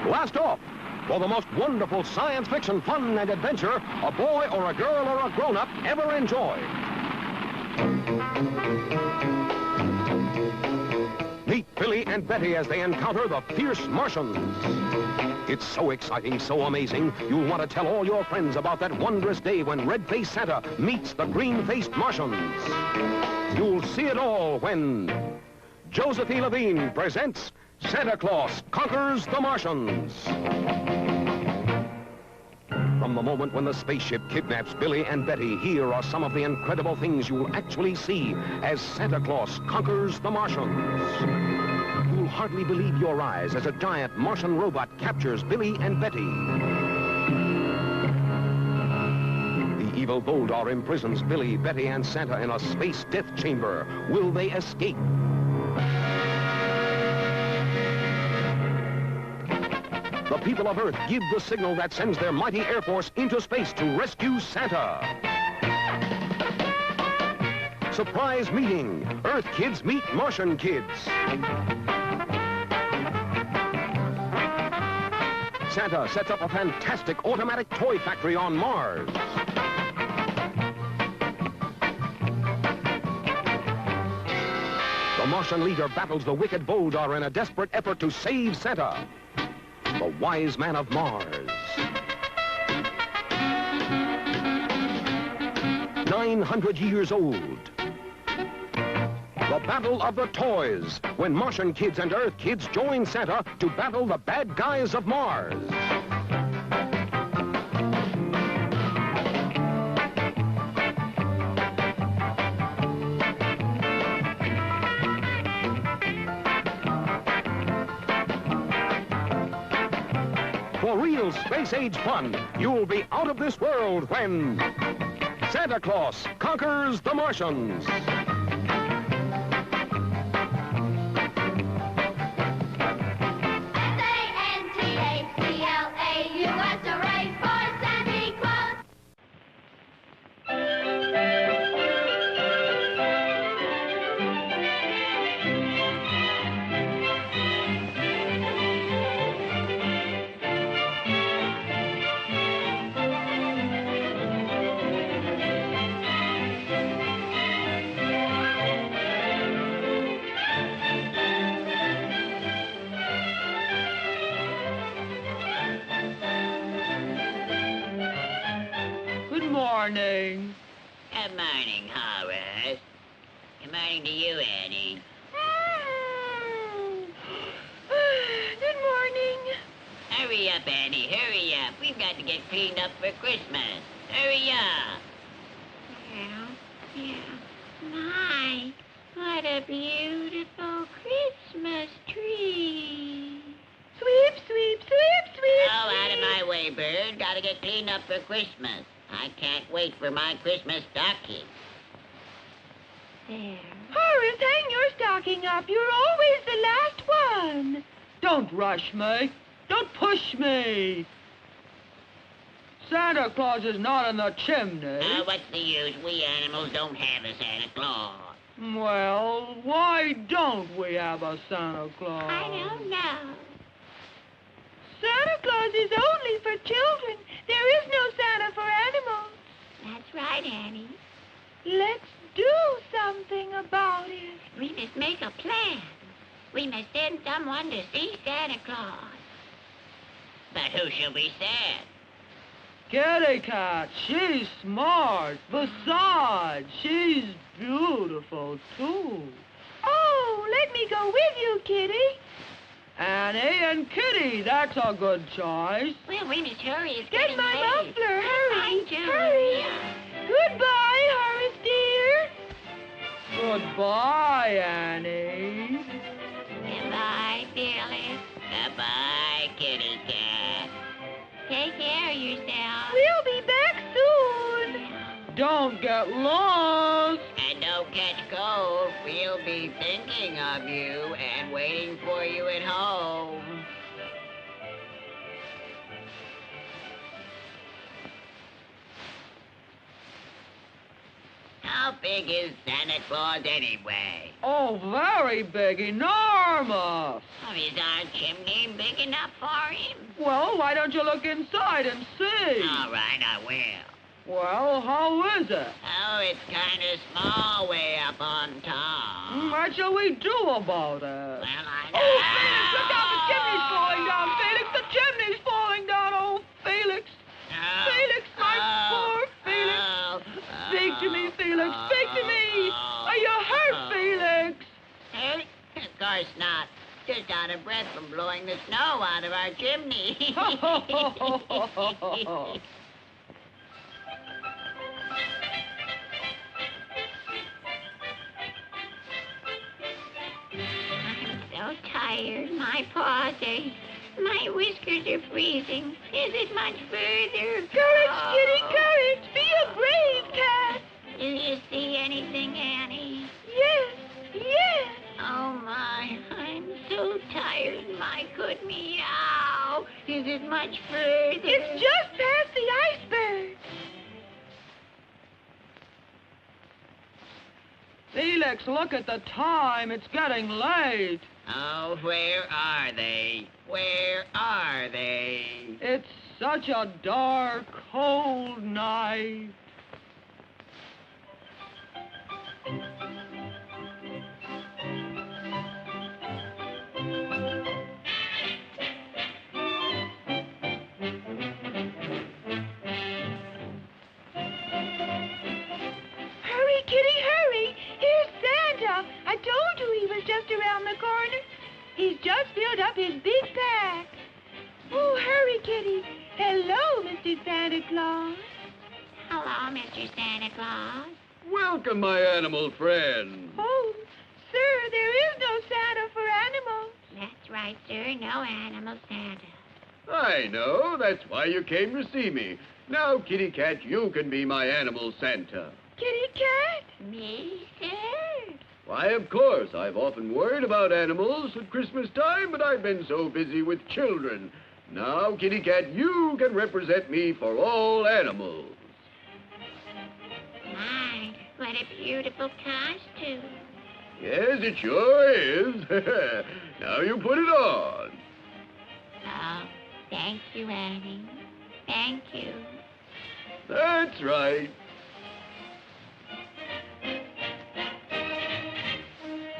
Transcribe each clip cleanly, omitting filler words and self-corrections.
Blast off! For the most wonderful science fiction fun and adventure a boy or a girl or a grown-up ever enjoyed. Meet Billy and Betty as they encounter the fierce Martians. It's so exciting, so amazing, you'll want to tell all your friends about that wondrous day when red-faced Santa meets the green-faced Martians. You'll see it all when Joseph E. Levine presents Santa Claus Conquers the Martians. From the moment when the spaceship kidnaps Billy and Betty, here are some of the incredible things you'll actually see as Santa Claus conquers the Martians. You'll hardly believe your eyes as a giant Martian robot captures Billy and Betty. The evil Voldar imprisons Billy, Betty, and Santa in a space death chamber. Will they escape? The people of Earth give the signal that sends their mighty Air Force into space to rescue Santa. Surprise meeting. Earth kids meet Martian kids. Santa sets up a fantastic automatic toy factory on Mars. The Martian leader battles the wicked Voldar in a desperate effort to save Santa. The Wise Man of Mars. 900 years old. The Battle of the Toys, when Martian kids and Earth kids join Santa to battle the bad guys of Mars. For real space-age fun, you'll be out of this world when Santa Claus Conquers the Martians. Morning. Good morning, Horace. Good morning to you, Annie. Good morning. Hurry up, Annie, hurry up. We've got to get cleaned up for Christmas. Hurry up. Yeah. My, what a beautiful Christmas tree. Sweep, sweep, sweep, sweep. Oh, out of my way, bird. Got to get cleaned up for Christmas. I can't wait for my Christmas stocking. There. Horace, hang your stocking up. You're always the last one. Don't rush me. Don't push me. Santa Claus is not in the chimney. What's the use? We animals don't have a Santa Claus. Well, why don't we have a Santa Claus? I don't know. Santa Claus is only for children. There is no Santa for animals. That's right, Annie. Let's do something about it. We must make a plan. We must send someone to see Santa Claus. But who shall we send? Kitty Cat, she's smart. Besides, she's beautiful, too. Oh, let me go with you, Kitty. Annie and Kitty, that's a good choice. Well, we must hurry. It's Get getting my late. muffler. Hurry. Fine, too. Hurry. Goodbye, Horace dear. Goodbye, Annie. Goodbye, Phyllis. Goodbye, Kitty Cat. Take care of yourself. We'll be back soon. Don't get lost. And don't catch cold. We'll be thinking of you and waiting for you at home. How big is Santa Claus anyway? Oh, very big, enormous. Oh, is our chimney big enough for him? Well, why don't you look inside and see? All right, I will. Well, how is it? Oh, it's kind of small way up on top. What shall we do about it? Well, I Oh, Felix, look out, the chimney's falling down, Felix, the chimney's falling down, oh, Felix. Felix, my poor Felix. Speak to me, Felix, speak to me. Are you hurt, Felix? Hurt? Of course not. Just out of breath from blowing the snow out of our chimney. I'm so tired. My paws ache. My whiskers are freezing. Is it much further? Courage, Kitty, courage. Be a brave cat. Do you see anything, Annie? Yes, yes. Oh, my. I'm so tired. My good meow. Is it much further? It's just past the iceberg. Felix, look at the time. It's getting late. Oh, where are they? Where are they? It's such a dark, cold night. Hurry, Kitty, hurry. Here's Santa. I told you he was just around the corner. He's just filled up his big pack. Oh, hurry, Kitty. Hello, Mr. Santa Claus. Hello, Mr. Santa Claus. Welcome, my animal friend. Oh, sir, there is no Santa for animals. That's right, sir. No animal Santa. I know. That's why you came to see me. Now, Kitty Cat, you can be my animal Santa. Kitty Cat? Me, sir? Why, of course. I've often worried about animals at Christmas time, but I've been so busy with children. Now, Kitty Cat, you can represent me for all animals. My, what a beautiful costume. Yes, it sure is. Now you put it on. Oh, thank you, Annie. Thank you. That's right.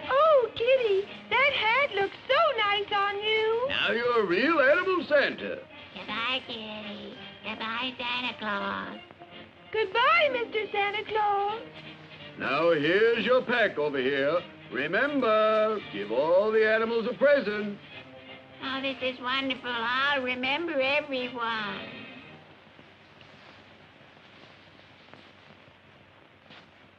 Oh, Kitty, that hat looks so nice on you. Now you're a real animal Santa. Goodbye, Kitty. Goodbye, Santa Claus. Goodbye, Mr. Santa Claus. Now here's your pack over here. Remember, give all the animals a present. Oh, this is wonderful. I'll remember everyone.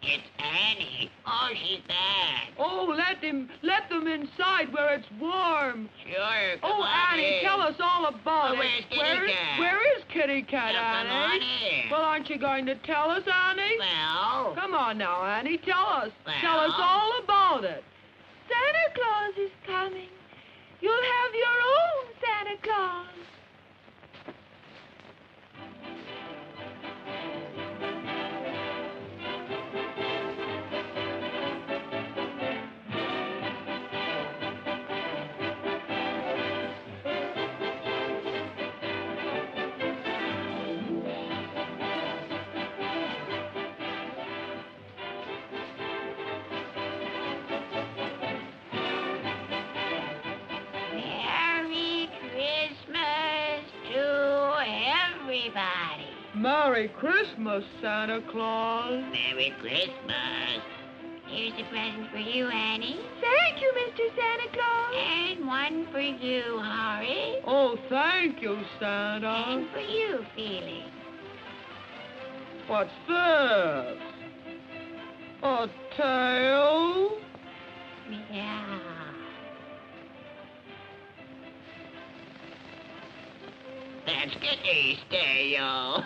It's Annie. Oh, she's back. Oh, let them inside where it's warm. Sure, come Oh, on Annie, in. tell us all about Oh, it. where's Kitty Cat? Where is Kitty Cat, Come on Annie? in. Well, aren't you going to tell us, Annie? Well, Come on now, Annie, tell us. Tell us Well? all about it. Santa Claus is coming. You'll have your own Santa Claus. Merry Christmas to everybody. Merry Christmas, Santa Claus. Merry Christmas. Here's a present for you, Annie. Thank you, Mr. Santa Claus. And one for you, Horace. Oh, thank you, Santa. And for you, Felix. What's this? A tail? Yeah. That's Kitty's tail.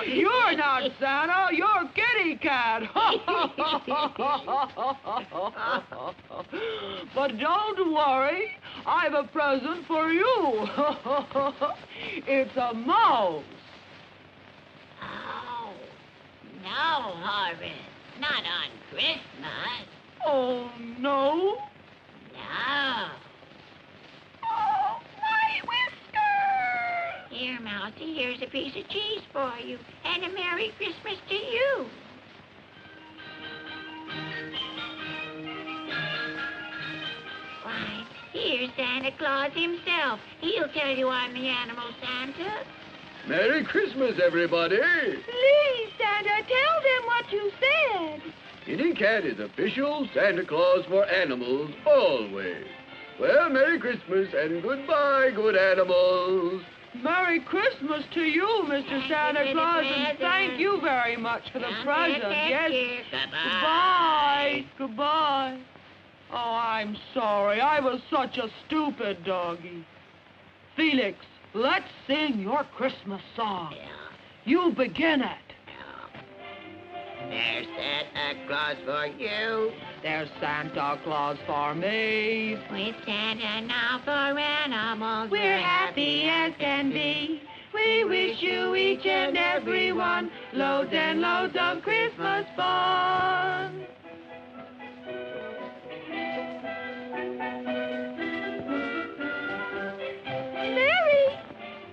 You're not Santa, you're Kitty Cat. But don't worry, I've a present for you. It's a mouse. Oh. No, Horace. Not on Christmas. Oh, no? No. Oh, my whiskers! Here, Mousy, here's a piece of cheese for you. And a Merry Christmas to you. Why, here's Santa Claus himself. He'll tell you I'm the animal Santa. Merry Christmas, everybody. Please, Santa, tell them what you said. Kitty Cat is official Santa Claus for animals, always. Well, Merry Christmas and goodbye, good animals. Merry Christmas to you, Mr. Thank Santa you for the Claus, and present. thank you very much for the Don't present. forget Yes. you. Goodbye. Goodbye. Goodbye. Oh, I'm sorry. I was such a stupid doggy. Felix, let's sing your Christmas song. Yeah. You begin it. There's Santa Claus for you. There's Santa Claus for me. With Santa now for animals, We're happy as can be. We wish you each and every one loads and loads of Christmas fun. Merry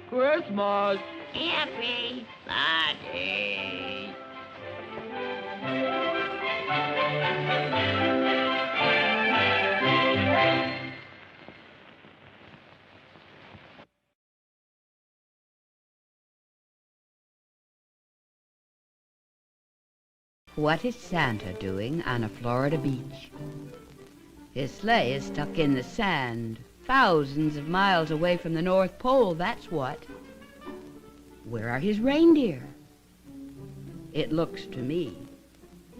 Christmas. Happy. Party. What is Santa doing on a Florida beach? His sleigh is stuck in the sand, thousands of miles away from the North Pole, that's what. Where are his reindeer? It looks to me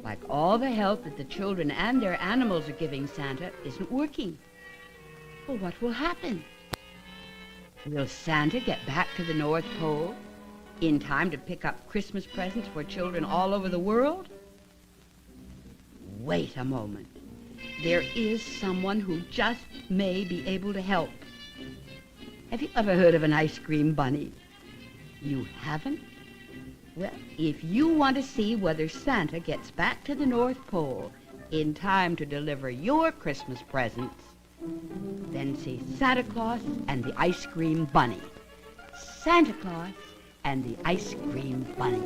like all the help that the children and their animals are giving Santa isn't working. Well, what will happen? Will Santa get back to the North Pole in time to pick up Christmas presents for children all over the world? Wait a moment. There is someone who just may be able to help. Have you ever heard of an ice cream bunny? You haven't? Well, if you want to see whether Santa gets back to the North Pole in time to deliver your Christmas presents, then see Santa Claus and the Ice Cream Bunny. Santa Claus and the Ice Cream Bunny.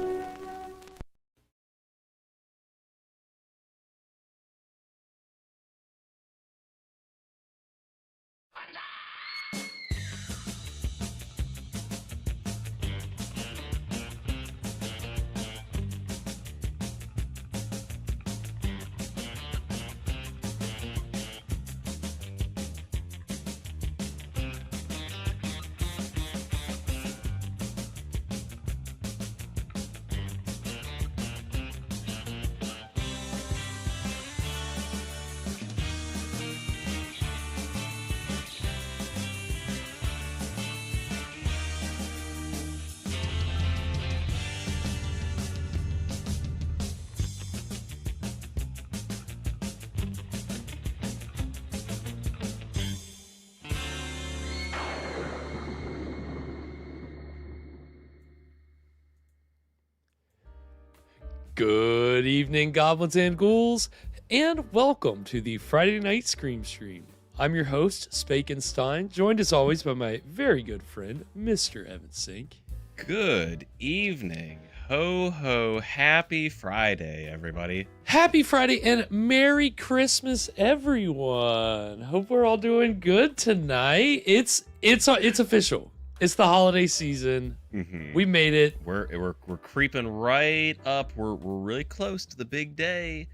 Good evening, goblins and ghouls, and welcome to the Friday Night Scream Stream. I'm your host, Spakenstein, joined as always by my very good friend, Mr. Evan Sink. Good evening. Ho ho, happy Friday, everybody. Happy Friday and Merry Christmas, everyone. Hope we're all doing good tonight. It's official. It's the holiday season. Mm-hmm. We made it. We're creeping right up. We're really close to the big day,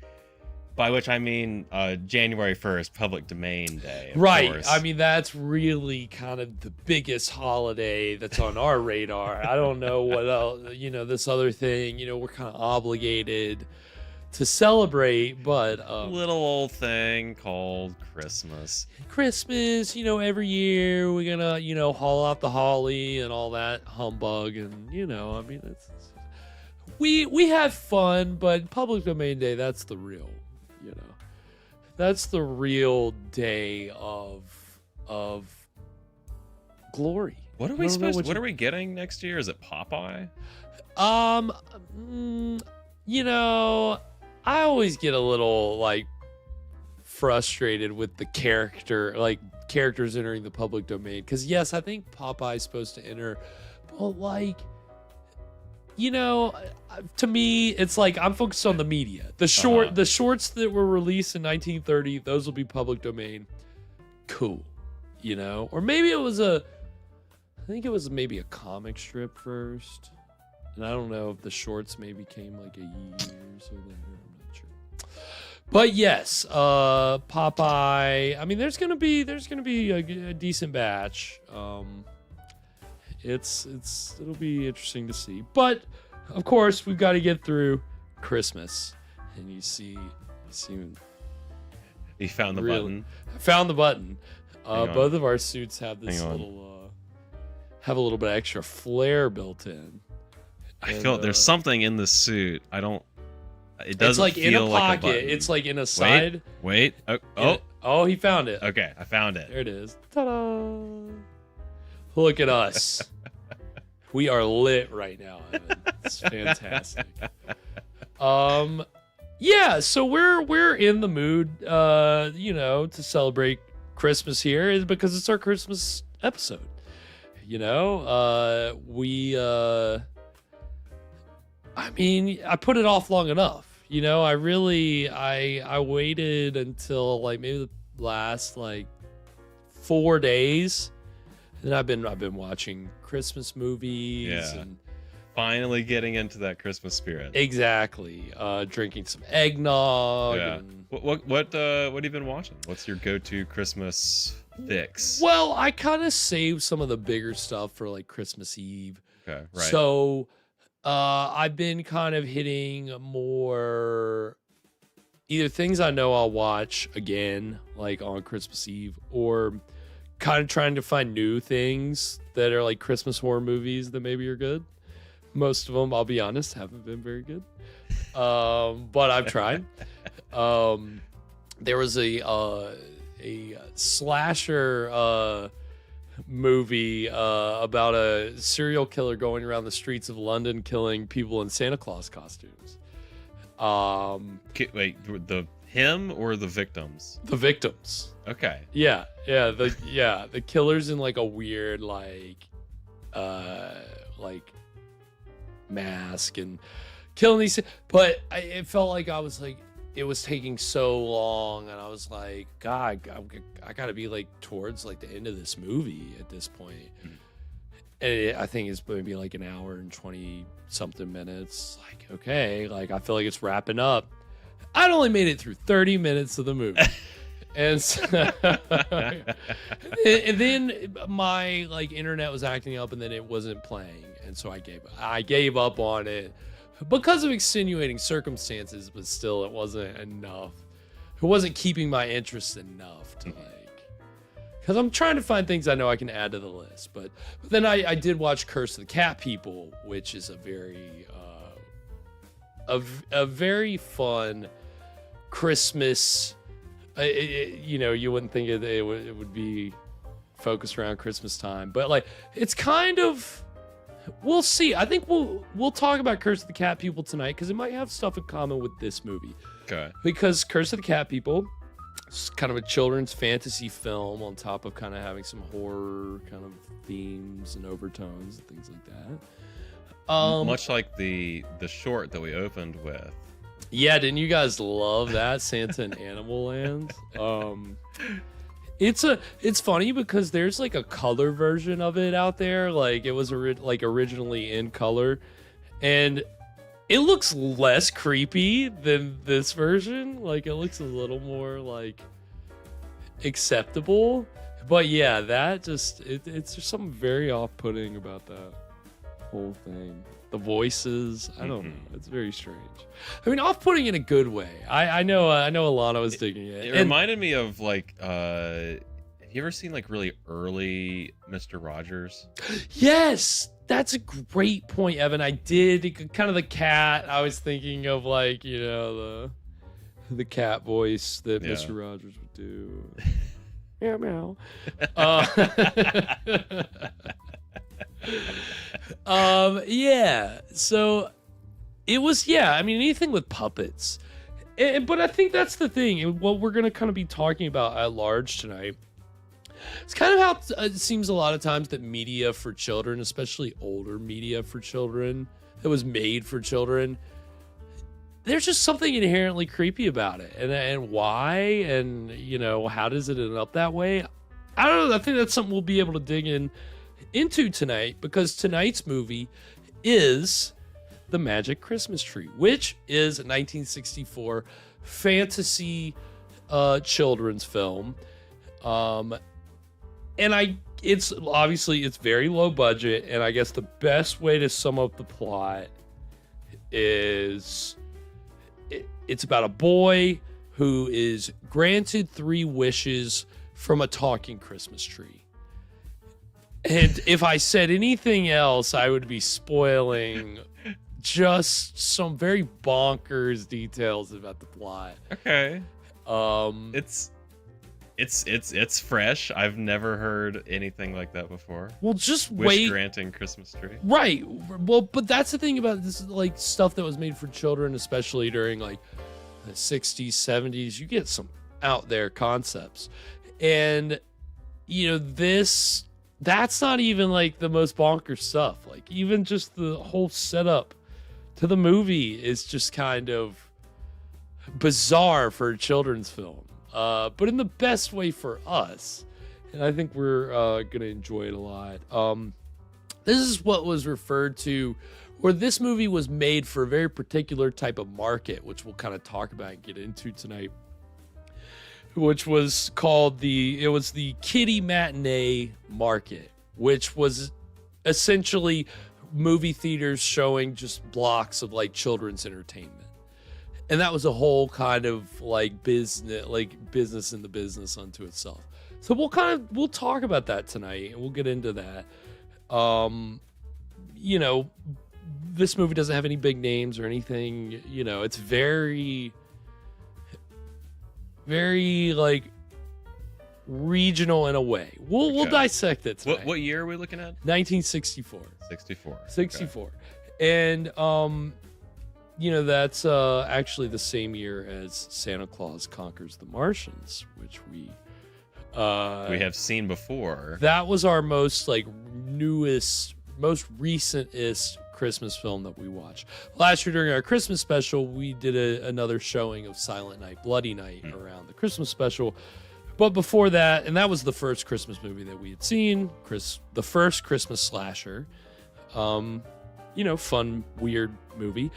by which I mean January 1st, Public Domain Day. Of Right. course. I mean, that's really kind of the biggest holiday that's on our radar. I don't know what else, this other thing, we're kind of obligated to celebrate, but little old thing called Christmas. Christmas, every year we're gonna, haul out the holly and all that humbug, and I mean, we have fun, but Public Domain Day, that's the real, that's the real day of glory. What are we getting next year? Is it Popeye? you know, I always get a little like frustrated with the characters entering the public domain. Because yes, I think Popeye's supposed to enter, but like, you know, to me, it's like I'm focused on the media. The shorts that were released in 1930, those will be public domain. Cool, you know, or maybe it was I think it was maybe a comic strip first, and I don't know if the shorts maybe came like a year or so later. I'm not sure. But yes, Popeye. I mean, there's gonna be a decent batch. It'll be interesting to see. But of course, we've got to get through Christmas, and you see. He found the button. I found the button. Both of our suits have this have a little bit of extra flair built in. I feel there's something in the suit. It doesn't it's like feel in a like pocket. It's like in a side. Wait. Oh, he found it. Okay, I found it. There it is. Ta-da! Look at us. We are lit right now, Evan. It's fantastic. Yeah, so we're in the mood, you know, to celebrate Christmas here, is because it's our Christmas episode. You know, I mean, I put it off long enough. You know, I waited until like maybe the last like 4 days, and I've been watching Christmas movies. Yeah. And finally getting into that Christmas spirit. Exactly. Drinking some eggnog. Yeah. And... What have you been watching? What's your go-to Christmas fix? Well, I kind of saved some of the bigger stuff for like Christmas Eve. Okay, right. So I've been kind of hitting more either things I know I'll watch again, like on Christmas Eve, or kind of trying to find new things that are like Christmas horror movies that maybe are good. Most of them, I'll be honest, haven't been very good. But I've tried. There was a slasher movie about a serial killer going around the streets of London killing people in Santa Claus costumes. Wait, him or the victims? The victims. Okay. Yeah. The killer's in like a weird like mask and killing these, but it felt like it was taking so long, and I was like, God, I gotta be like towards like the end of this movie at this point. And I think it's maybe like an hour and 20 something minutes. Like, okay, like I feel like it's wrapping up. I'd only made it through 30 minutes of the movie. And, so, and then my like internet was acting up, and then it wasn't playing, and so I gave up on it because of extenuating circumstances. But still, it wasn't enough. It wasn't keeping my interest enough to like, because I'm trying to find things I know I can add to the list. But then I did watch Curse of the Cat People, which is a very fun Christmas. You know, you wouldn't think it would be focused around Christmas time, but like it's kind of, we'll see. I think we'll talk about Curse of the Cat People tonight because it might have stuff in common with this movie. Okay. Because Curse of the Cat People is kind of a children's fantasy film on top of kind of having some horror kind of themes and overtones and things like that. Much like the short that we opened with. Yeah, didn't you guys love that, Santa in Animal Land? It's funny because there's like a color version of it out there. Like it was originally in color, and it looks less creepy than this version. Like it looks a little more like acceptable. But yeah, that just it's just something very off-putting about that whole thing. The voices, I don't know. It's very strange. I mean, off-putting in a good way. I know Alana was digging it. It reminded me of like, have you ever seen like really early Mr. Rogers? Yes, that's a great point, Evan. I did kind of the cat. I was thinking of like, you know, the cat voice that Mr. Rogers would do. Meow meow. Yeah, so it was, yeah, I mean, anything with puppets. But I think that's the thing, and what we're going to kind of be talking about at large tonight. It's kind of how it seems a lot of times that media for children, especially older media for children, that was made for children, there's just something inherently creepy about it. And why, and, you know, how does it end up that way? I don't know. I think that's something we'll be able to dig into tonight, because tonight's movie is The Magic Christmas Tree, which is a 1964 fantasy children's film. And it's obviously, it's very low budget, and I guess the best way to sum up the plot is it's about a boy who is granted 3 wishes from a talking Christmas tree. And if I said anything else, I would be spoiling just some very bonkers details about the plot. Okay. It's fresh. I've never heard anything like that before. Well, just Wish granting Christmas tree. Right. Well, but that's the thing about this, like, stuff that was made for children, especially during like the 60s, 70s. You get some out there concepts. And, you know, that's not even like the most bonkers stuff. Like, even just the whole setup to the movie is just kind of bizarre for a children's film. But in the best way for us. And I think we're going to enjoy it a lot. This is what was referred to, where this movie was made for a very particular type of market, which we'll kind of talk about and get into tonight, which was called the kiddie matinee market, which was essentially movie theaters showing just blocks of like children's entertainment. And that was a whole kind of like business in the business unto itself. So we'll talk about that tonight, and we'll get into that. You know, this movie doesn't have any big names or anything. You know, it's very, very like regional in a way. We'll dissect it tonight. What year are we looking at? 1964. 64. Okay. And you know, that's actually the same year as Santa Claus Conquers the Martians, which we have seen before. That was our most like newest, most recentest Christmas film that we watched. Last year during our Christmas special, we did another showing of Silent Night, Bloody Night around the Christmas special. But before that, and that was the first Christmas movie that we had seen, the first Christmas slasher. You know, fun, weird movie.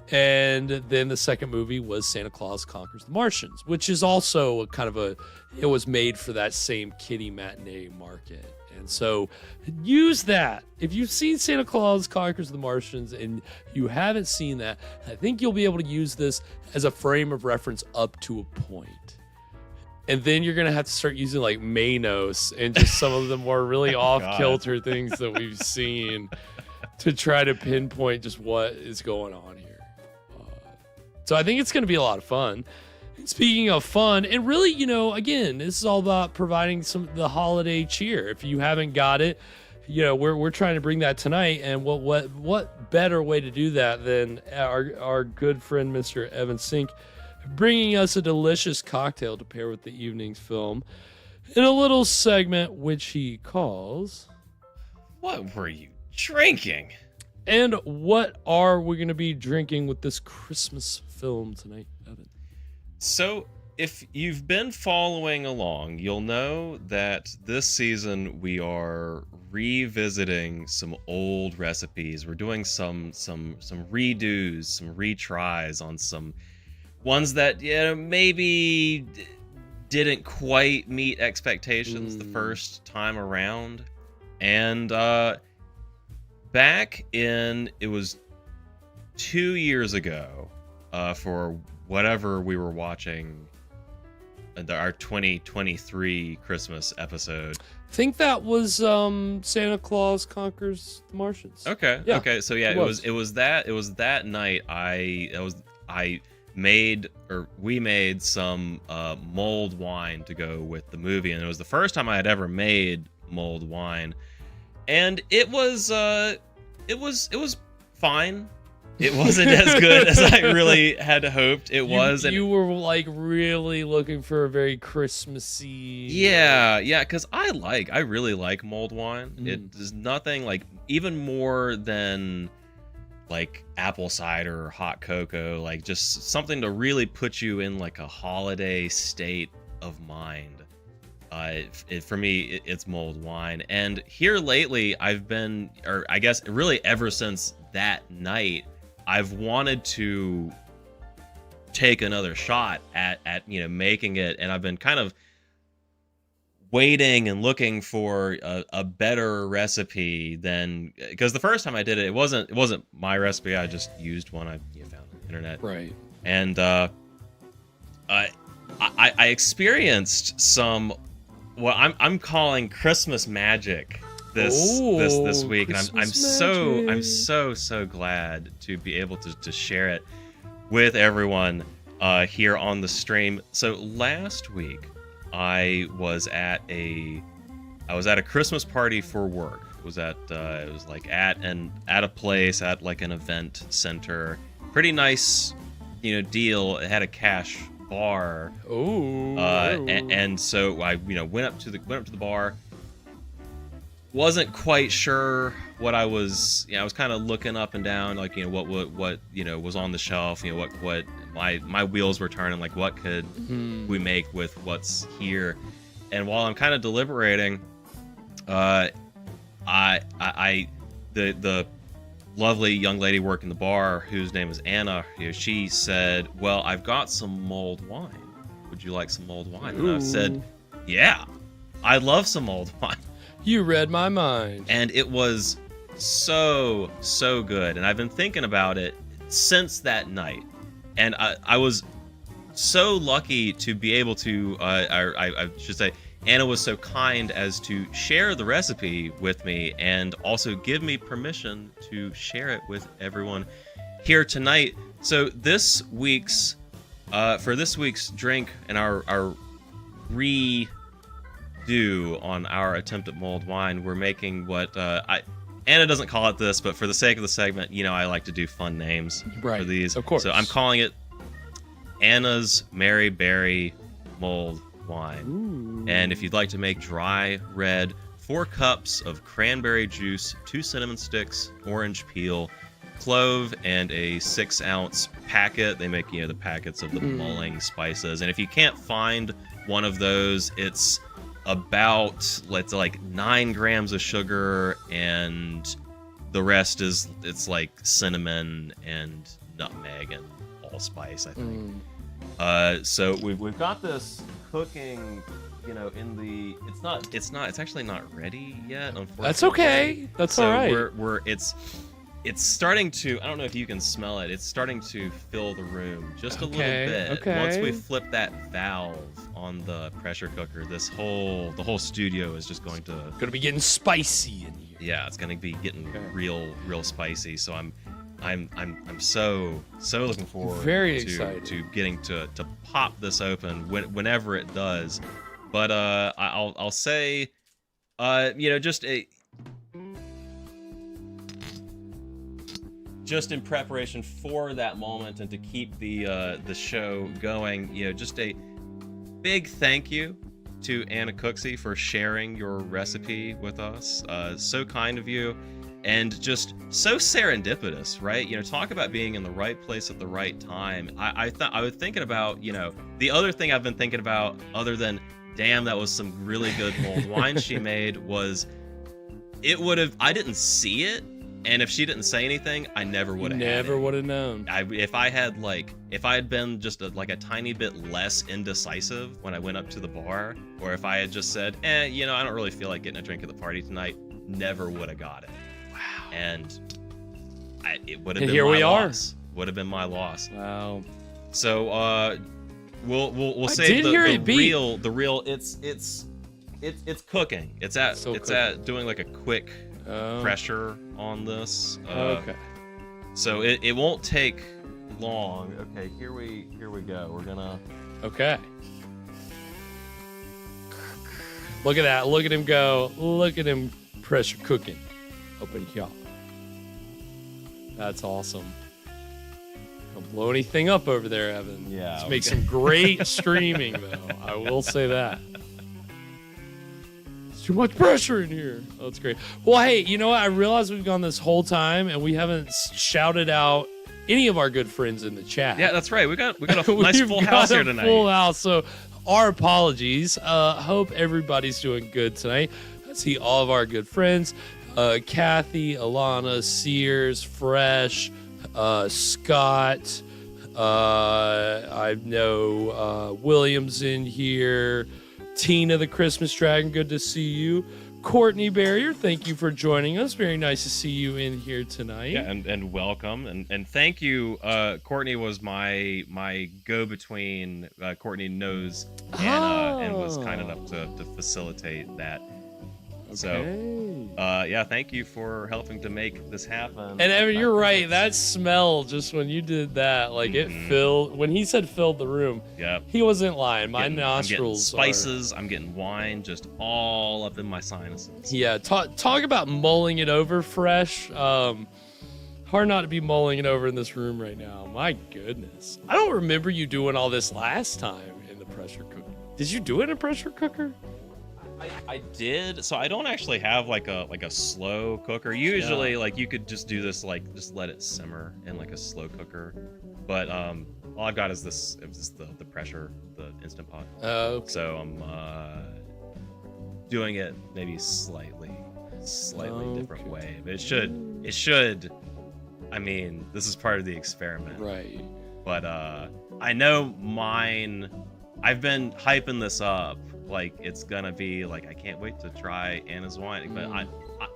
And then the second movie was Santa Claus Conquers the Martians, which is also it was made for that same kiddie matinee market. And so use that. If you've seen Santa Claus Conquers the Martians and you haven't seen that, I think you'll be able to use this as a frame of reference up to a point. And then you're going to have to start using like Manos and just some of the more really off-kilter things that we've seen to try to pinpoint just what is going on here. So I think it's going to be a lot of fun. Speaking of fun, and really, you know, again, this is all about providing the holiday cheer. If you haven't got it, you know, we're trying to bring that tonight. And what better way to do that than our good friend, Mr. Evan Sink, bringing us a delicious cocktail to pair with the evening's film in a little segment which he calls... What were you drinking? And what are we going to be drinking with this Christmas film tonight, Evan? So, if you've been following along, you'll know that this season we are revisiting some old recipes. We're doing some redos, some retries on some ones that, you know, maybe didn't quite meet expectations the first time around. And back in, it was 2 years ago, for whatever we were watching, our 2023 Christmas episide. I think that was Santa Claus Conquers the Martians. Okay. Yeah, okay. So yeah, it was that night we made some mulled wine to go with the movie, and it was the first time I had ever made mulled wine, and it was fine. It wasn't as good as I really had hoped it was. You were like really looking for a very Christmassy. Yeah, because I really like mulled wine. It is nothing like, even more than like apple cider or hot cocoa, like just something to really put you in like a holiday state of mind. For me, it's mulled wine. And here lately, I've been, or I guess really ever since that night, I've wanted to take another shot at making it, and I've been kind of waiting and looking for a better recipe than, because the first time I did it, it wasn't my recipe. I just used one I found on the internet. Right. And I experienced some what I'm calling Christmas magic this week, and I'm so glad to be able to share it with everyone here on the stream. So last week I was at a Christmas party for work. It was at a place at like an event center. Pretty nice, deal. It had a cash bar. And so I went up to the bar. Wasn't quite sure what I was. I was kind of looking up and down, like what was on the shelf. What my wheels were turning. Like, what could we make with what's here? And while I'm kind of deliberating, the lovely young lady working the bar, whose name is Anna, she said, "Well, I've got some mulled wine. Would you like some mulled wine?" And I said, "Yeah, I love some mulled wine." You read my mind. And it was so good. And I've been thinking about it since that night. And I was so lucky to be able to, I should say, Anna was so kind as to share the recipe with me and also give me permission to share it with everyone here tonight. So for this week's drink and our redo on our attempt at mulled wine, we're making what Anna doesn't call it this, but for the sake of the segment, I like to do fun names for these. Of course. So I'm calling it Anna's Mary Berry Mulled Wine. Ooh. And if you'd like to make dry red, 4 cups of cranberry juice, 2 cinnamon sticks, orange peel, clove, and a 6-ounce packet. They make the packets of the mulling spices. And if you can't find one of those, it's about, let's like 9 grams of sugar, and the rest it's like cinnamon and nutmeg and allspice, I think. So we've got this cooking, in the, it's actually not ready yet, unfortunately. That's okay. That's all right. It's starting to, I don't know if you can smell it, it's starting to fill the room just a little bit. Okay. Once we flip that valve on the pressure cooker, the whole studio is just going to be getting spicy in here. Yeah, it's gonna be getting real spicy. So I'm so looking forward Very excited to getting to pop this open whenever it does. But I'll say just in preparation for that moment and to keep the show going, just a big thank you to Anna Cooksey for sharing your recipe with us. So kind of you, and just so serendipitous, right? Talk about being in the right place at the right time. I was thinking about, the other thing I've been thinking about, other than, damn, that was some really good mulled wine she made, was I didn't see it. And if she didn't say anything, I never would have. Never would have known. If I had been just a tiny bit less indecisive when I went up to the bar, or if I had just said, I don't really feel like getting a drink at the party tonight, never would have got it. Wow. And it would have been my loss. Would have been my loss. Wow. So we'll say the real. It's cooking. It's at doing like a quick pressure on this. Okay. So it won't take long. Okay, here we go. We're gonna. Okay. Look at that. Look at him go. Look at him pressure cooking. Open here. That's awesome. Don't blow anything up over there, Evan. Yeah. Let's make some great streaming, though. I will say that. It's too much pressure in here. Oh, it's great. Well, hey, you know what? I realize we've gone this whole time and we haven't shouted out any of our good friends in the chat. Yeah, that's right. We got a nice full house here tonight. Full house. So our apologies. Hope everybody's doing good tonight. I see all of our good friends. Kathy, Alana, Sears, Fresh, Scott, I know Williams in here, Tina the Christmas Dragon, good to see you. Courtney Barrier, thank you for joining us. Very nice to see you in here tonight. Yeah, and welcome. And thank you. Courtney was my go-between. Courtney knows Anna and was kind enough to facilitate that. Okay. So, yeah, thank you for helping to make this happen. And Evan, you're right. That smell, just when you did that, like it filled. When he said filled the room, Yep. he wasn't lying. My I'm getting nostrils. spices. I'm getting wine, just all up in my sinuses. Yeah. Talk about mulling it over fresh. Hard not to be mulling it over in this room right now. My goodness. I don't remember you doing all this last time in the pressure cooker. Did you do it in a pressure cooker? I did. So I don't actually have like a slow cooker. Usually, like you could just do this, like just let it simmer in like a slow cooker. But all I've got is this. It was the pressure, the Instant Pot. Okay. So I'm doing it maybe slightly different way. But it should. I mean, this is part of the experiment. Right. But I know mine. I've been hyping this up. Like it's gonna be like I can't wait to try Anna's wine, but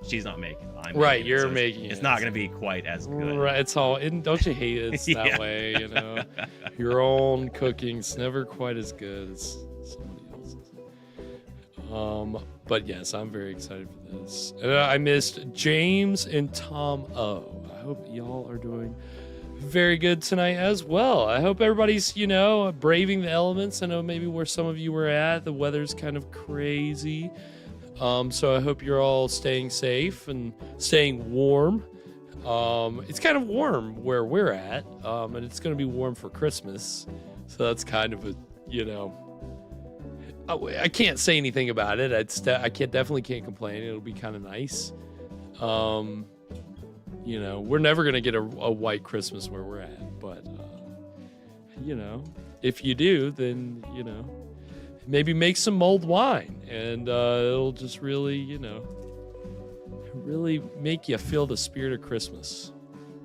she's not making it. I'm right, making you're it, so making it. It's not gonna be quite as good. Right, it's all. Don't you hate it? It's that Yeah. way, you know. Your own cooking's never quite as good as somebody else's. But yes, I'm very excited for this. And I missed James and Tom O. I hope y'all are doing very good tonight as well. I hope everybody's, braving the elements. I know maybe where some of you were at, the weather's kind of crazy. So I hope you're all staying safe and staying warm. It's kind of warm where we're at, and it's going to be warm for Christmas. So that's kind of I can't say anything about it. I definitely can't complain. It'll be kind of nice. We're never going to get a white Christmas where we're at, but, if you do, then, maybe make some mulled wine and it'll just really, really make you feel the spirit of Christmas.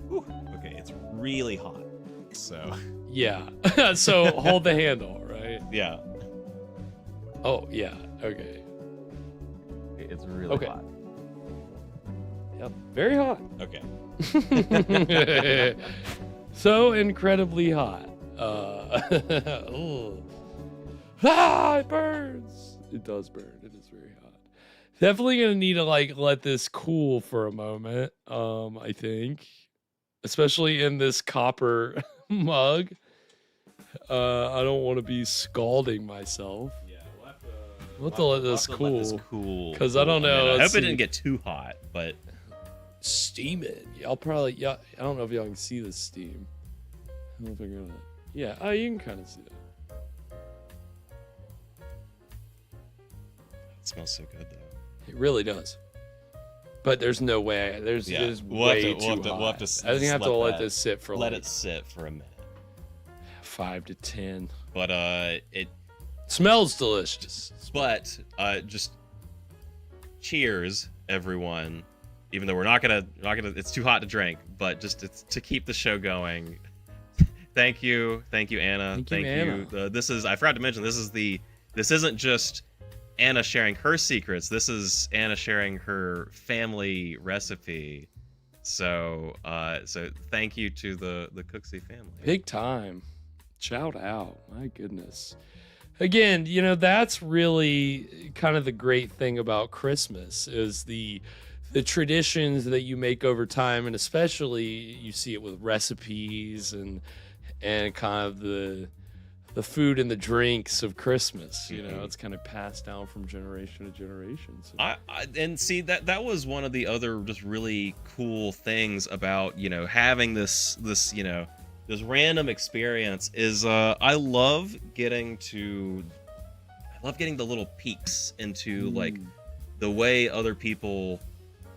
Whew. Okay, it's really hot, so. Yeah, so hold the handle, right? Yeah. Oh, yeah, okay. It's really hot. Yep, very hot. Okay. So incredibly hot. It burns. It does burn. It is very hot. Definitely gonna need to let this cool for a moment. I think, especially in this copper mug. I don't want to be scalding myself. Yeah, we'll have to let this cool. Because I don't know. I hope it didn't get too hot, but. Steam it. I don't know if y'all can see the steam. I don't know if I'm gonna. Yeah, you can kind of see that. It smells so good though. It really does. But there's no way. There's way too hot. We'll have to I think I have to let this sit for it sit for a minute. 5 to 10. But it smells delicious. But just cheers, everyone. Even though we're not gonna, it's too hot to drink, but it's to keep the show going. Thank you, Anna. Thank you. I forgot to mention, this isn't just Anna sharing her secrets. This is Anna sharing her family recipe. So thank you to the Cooksey family. Big time. Shout out. My goodness. Again, that's really kind of the great thing about Christmas is the traditions that you make over time, and especially you see it with recipes and kind of the food and the drinks of Christmas. It's kind of passed down from generation to generation. So. And see that was one of the other just really cool things about having this random experience is I love getting the little peeks into like the way other people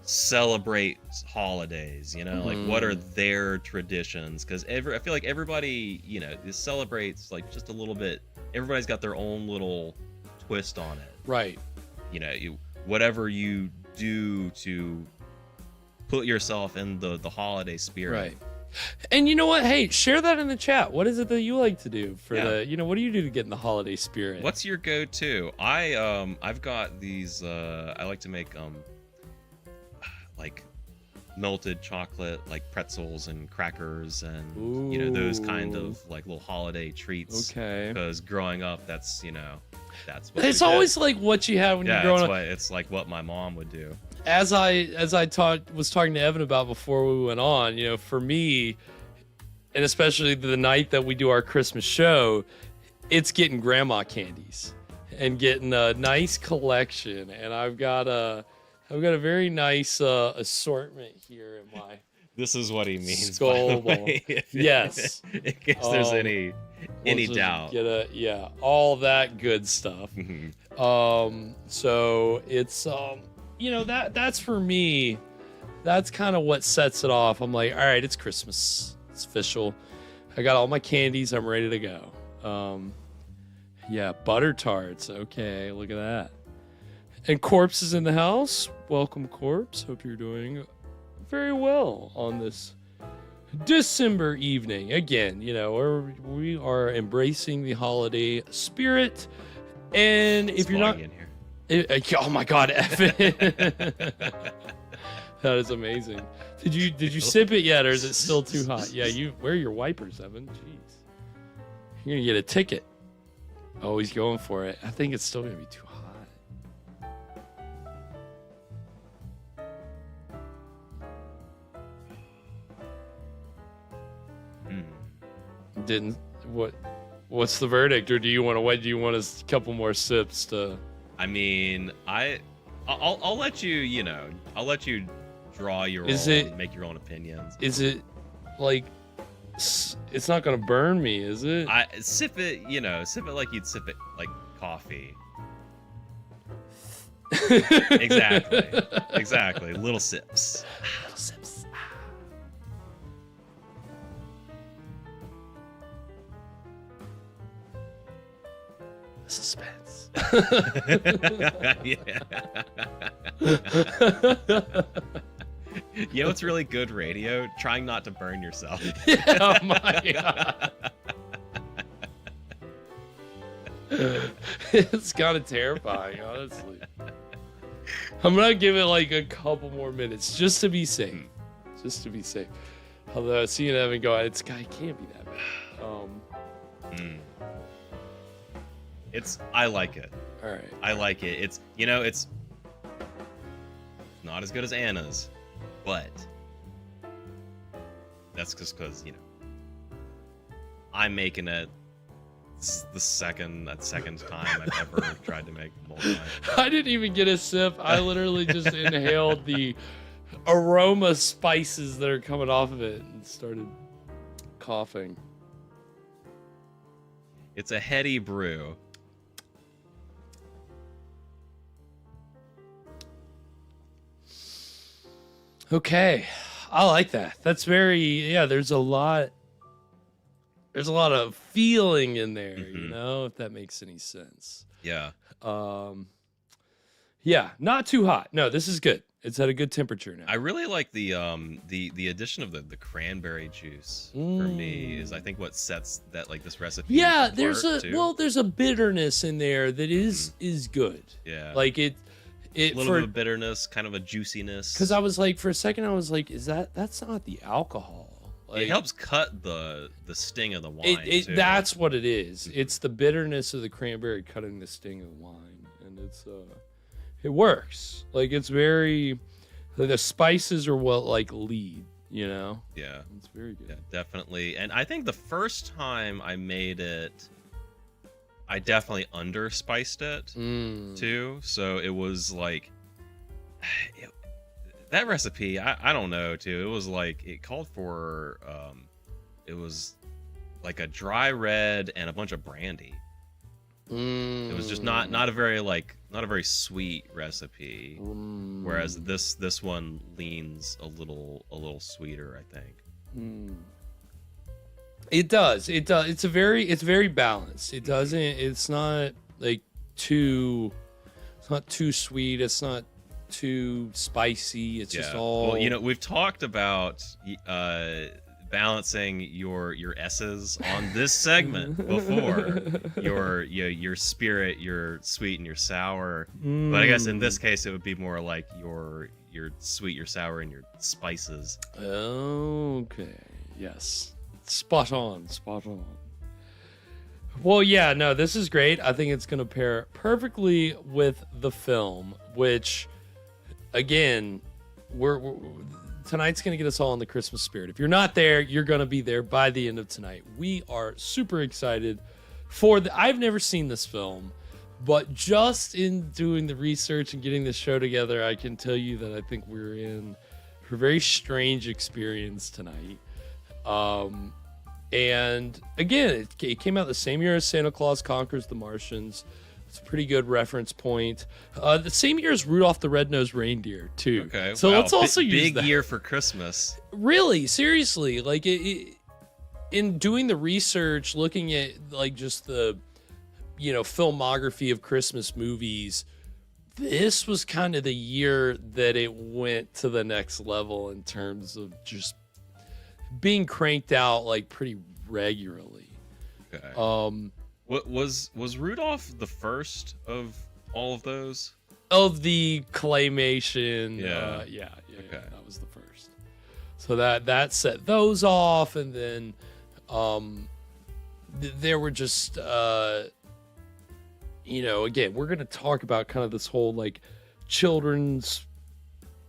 celebrate holidays, you know, like what are their traditions, because I feel like everybody, you know, celebrates like just a little bit. Everybody's got their own little twist on it, Right. you know, whatever you do to put yourself in the holiday spirit. Right. And you know what? Hey, share that in the chat. What is it that you like to do for what do you do to get in the holiday spirit? What's your go-to? I've got these I like to make like melted chocolate, like pretzels and crackers and you know, those kind of like little holiday treats. Okay. Because growing up, that's, you know, that's what It's always like what you have when you're growing up. It's like what my mom would do. As I was talking to Evan about before we went on, you know, for me, and especially the night that we do our Christmas show, it's getting grandma candies and getting a nice collection. And I've got a very nice assortment here in my. This is what he means. Skull by the way, yes. In case there's any doubt. Get all that good stuff. So it's you know, that's for me. That's kind of what sets it off. I'm like, all right, it's Christmas. It's official. I got all my candies. I'm ready to go. Yeah, butter tarts. Okay, look at that. And Corpse is in the house. Welcome, Corpse. Hope you're doing very well on this December evening. Again, you know, we are embracing the holiday spirit. And if you're not... in here. Oh my God, Evan. That is amazing. Did you sip it yet, or is it still too hot? Yeah, where are your wipers, Evan? Jeez. You're gonna get a ticket. Oh, he's going for it. I think it's still gonna be too hot. What's the verdict, or do you want a couple more sips to? I mean, I'll let you, you know, I'll let you draw your own, make your own opinions. Is it like it's not gonna burn me, is it? Sip it like you'd sip it like coffee. Exactly. Little sips. Little sips. The suspense. Yeah. You know what's really good radio? Trying not to burn yourself. Yeah, oh my God. It's kind of terrifying, honestly. I'm gonna give it like a couple more minutes just to be safe. Just to be safe. Although seeing Evan go, it can't be that bad. I like it. All right. I like it. It's, you know, it's not as good as Anna's, but that's just because, you know, I'm making it. This is the second time I've ever tried to make multi. I didn't even get a sip. I literally just inhaled the aroma spices that are coming off of it and started coughing. It's a heady brew. Okay, I like that. That's very, there's a lot of feeling in there, you know, if that makes any sense. Yeah. Yeah, not too hot. No, this is good. It's at a good temperature now. I really like the addition of the cranberry juice for me is I think what sets that like this recipe. Yeah, there's a bitterness in there that is good. Yeah. Like it a little bit of bitterness, kind of a juiciness. Because I was like, for a second, I was like, that's not the alcohol. Like, it helps cut the sting of the wine. Too. That's what it is. It's the bitterness of the cranberry cutting the sting of the wine, and it works. Like it's very, the spices are what like lead, you know. Yeah, it's very good. Yeah, definitely. And I think the first time I made it, I definitely underspiced it too. So it was like that recipe. I don't know too. It was like it called for it was like a dry red and a bunch of brandy. It was just not a very sweet recipe. Whereas this one leans a little sweeter, I think. It does. It's very balanced. It's not like too sweet. It's not too spicy. It's just all. Well, we've talked about balancing your S's on this segment before. Your spirit, your sweet, and your sour. But I guess in this case it would be more like your sweet, your sour, and your spices. Okay. Yes. Spot on. Well, yeah, no, this is great. I think it's going to pair perfectly with the film, which, again, tonight's going to get us all in the Christmas spirit. If you're not there, you're going to be there by the end of tonight. We are super excited for I've never seen this film, but just in doing the research and getting this show together, I can tell you that I think we're in for a very strange experience tonight. And again, it came out the same year as Santa Claus Conquers the Martians. It's a pretty good reference point. The same year as Rudolph the Red-Nosed Reindeer, too. Okay. So wow. let's also use that. Big year for Christmas. Really, seriously, like in doing the research, looking at like just the filmography of Christmas movies, this was kind of the year that it went to the next level in terms of just being cranked out like pretty regularly. Okay. What was Rudolph the first of all of those? Of the claymation, Yeah. Okay. That was the first. So that set those off, and then there were just again, we're gonna talk about kind of this whole like children's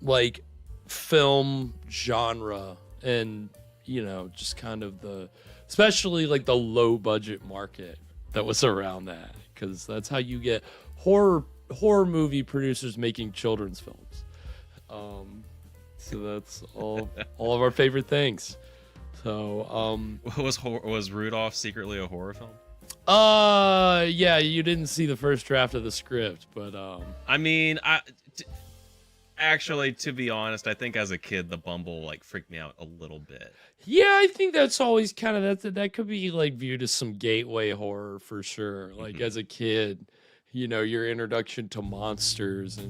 like film genre, and just kind of especially like the low budget market that was around that, because that's how you get horror movie producers making children's films. So that's all of our favorite things. So was Rudolph secretly a horror film? Yeah, you didn't see the first draft of the script, but actually, to be honest, I think as a kid, the Bumble like freaked me out a little bit. Yeah, I think that's always kind of that could be like viewed as some gateway horror for sure. Like as a kid, your introduction to monsters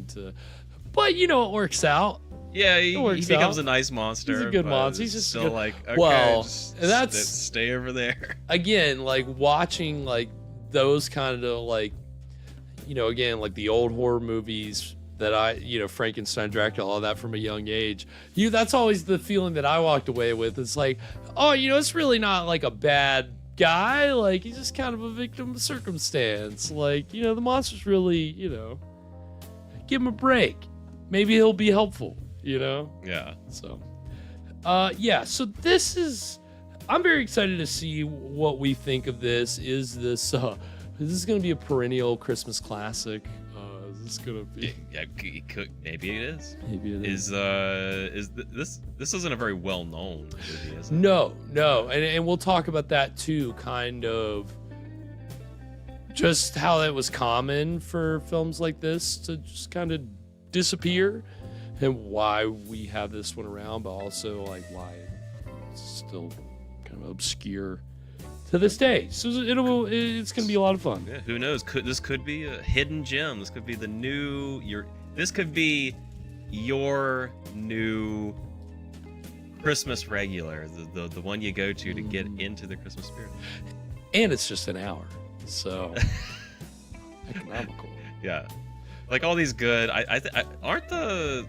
but it works out. Yeah, he becomes out. a nice monster. He's a good monster. He's just still good. Like, okay, well, just stay over there. Again, like watching like those kind of like, again, like the old horror movies that Frankenstein, Dracula, all that from a young age. That's always the feeling that I walked away with. It's like, it's really not like a bad guy. Like he's just kind of a victim of circumstance. Like, the monster's really, give him a break. Maybe he'll be helpful, Yeah. So, so this is, I'm very excited to see what we think of this. Is this going to be a perennial Christmas classic? Is this going to be? Yeah, maybe it is. Maybe it is. This isn't a very well-known movie, is it? No, and we'll talk about that too. Kind of, just how it was common for films like this to just kind of disappear, and why we have this one around, but also like why it's still kind of obscure to this day. So it's going to be a lot of fun. Yeah, who knows? This could be a hidden gem. This could be this could be your new Christmas regular, the one you go to get into the Christmas spirit. And it's just an hour, so economical. Yeah, like all these good. Aren't the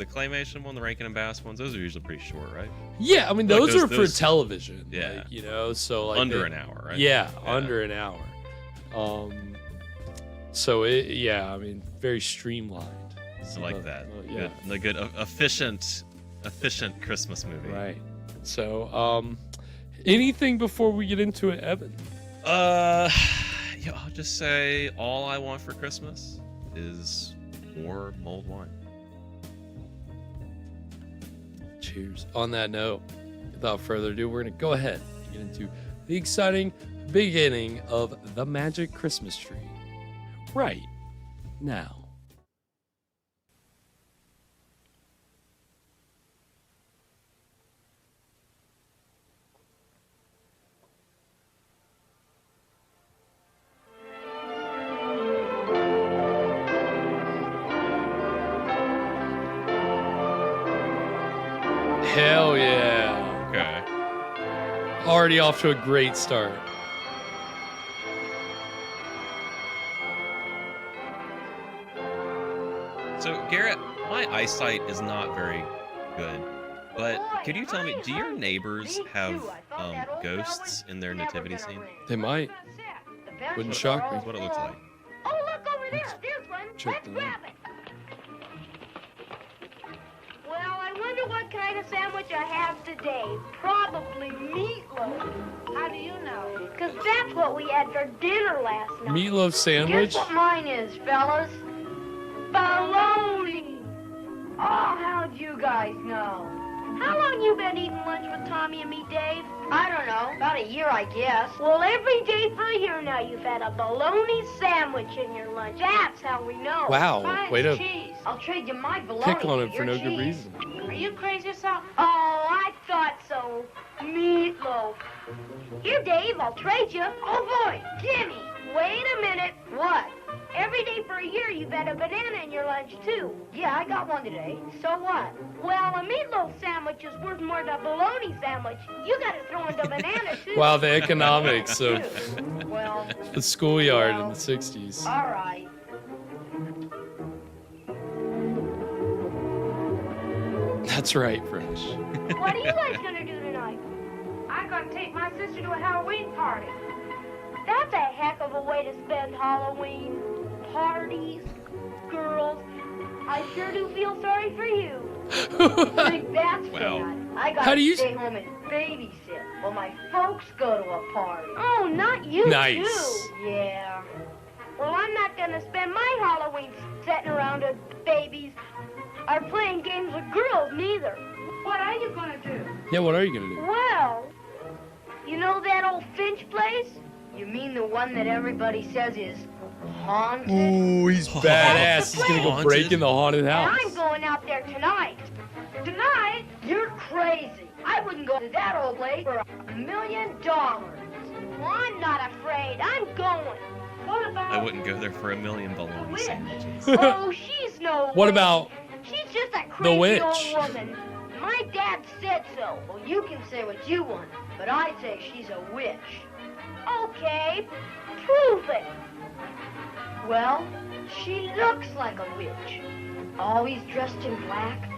claymation one, the Rankin and Bass ones, those are usually pretty short, right? Yeah, I mean those are for television. Yeah, like, so like under an hour, right? Yeah, under an hour. So I mean very streamlined. I like that. Yeah, good efficient Christmas movie. Right. So anything before we get into it, Evan? I'll just say all I want for Christmas is more mulled wine. Cheers. On that note, without further ado, we're going to go ahead and get into the exciting beginning of the Magic Christmas Tree right now. Hell yeah. Okay. Already off to a great start. So, Garrett, my eyesight is not very good, but could you tell me, do your neighbors have ghosts in their nativity scene? They might. Wouldn't shock me. That's what it looks like. Oh, look over there. There's one. Check Let's that grab it. Well, I wonder what kind of sandwich I have today. Probably meatloaf. How do you know? Because that's what we had for dinner last night. Meatloaf sandwich? Guess what mine is, fellas? Baloney. Oh, how'd you guys know? How long you been eating lunch with Tommy and me, Dave? I don't know. About a year, I guess. Well, every day for a year now, you've had a bologna sandwich in your lunch. That's how we know. Wow, Mine's way to cheese. I'll trade you my bologna pick on him for for your no good cheese. reason. Are you crazy or something? Oh, I thought so. Meatloaf. Here, Dave, I'll trade you. Oh, boy, gimme. Wait a minute. What? Every day for a year, you've had a banana in your lunch, too. Yeah, I got one today. So what? Well, a meatloaf sandwich is worth more than a bologna sandwich. You gotta throw in the banana, too. Wow, the economics of Well, the schoolyard in well, the 60s. all right. That's right, Fresh. What are you guys gonna do tonight? I'm gonna take my sister to a Halloween party. That's a heck of a way to spend Halloween. Parties, girls. I sure do feel sorry for you. Big that's Wow. sad. I How gotta do you stay home and babysit while my folks go to a party. Oh, not you Nice. too. Yeah. Well, I'm not gonna spend my Halloween sitting around with babies or playing games with girls neither. What are you gonna do? Yeah, what are you going to do? Well, you know that old Finch place? You mean the one that everybody says is haunted? Ooh, he's badass. He's going to go break in the haunted And house. I'm going out there tonight. Tonight? You're crazy. I wouldn't go to that old place for $1 million. Well, I'm not afraid. I'm going. What about I wouldn't go there for $1 million bologna witch? sandwiches. Oh, she's no What witch. about She's just a the crazy witch? old woman. My dad said so. Well, you can say what you want, but I say she's a witch. Okay, prove it. Well, she looks like a witch. Always dressed in black,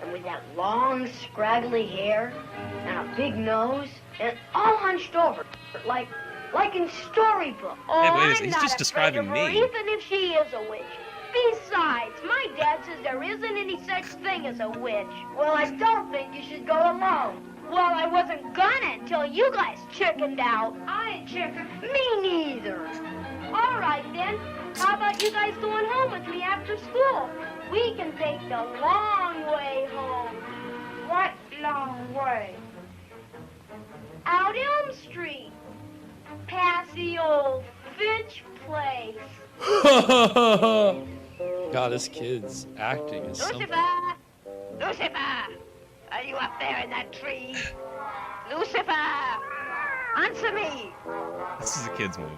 and with that long, scraggly hair, and a big nose, and all hunched over, like in storybook. Oh, Hey, wait a second, I'm he's not just afraid describing of her, me. even if she is a witch. Besides, my dad says there isn't any such thing as a witch. Well, I don't think you should go alone. Well, I wasn't gonna until you guys chickened out. I ain't chickened. Me neither. All right, then. How about you guys going home with me after school? We can take the long way home. What long way? Out Elm Street. Past the old Finch place. God, this kid's acting is something. Lucifer! Lucifer! Are you up there in that tree? Lucifer! Answer me! This is a kid's movie.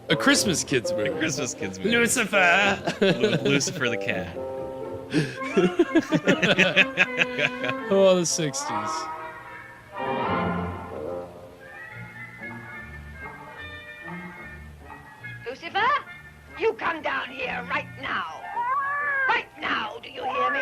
A Christmas kids movie. A Christmas kids movie. Lucifer! With Lucifer the cat. Oh, the 60s. Lucifer, you come down here right now. Right now, do you hear me?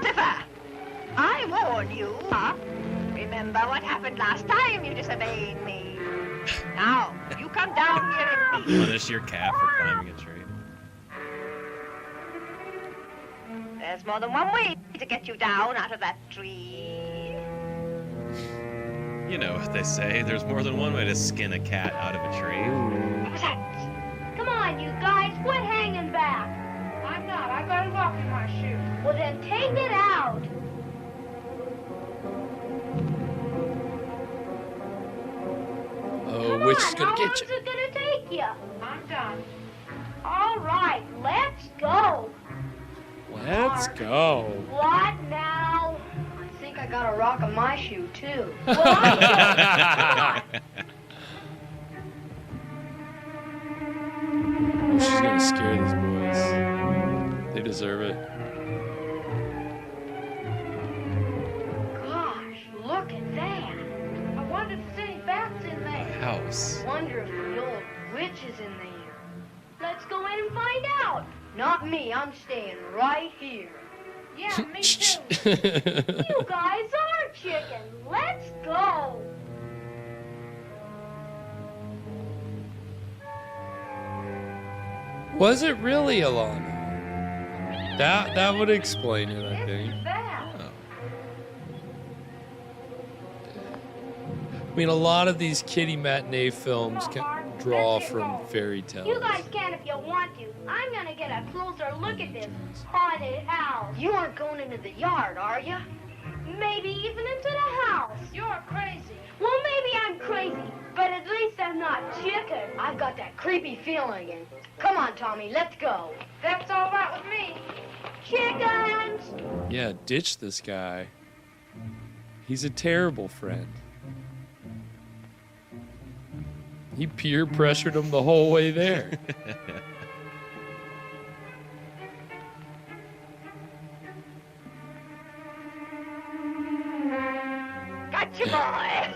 Lucifer, I warn you. happened last time you disobeyed me. Now, you come down here and meet me. Punish your cat for climbing a tree. There's more than one way to get you down out of that tree. You know what they say. There's more than one way to skin a cat out of a tree. What was that? Come on, you guys, quit hanging back. I'm not. I got a lock in my shoe. Well, then take it out. Oh, Come which on, is gonna how get long's you? it gonna take you? I'm done. All right, let's go. Let's go. What now? I think I got a rock in my shoe, too. Well, I'm She's gonna scare these boys. They deserve it. Gosh, look at that. I wonder if there's any bats in there. House. Wonder if the old witch is in there. Let's go in and find out. Not me. I'm staying right here. Yeah, me too. You guys are chicken. Let's go. Was it really Alana? That would explain it, I think. That. I mean, a lot of these kiddie matinee films can draw from fairy tales. You guys can if you want to. I'm gonna get a closer look at this haunted house. You aren't going into the yard, are you? Maybe even into the house. You're crazy. Well, maybe I'm crazy, but at least I'm not chicken. I've got that creepy feeling. And come on, Tommy, let's go. That's all right with me. Chickens! Yeah, ditch this guy. He's a terrible friend. He peer pressured him the whole way there. Gotcha, boy.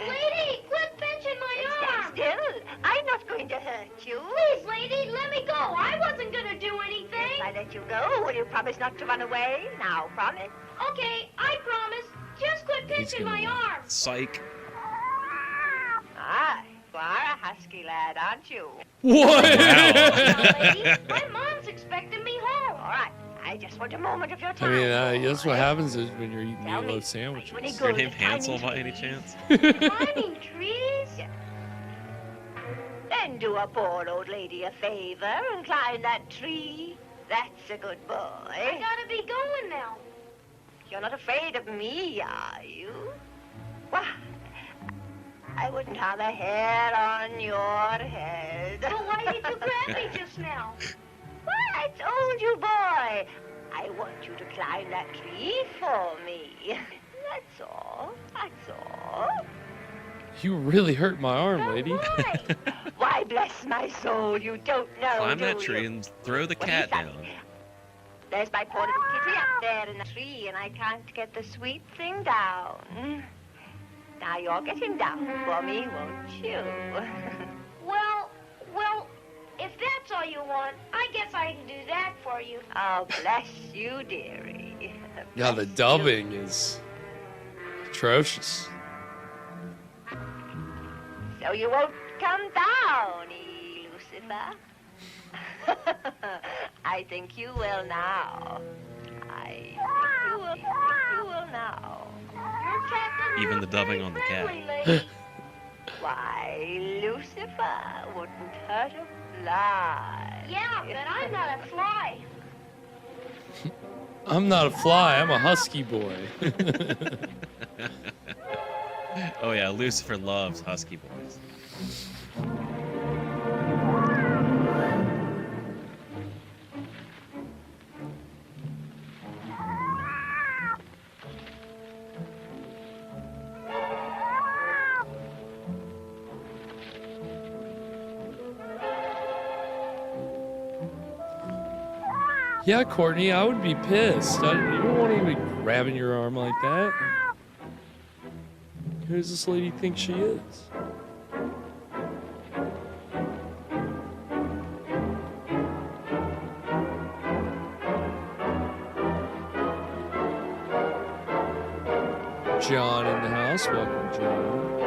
Lady, quit pinching my Stand arm! still. I'm not going to hurt you. Please, lady, let me go. I wasn't gonna do anything. If I let you go, will you promise not to run away? Now, promise. Okay, I promise. Just quit He's pinching my gonna- arm. Psych. Ah, you are a husky lad, aren't you? What? Now, lady, my mom's expecting me home. All right. I just want a moment of your I time. mean, that's what happens is when you're eating Tell me, meatloaf sandwiches. when he Is your goes name to Hansel climbing by any trees, chance? Climbing trees? Then do a poor old lady a favor and climb that tree. That's a good boy. I gotta be going now. You're not afraid of me, are you? Why, I wouldn't harm a hair on your head. But why did you grab me just now? Well, I told you, boy. I want you to climb that tree for me. That's all. That's all. You really hurt my arm, lady. Why? Why, bless my soul, you don't know, Climb do that tree you? and throw the What cat is that? down. There's my poor little kitty up there in the tree, and I can't get the sweet thing down. Now you'll get him down for me, won't you? Well, if that's all you want, I guess I can do that for you. Oh, bless you, dearie. Yeah, the Bless dubbing is atrocious. So you won't come down, Lucifer? I think you will now. I think you will now. You're Captain Even the dubbing on the cat. friendly, lady. Why, Lucifer wouldn't hurt a fly. Yeah, but I'm not a fly. I'm not a fly, I'm a husky boy. Oh yeah, Lucifer loves husky boys. Yeah, Courtney, I would be pissed. You don't want to be grabbing your arm like that. Who does this lady think she is? John in the house. Welcome, John.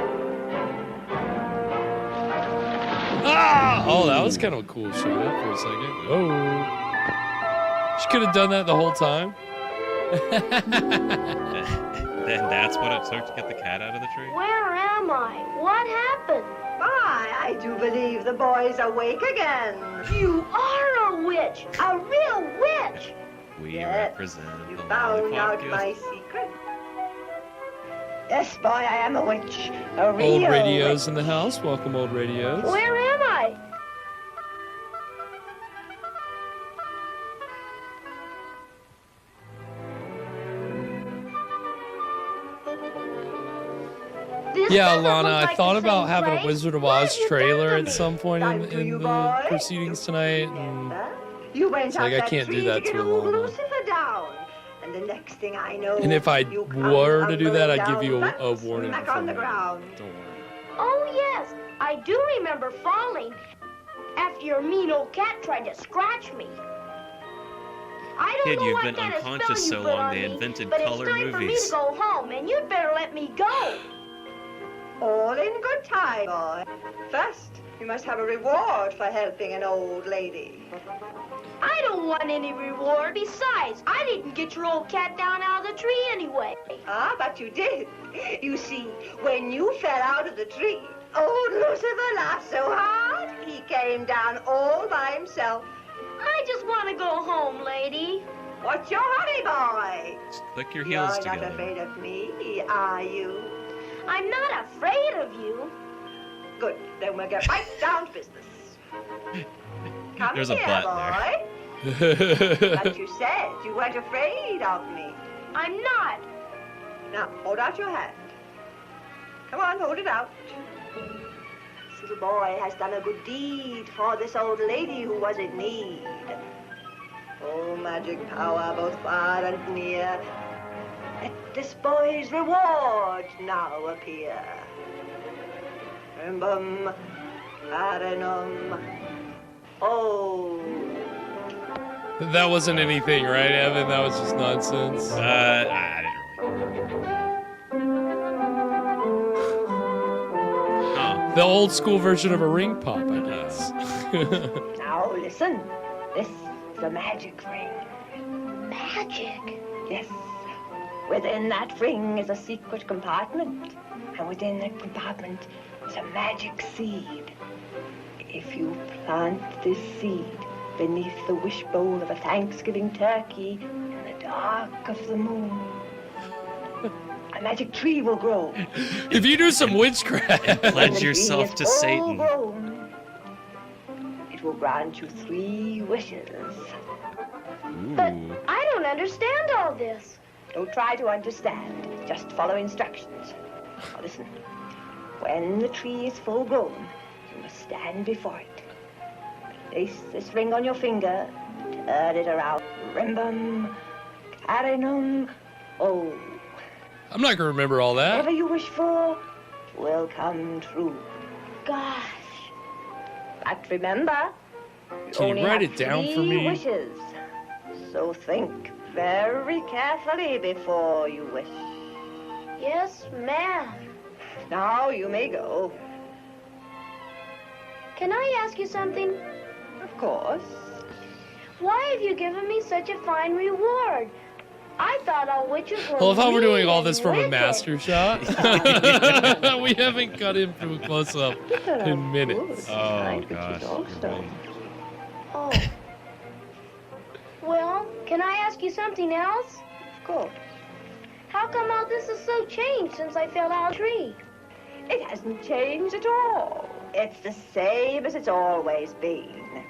Ah! Oh, that was kind of a cool shot for a second. Oh. She could have done that the whole time. And that's what it took to get the cat out of the tree? Where am I? What happened? Why, I do believe the boy's awake again. You are a witch! A real witch! We Yes, represent You the found out Lollipop my Guild. secret. Yes, boy, I am a witch. A real Old radios witch. in the house. Welcome, old radios. Where am I? This Yeah, doesn't Lana, look I like thought the about same having a place. Wizard of What Oz have you trailer done at to some point Time to in you, the boy. proceedings tonight. And Remember? You went It's out like I that can't do tree that to get to old Alana. Lucifer down. And the next thing I know, And if I you come were to do that, tumbling I'd give you down a flat warning smack before on the you- ground. Don't worry. Oh, yes. I do remember falling after your mean old cat tried to scratch me. I don't Kid, know you've what been kind of unconscious spell so you put long on they me, invented but color it's time for me movies. to go home, and you'd better let me go. All in good time, boy. First, you must have a reward for helping an old lady. I don't want any reward. Besides, I didn't get your old cat down out of the tree anyway. Ah, but you did. You see, when you fell out of the tree, old Lucifer laughed so hard, he came down all by himself. I just want to go home, lady. What's your hurry, boy? Just click your heels You're not together. afraid of me, are you? I'm not afraid of you. Good, then we'll get right down to business. Come There's a here, butt boy. But you said you weren't afraid of me. I'm not. Now, hold out your hand. Come on, hold it out. This little boy has done a good deed for this old lady who was in need. Oh, magic power, both far and near. Let this boy's reward now appear. Rimbum, arenum, oh. That wasn't anything, right, Evan? That was just nonsense. I didn't really. The old school version of a ring pop, I guess. Now listen, this is a magic ring. Magic? Yes. Within that ring is a secret compartment. And within that compartment is a magic seed. If you plant this seed beneath the wishbone of a Thanksgiving turkey in the dark of the moon, a magic tree will grow. If you do some witchcraft. When the Pledge tree yourself is to full Satan. grown, it will grant you 3 wishes. But Ooh. I don't understand all this. Don't try to understand. Just follow instructions. Now listen. When the tree is full grown, you must stand before it. Place this ring on your finger. Turn it around. Rimbum, carinum, oh. I'm not going to remember all that. Whatever you wish for will come true. Gosh. But remember, you Can you only write have it down 3 for me? wishes. So think very carefully before you wish. Yes, ma'am. Now you may go. Can I ask you something? Of course. Why have you given me such a fine reward? I thought all witches were Well, if I were doing mean all and this from a wicked. master shot, we haven't cut him from a close up in minutes. Oh, gosh. you're right. Oh. Well, can I ask you something else? Of course. How come all this is so changed since I fell out of the tree? It hasn't changed at all. It's the same as it's always been.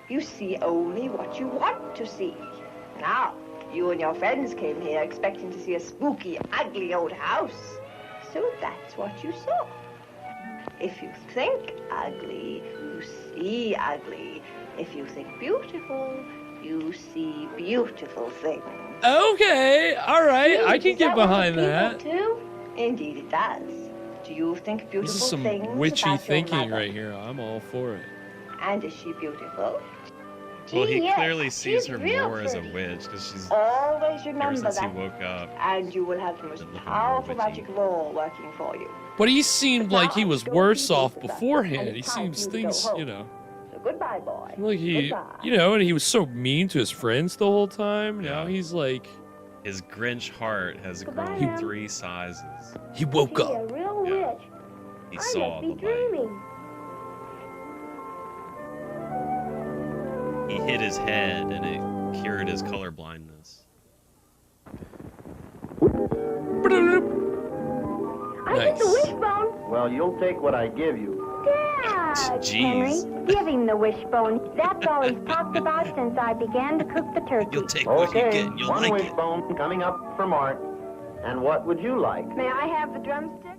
You see only what you want to see. Now, you and your friends came here expecting to see a spooky, ugly old house. So that's what you saw. If you think ugly, you see ugly. If you think beautiful, you see beautiful things. Okay, all right, I can Does get that work behind with that. people, too? Indeed it does. Do you think beautiful This is some things witchy about your thinking mother? right here. I'm all for it. And is she beautiful? Well, he Gee, yes, clearly sees she's her real more as a pretty. witch because she's Always ever remember since he that. woke up. And you will have the most Been looking more powerful witchy. magic of all working for you. But he seemed But like now he I was go worse see off Lisa, beforehand. and He it's time seems for you to go things, home. you know, So goodbye, boy. like he, Goodbye. you know, and he was so mean to his friends the whole time. Now Yeah. he's like, His Grinch heart has Goodbye, grown Em. 3 sizes. he woke Be a up. real Yeah. witch. He I saw must be the light. dreaming. He hit his head and it cured his color blindness. I get the Nice. wishbone. Well, you'll take what I give you. Dad, Jeez. Henry, give him the wishbone. That's all he's talked about since I began to cook the turkey. You'll take what you Okay, get and you'll one like it. wishbone coming up for Mart. And what would you like? May I have the drumstick?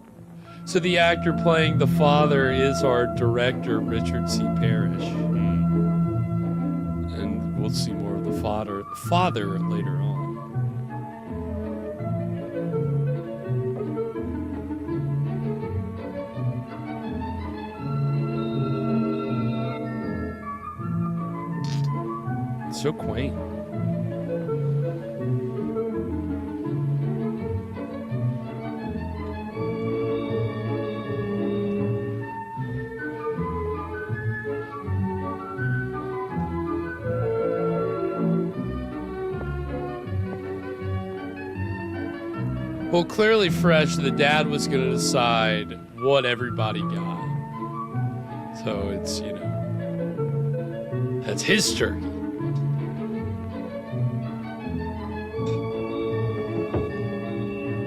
So the actor playing the father is our director, Richard C. Parrish. And we'll see more of the father later on. It's so quaint. Well, clearly Fresh, the dad was going to decide what everybody got. So it's, you know, that's his turkey.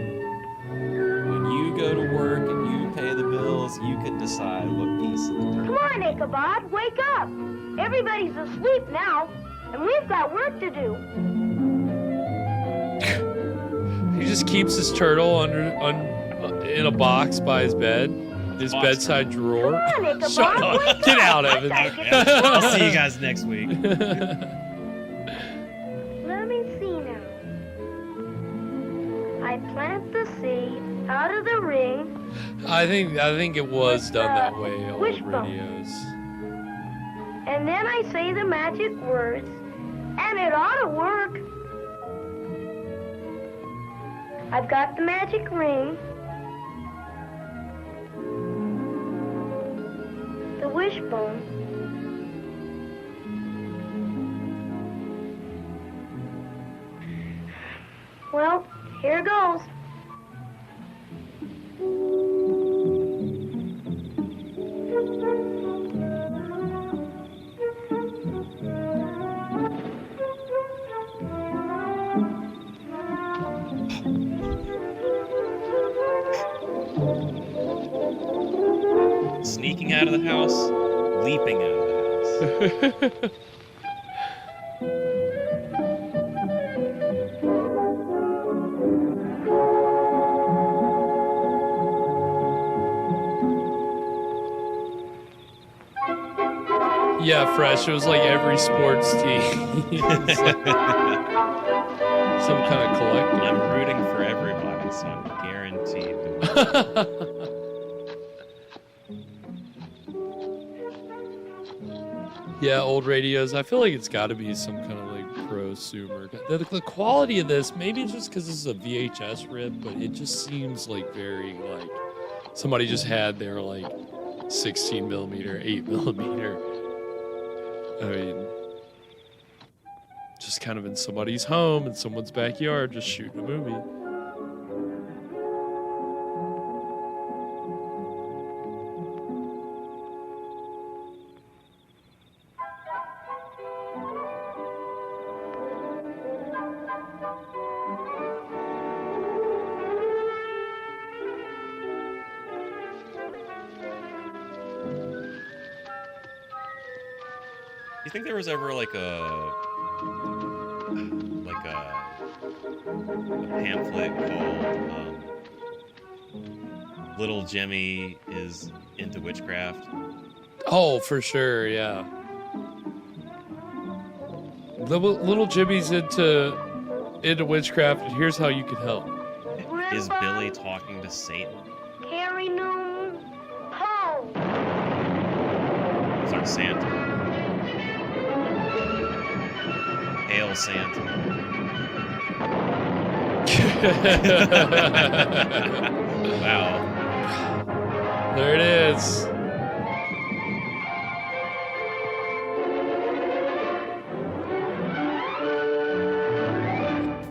When you go to work and you pay the bills, you can decide what piece of the turkey. Come on, Ichabod, wake up. Everybody's asleep now, and we've got work to do. He just keeps his turtle in a box by his bed, his Box bedside drawer. Come on, Ichabod, Shut up. wake Get up. out, I Evan. gotta get Okay. to I'll work. see you guys next week. Let me see now. I plant the seed out of the ring, I think it was done that way, old Wishbone. radios. and then I say the magic words, and it ought to work. I've got the magic ring, the wishbone, well, here goes. Sneaking out of the house, leaping out of the house. Yeah, Fresh. It was like every sports team. It's like some kind of collective. I'm rooting for everybody, so I'm guaranteed to win. Yeah, old radios. I feel like it's got to be some kind of like prosumer. The quality of this, maybe it's just because this is a VHS rip, but it just seems like very like somebody just had their like 16 millimeter, 8 millimeter. I mean, just kind of in somebody's home in someone's backyard, just shooting a movie. You think there was ever like a pamphlet called Little Jimmy is into witchcraft? Oh, for sure, yeah. Little Jimmy's into witchcraft, and here's how you can help. Is Billy talking to Satan? Carry no home. It's like Santa. Little Santa. Wow. There it is.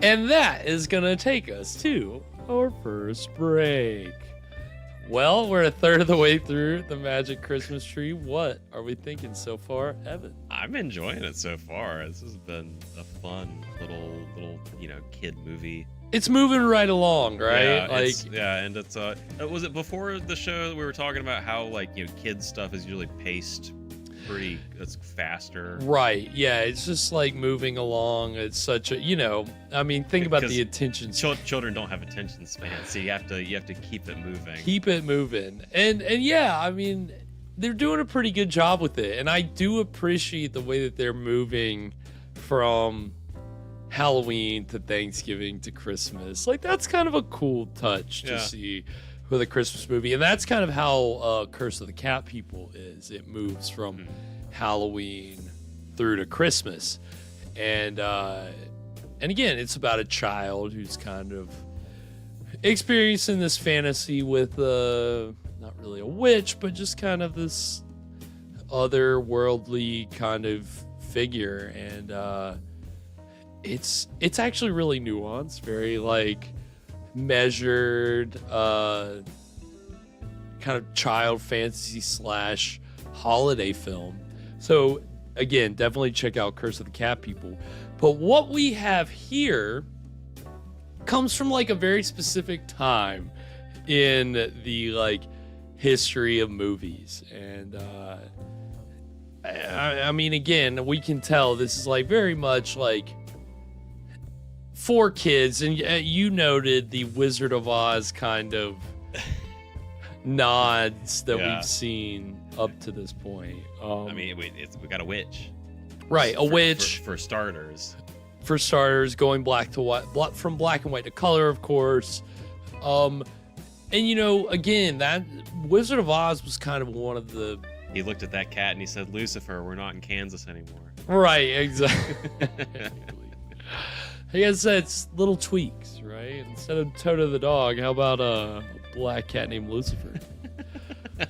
And that is going to take us to our first break. Well, we're a third of the way through the Magic Christmas Tree. What are we thinking so far, Evan? I'm enjoying it so far. This has been a fun little kid movie. It's moving right along, right? Yeah, and it's was it before the show that we were talking about how kids stuff is usually paced it's faster. Right. Yeah, it's just like moving along. It's such a, think about the attention span. Children don't have attention span, so you have to keep it moving. Keep it moving. And yeah, I mean, they're doing a pretty good job with it. And I do appreciate the way that they're moving from Halloween to Thanksgiving to Christmas. Like, that's kind of a cool touch to see with a Christmas movie. And that's kind of how Curse of the Cat People is. It moves from Halloween through to Christmas. And again, it's about a child who's kind of experiencing this fantasy with not really a witch, but just kind of this otherworldly kind of figure. And it's actually really nuanced, very measured, kind of child fantasy / holiday film. So again, definitely check out Curse of the Cat People. But what we have here comes from a very specific time in the history of movies. And I mean, again, we can tell this is very much for kids, and you noted the Wizard of Oz kind of nods that we've seen up to this point. We got a witch, right? A witch for starters. For starters, going black to white, from black and white to color, of course. And again, that Wizard of Oz was kind of one of the. He looked at that cat and he said, "Lucifer, we're not in Kansas anymore." Right, exactly. I guess that's little tweaks, right? Instead of Toto the dog, how about a black cat named Lucifer?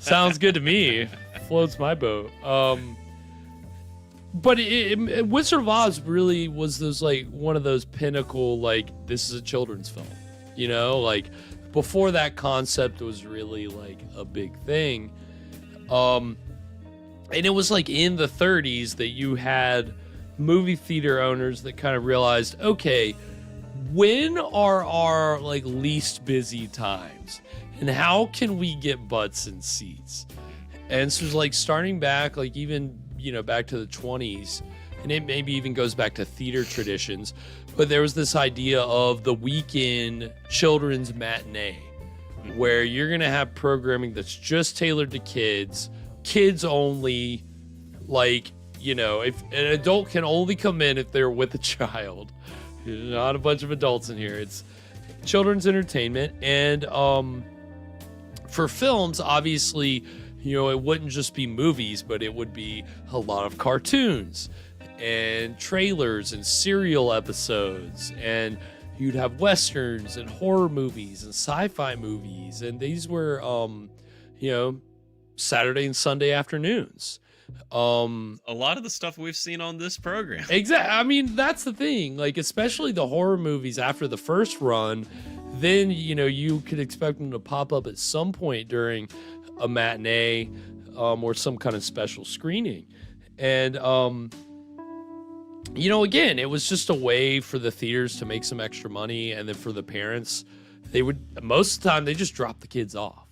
Sounds good to me. Floats my boat. But Wizard of Oz really was those one of those pinnacle this is a children's film, before that concept was really a big thing. And it was in the 30s that you had movie theater owners that kind of realized, okay, when are our least busy times, and how can we get butts in seats? And so it's starting back even back to the 20s, and it maybe even goes back to theater traditions, but there was this idea of the weekend children's matinee, where you're gonna have programming that's just tailored to kids only, if an adult can only come in if they're with a child. There's not a bunch of adults in here. It's children's entertainment. And for films, obviously, it wouldn't just be movies, but it would be a lot of cartoons and trailers and serial episodes. And you'd have westerns and horror movies and sci-fi movies. And these were, Saturday and Sunday afternoons. A lot of the stuff we've seen on this program. Exactly. I mean, that's the thing. Especially the horror movies after the first run, then you could expect them to pop up at some point during a matinee, or some kind of special screening. And again, it was just a way for the theaters to make some extra money, and then for the parents, they would most of the time they just drop the kids off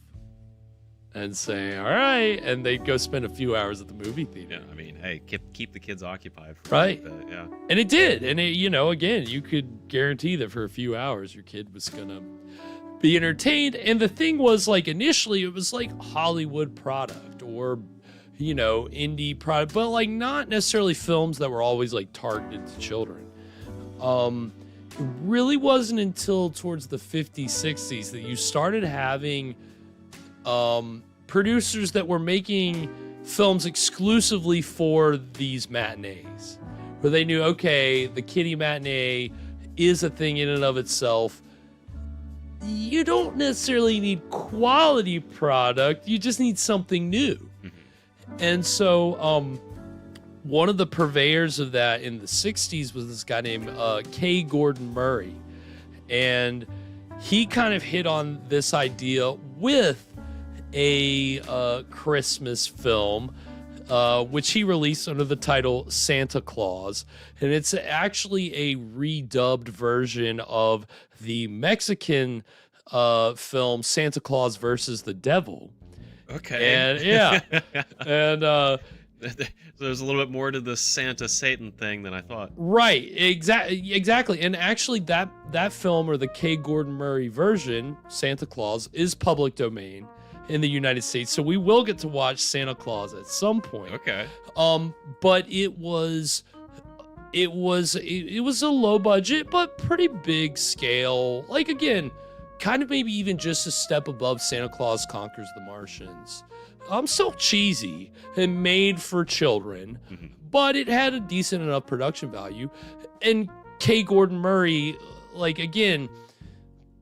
and say, all right, and they'd go spend a few hours at the movie theater. Yeah, I mean, hey, keep the kids occupied for right. Yeah. And it did. And it, again, you could guarantee that for a few hours your kid was gonna be entertained. And the thing was, initially it was Hollywood product or indie product, but not necessarily films that were always targeted to children. It really wasn't until towards the 50s, 60s that you started having producers that were making films exclusively for these matinees, where they knew, okay, the kiddie matinee is a thing in and of itself. You don't necessarily need quality product. You just need something new. And so one of the purveyors of that in the 60s was this guy named K. Gordon Murray. And he kind of hit on this idea with a Christmas film, which he released under the title Santa Claus. And it's actually a redubbed version of the Mexican film Santa Claus versus the Devil. Okay. And yeah. And there's a little bit more to the Santa Satan thing than I thought. right, exactly. And actually that film, or the K. Gordon Murray version, Santa Claus, is public domain in the United States. So we will get to watch Santa Claus at some point. Okay. But it was a low budget but pretty big scale. Like, again, kind of maybe even just a step above Santa Claus Conquers the Martians. Still cheesy and made for children, but it had a decent enough production value. And K. Gordon Murray, like, again,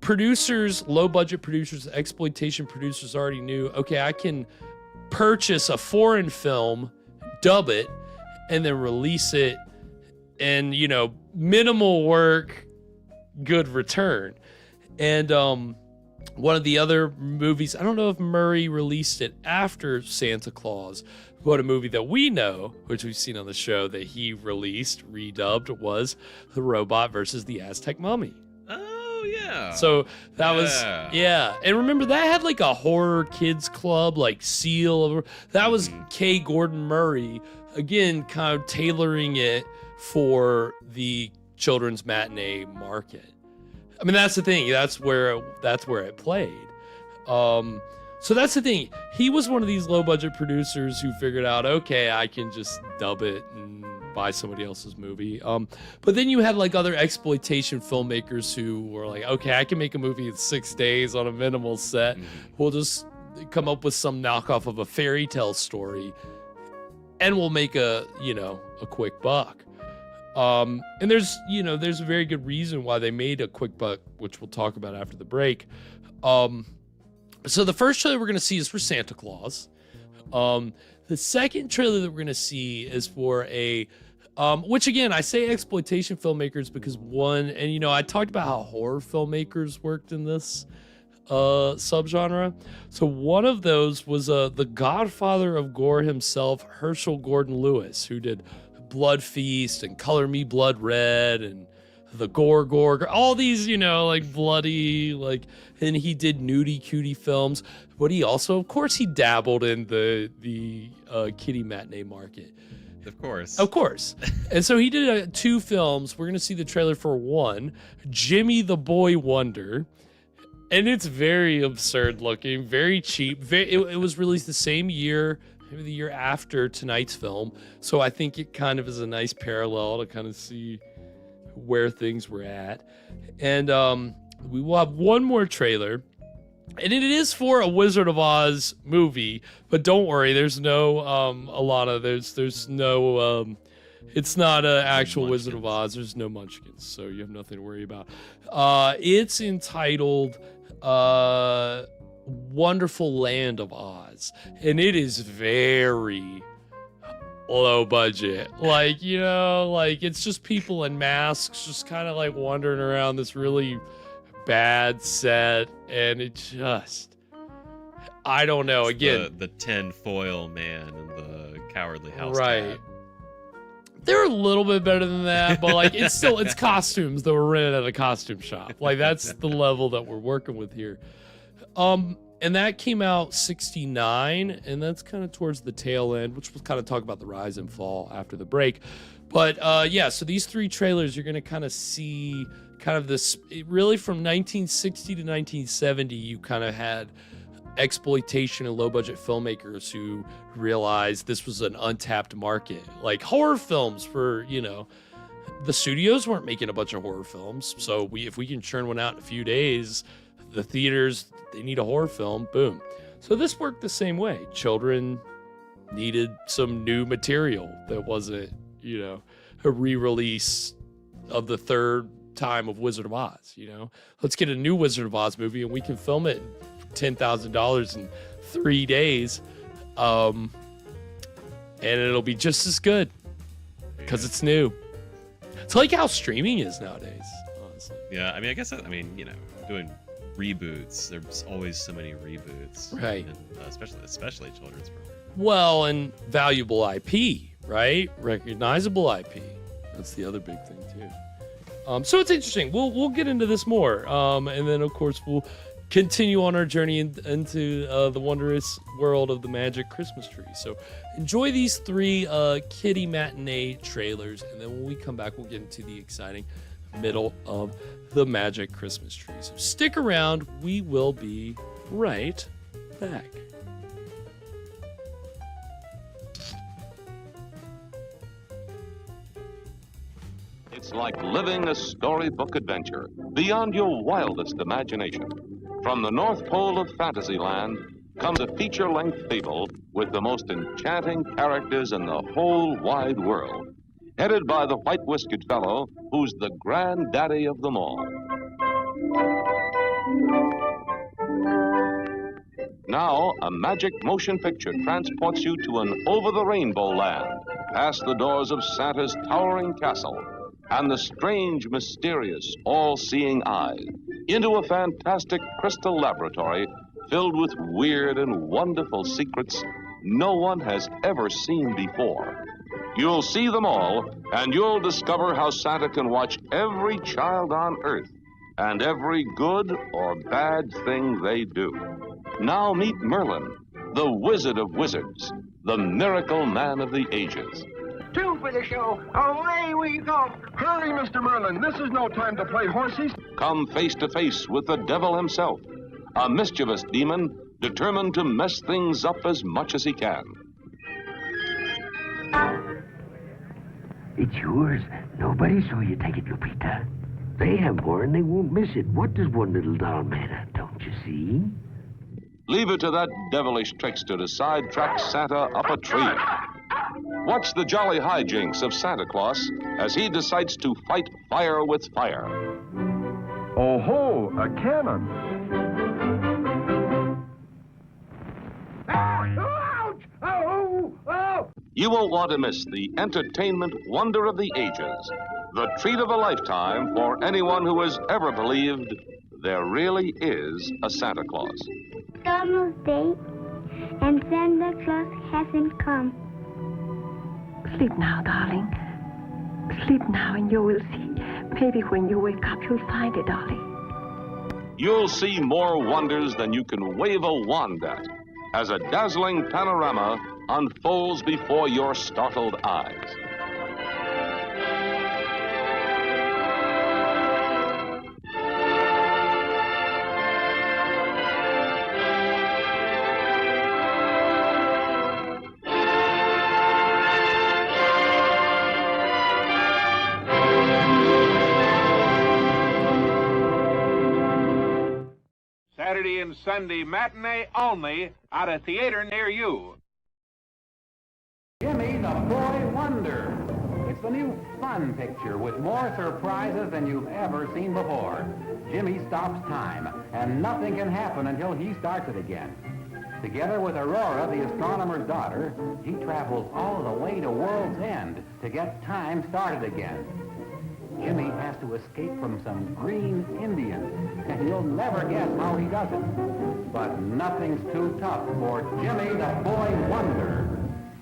producers, low budget producers, exploitation producers already knew, okay, I can purchase a foreign film, dub it, and then release it, and, you know, minimal work, good return. And one of the other movies, I don't know if Murray released it after Santa Claus, but a movie that we know, which we've seen on the show, that he released, redubbed, was The Robot versus the Aztec Mummy. Oh, yeah. So that was, yeah. And remember, that had like a horror kids club, like Seal. That was K. Gordon Murray, again, kind of tailoring it for the children's matinee market. I mean, that's the thing. That's where it played. So that's the thing. He was one of these low budget producers who figured out, okay, I can just dub it and buy somebody else's movie. But then you had like other exploitation filmmakers who were like, okay, I can make a movie in 6 days on a minimal set. We'll just come up with some knockoff of a fairy tale story, and we'll make a quick buck. And there's a very good reason why they made a quick buck, which we'll talk about after the break. So the first trailer we're going to see is for Santa Claus. The second trailer that we're going to see is for a, which again, I say exploitation filmmakers because I talked about how horror filmmakers worked in this subgenre. So one of those was the godfather of gore himself, Herschel Gordon Lewis, who did Blood Feast and Color Me Blood Red and the Gore, all these, like bloody, like, and he did nudie cutie films, but he also, of course, he dabbled in the kiddie matinee market. Of course. And so he did 2 films. We're going to see the trailer for one, Jimmy the Boy Wonder. And it's very absurd looking, very cheap. It was released the same year, maybe the year after tonight's film. So I think it kind of is a nice parallel to kind of see where things were at. And we will have one more trailer. And it is for a Wizard of Oz movie, but don't worry, there's no there's no it's not an actual Wizard of Oz. There's no Munchkins, so you have nothing to worry about. It's entitled Wonderful Land of Oz, and it is very low budget. Like, it's just people in masks just kind of like wandering around this really bad set, and it just, I don't know. It's again, the tin foil man and the cowardly house right cat. They're a little bit better than that, but like it's costumes that were rented at a costume shop. Like, that's the level that we're working with here. And that came out 1969, and that's kind of towards the tail end, which we'll kind of talk about the rise and fall after the break. But so these 3 trailers, you're going to kind of see kind of this, really from 1960 to 1970, you kind of had exploitation and low budget filmmakers who realized this was an untapped market. Like horror films for, the studios weren't making a bunch of horror films. So if we can churn one out in a few days, the theaters, they need a horror film, boom. So this worked the same way. Children needed some new material that wasn't, a re-release of the third time of Wizard of Oz. You know, let's get a new Wizard of Oz movie and we can film it for $10,000 in 3 days, and it'll be just as good because it's new. It's like how streaming is nowadays, honestly. Yeah, I mean, I guess, you know, doing reboots, there's always so many reboots. Right. And, especially children's programs. Well, and valuable IP, right? Recognizable IP. That's the other big thing, too. So it's interesting. We'll get into this more. And then, of course, we'll continue on our journey into the wondrous world of the magic Christmas tree. So enjoy these 3 kiddie matinee trailers, and then when we come back, we'll get into the exciting middle of the magic Christmas tree. So stick around. We will be right back. It's like living a storybook adventure beyond your wildest imagination. From the North Pole of Fantasyland comes a feature-length fable with the most enchanting characters in the whole wide world, headed by the white-whiskered fellow who's the granddaddy of them all. Now, a magic motion picture transports you to an over-the-rainbow land, past the doors of Santa's towering castle and the strange, mysterious, all-seeing eye, into a fantastic crystal laboratory filled with weird and wonderful secrets no one has ever seen before. You'll see them all, and you'll discover how Santa can watch every child on Earth and every good or bad thing they do. Now meet Merlin, the Wizard of Wizards, the miracle man of the ages. 2 for the show. Away we go. Hurry, Mr. Merlin. This is no time to play horses. Come face to face with the devil himself, a mischievous demon determined to mess things up as much as he can. It's yours. Nobody saw you take it, Lupita. They have more and they won't miss it. What does one little doll matter, don't you see? Leave it to that devilish trickster to sidetrack Santa up a tree. Watch the jolly hijinks of Santa Claus as he decides to fight fire with fire. Oh ho, a cannon. Ouch! Oh! Oh! You won't want to miss the entertainment wonder of the ages, the treat of a lifetime for anyone who has ever believed there really is a Santa Claus. It's almost day, and Santa Claus hasn't come. Sleep now, darling. Sleep now, and you will see. Maybe when you wake up, you'll find it, darling. You'll see more wonders than you can wave a wand at as a dazzling panorama unfolds before your startled eyes. Saturday and Sunday matinee only at a theater near you. Jimmy the Boy Wonder. It's the new fun picture with more surprises than you've ever seen before. Jimmy stops time, and nothing can happen until he starts it again. Together with Aurora, the astronomer's daughter, he travels all the way to World's End to get time started again. Jimmy has to escape from some green Indians, and you'll never guess how he does it. But nothing's too tough for Jimmy the Boy Wonder.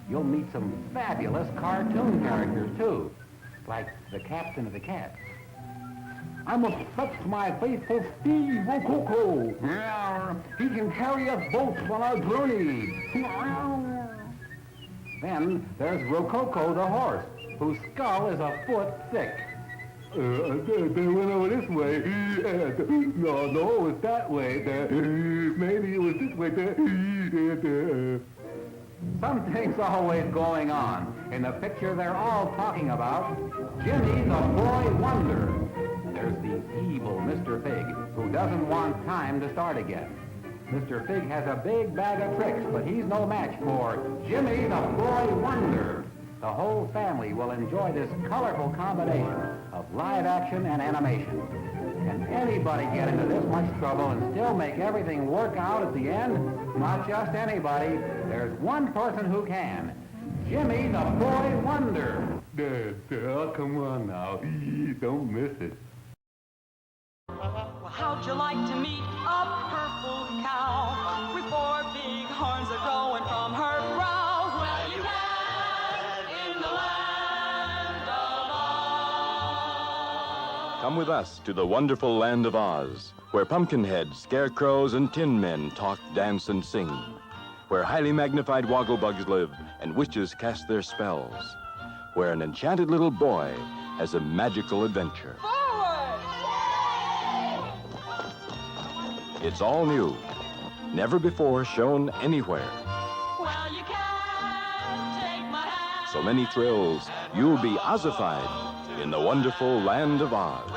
You'll meet some fabulous cartoon characters, too, like the Captain of the Cats. I must fetch my faithful Steve Rococo. He can carry us both on our journey. Then there's Rococo the horse, whose skull is a foot thick. They went over this way. No, it's that way. Maybe it was this way. Something's always going on. In the picture they're all talking about, Jimmy the Boy Wonder. There's the evil Mr. Fig, who doesn't want time to start again. Mr. Fig has a big bag of tricks, but he's no match for Jimmy the Boy Wonder. The whole family will enjoy this colorful combination of live action and animation. Can anybody get into this much trouble and still make everything work out at the end? Not just anybody. There's one person who can. Jimmy the Boy Wonder. Come on now. Don't miss it. Well, how'd you like to meet a purple cow with 4 big horns a going from her brow? Well, you can in the land of Oz. Come with us to the wonderful land of Oz, where pumpkinheads, scarecrows, and tin men talk, dance, and sing, where highly magnified wogglebugs live and witches cast their spells, where an enchanted little boy has a magical adventure. It's all new, never before shown anywhere. Well, you can take my hand. So many thrills, you'll be Ozified in the wonderful land of Oz.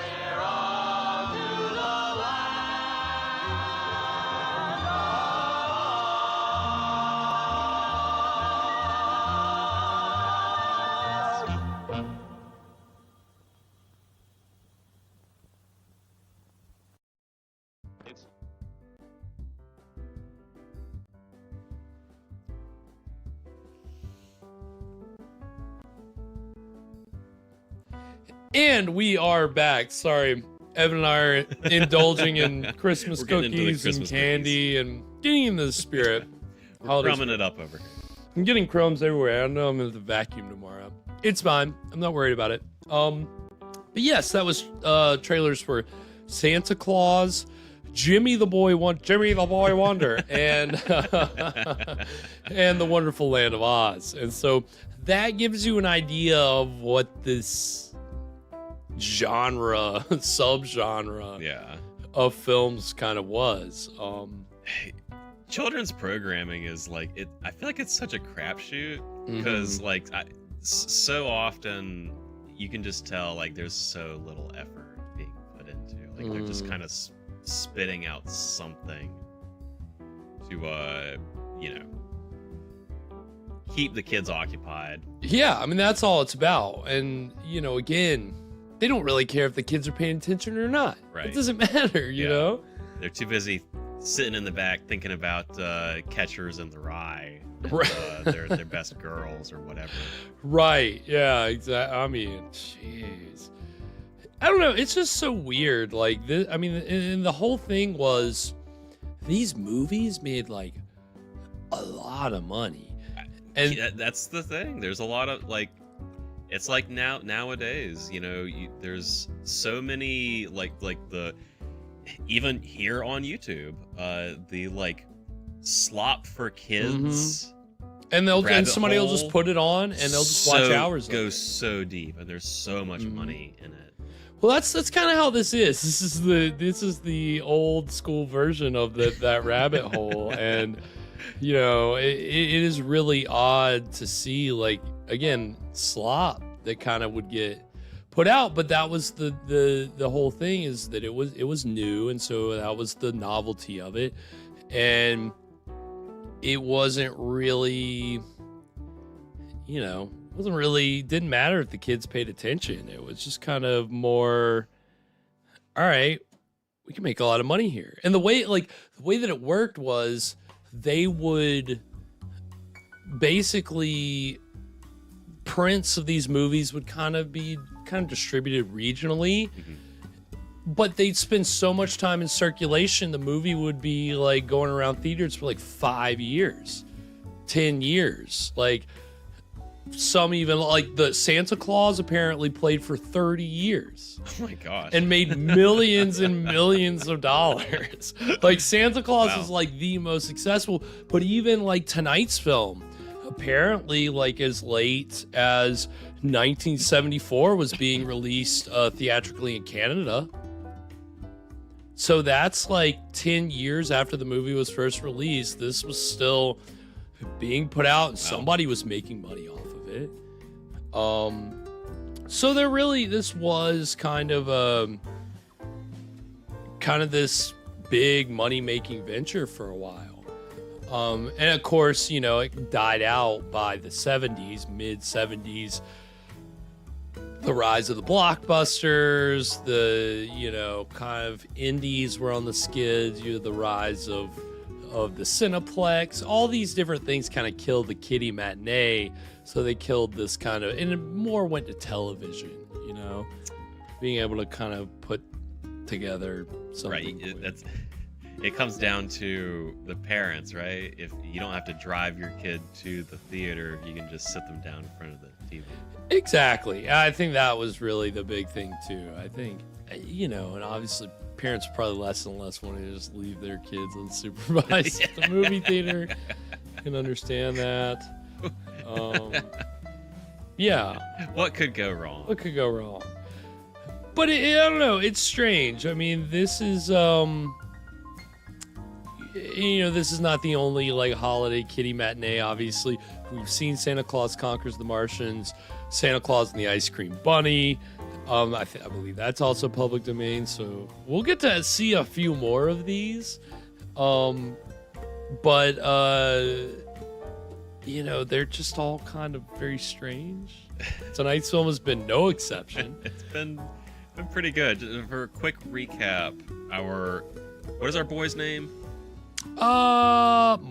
And we are back. Sorry, Evan and I are indulging in Christmas We're getting into the cookies Christmas and candy and getting in the spirit. We're crumbing it up over here. I'm getting crumbs everywhere. I know I'm going to vacuum tomorrow. It's fine. I'm not worried about it. But yes, that was trailers for Santa Claus, Jimmy the Boy Wonder, and and the Wonderful Land of Oz. And so that gives you an idea of what this subgenre of films kind of was. Children's programming is like it. I feel like it's such a crapshoot because so often you can just tell like there's so little effort being put into. Like they're just kind of spitting out something to keep the kids occupied. Yeah, I mean that's all it's about. And again, they don't really care if the kids are paying attention or not. Right. It doesn't matter, you know? They're too busy sitting in the back thinking about Catchers in the Rye, and, their best girls or whatever. Right, yeah, exactly. I mean, jeez. I don't know, it's just so weird. Like, this, I mean, and the whole thing was these movies made, like, a lot of money. And that's the thing. There's a lot of, like, it's like nowadays, there's so many like the even here on YouTube, the like slop for kids, and somebody will just put it on and they'll just watch hours. Goes so deep, and there's so much money in it. Well, that's kind of how this is. This is the old school version of that rabbit hole, and it is really odd to see, like, again, slop that kind of would get put out, but that was the whole thing, is that it was new, and so that was the novelty of it, and it wasn't really, didn't matter if the kids paid attention. It was just kind of more, all right, we can make a lot of money here. And the way that it worked was they would basically, prints of these movies would kind of be distributed regionally, but they'd spend so much time in circulation, the movie would be like going around theaters for like 5 years, 10 years. Like, some even, like, the Santa Claus apparently played for 30 years. Oh my gosh. And made millions and millions of dollars. Like, Santa Claus is like the most successful, but even like tonight's film, apparently, like, as late as 1974 was being released theatrically in Canada. So that's like 10 years after the movie was first released. This was still being put out, and somebody was making money off of it. So this was kind of this big money-making venture for a while. And of course, you know, it died out by the 70s, mid 70s. The rise of the blockbusters, the, you know, kind of indies were on the skids, you know, the rise of the Cineplex, all these different things kind of killed the kiddie matinee. So they killed this kind of, and it more went to television, you know, being able to kind of put together something. Right. It comes down to the parents, right? If you don't have to drive your kid to the theater, you can just sit them down in front of the TV. Exactly. I think that was really the big thing too. I think, you know, and obviously parents probably less and less want to just leave their kids unsupervised at the movie theater. Can understand that. Yeah. What could go wrong? What could go wrong? But I don't know. It's strange. I mean, this is, you know, this is not the only like holiday kiddie matinee. Obviously, we've seen Santa Claus Conquers the Martians, Santa Claus and the Ice Cream Bunny. I believe that's also public domain. So we'll get to see a few more of these. But you know, they're just all kind of very strange. Tonight's film has been no exception. It's been pretty good. For a quick recap, what is our boy's name? Mark.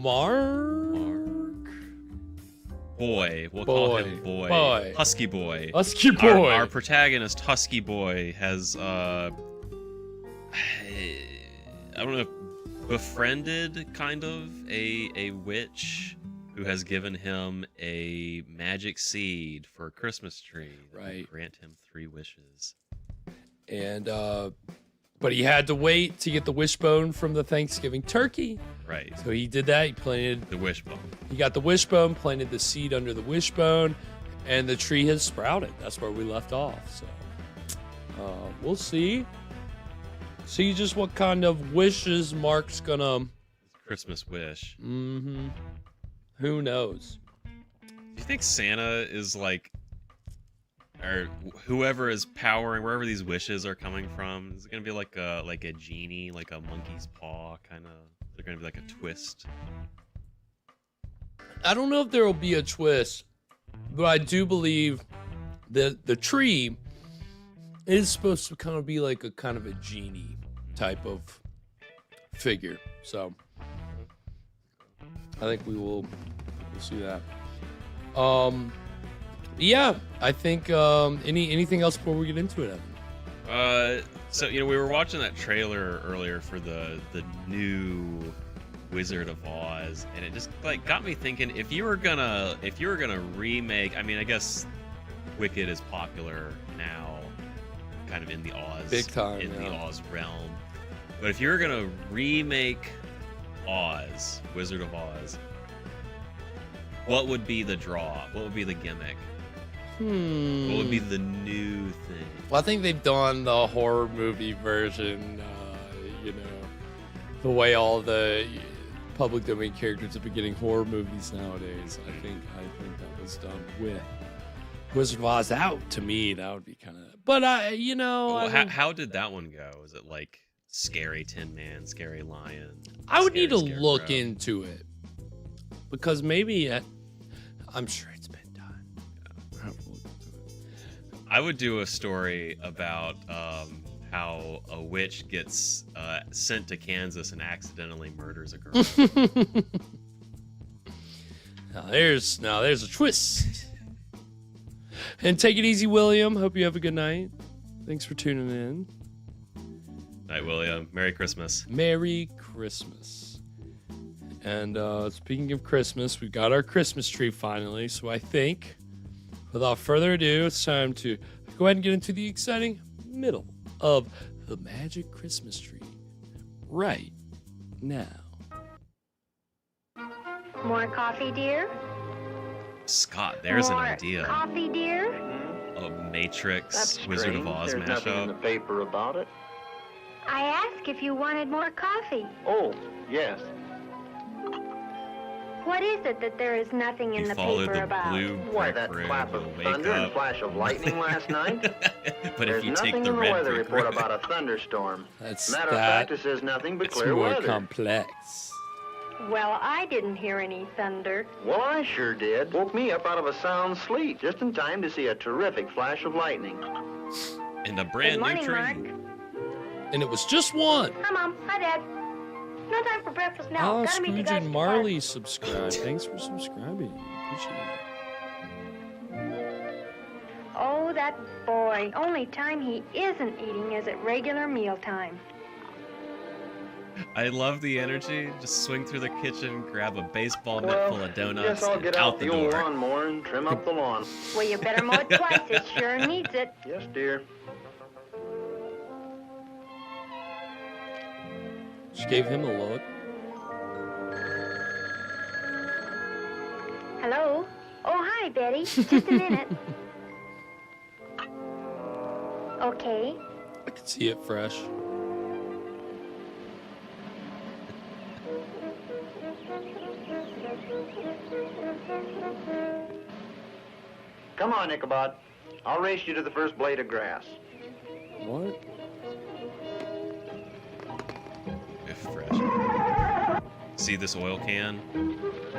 Boy. We'll call him Boy. Husky Boy. Husky Boy. Our protagonist, Husky Boy, has I don't know, befriended kind of a witch who has given him a magic seed for a Christmas tree that will grant him 3 wishes. And but he had to wait to get the wishbone from the Thanksgiving turkey. Right. So he did that. He planted the wishbone. He got the wishbone, planted the seed under the wishbone, and the tree has sprouted. That's where we left off. So we'll see. See just what kind of wishes Mark's gonna. Christmas wish. Mm-hmm. Who knows? Do you think Santa is like, or whoever is powering wherever these wishes are coming from? Is it gonna be like a genie, like a monkey's paw kind of? They're gonna be like a twist. I don't know if there will be a twist, but I do believe that the tree is supposed to kind of be like a kind of a genie type of figure. So I think we'll see that. Yeah, I think anything else before we get into it, Evan? So you know, we were watching that trailer earlier for the new Wizard of Oz, and it just like got me thinking, if you were gonna remake, I mean, I guess Wicked is popular now, kind of in the Oz big time, the Oz realm. But if you were gonna remake Oz, Wizard of Oz, what would be the draw? What would be the gimmick? What would be the new thing? Well, I think they've done the horror movie version, you know, the way all the public domain characters have been getting horror movies nowadays. I think that was done with Wizard of Oz out. To me, that would be kind of, but you know. Well, how did that one go? Was it like Scary Tin Man, Scary Lion? I would need to look into it, because maybe I'm sure it's been done. Yeah. I would do a story about how a witch gets sent to Kansas and accidentally murders a girl. Now there's a twist. And take it easy, William. Hope you have a good night. Thanks for tuning in. Night, William. Merry Christmas. Merry Christmas. And speaking of Christmas, we got our Christmas tree finally. So I think, without further ado, it's time to go ahead and get into the exciting middle of the magic Christmas tree right now. More coffee, dear? Scott, there's More an idea. Coffee, dear? A Matrix That's Wizard of strange. Oz There's nothing in the mashup. paper about it. I asked if you wanted more coffee. Oh, yes. What is it that there is nothing in You the followed paper the about? blue Why, brick that road, clap of you'll wake thunder and up. flash of lightning last night? But There's if you nothing take the in the red weather brick report road, about a thunderstorm. That's Matter of fact, it says nothing but it's clear more weather. complex. Well, I didn't hear any thunder. Well, I sure did. Woke me up out of a sound sleep just in time to see a terrific flash of lightning. And a brand Good new tree. morning, Mark. And it was just one. Hi, Mom. Hi, Dad. No time for breakfast now. Oh, Gotta meet the Scrooge guys and at the Marley subscribe. Thanks for subscribing. Appreciate it. park. Oh, that boy. Only time he isn't eating is at regular mealtime. I love the energy. Just swing through the kitchen, grab a baseball mitt Well, full of donuts, guess I'll and get out out the the old door. lawnmower and trim up the lawn. Well, you better mow it twice. It sure needs it. Yes, dear. She gave him a look. Hello? Oh, hi, Betty. Just a minute. Okay. I could see it fresh. Come on, Ichabod. I'll race you to the first blade of grass. What? If fresh. See this oil can?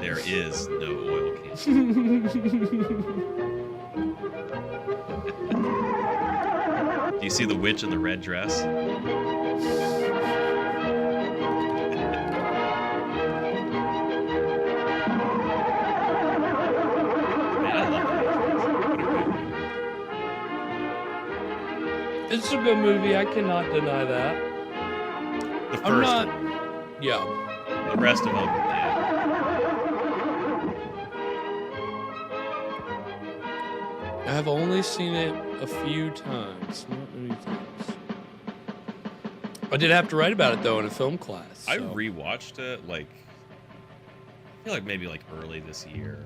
There is no oil can. Do you see the witch in the red dress? It's a good movie. I cannot deny that. The first I'm not. one. Yeah. The rest of them, yeah. I have only seen it a few times. Not many times. I did have to write about it though in a film class. I so. rewatched it like I feel like maybe like early this year.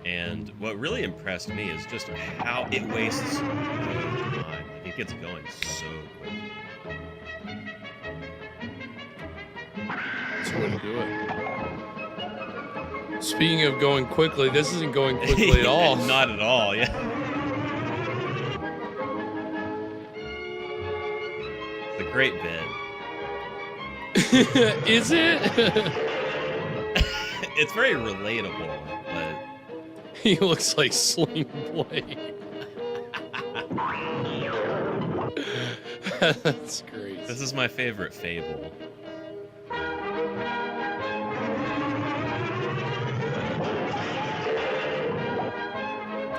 And what really impressed me is just how it wastes no time. Like, it gets going so quick. That's the way to do it. Speaking of going quickly, this isn't going quickly at all. Not at all, yeah. It's a great bit. Is it? It's very relatable, but he looks like Sling Blade. That's great. This is my favorite fable.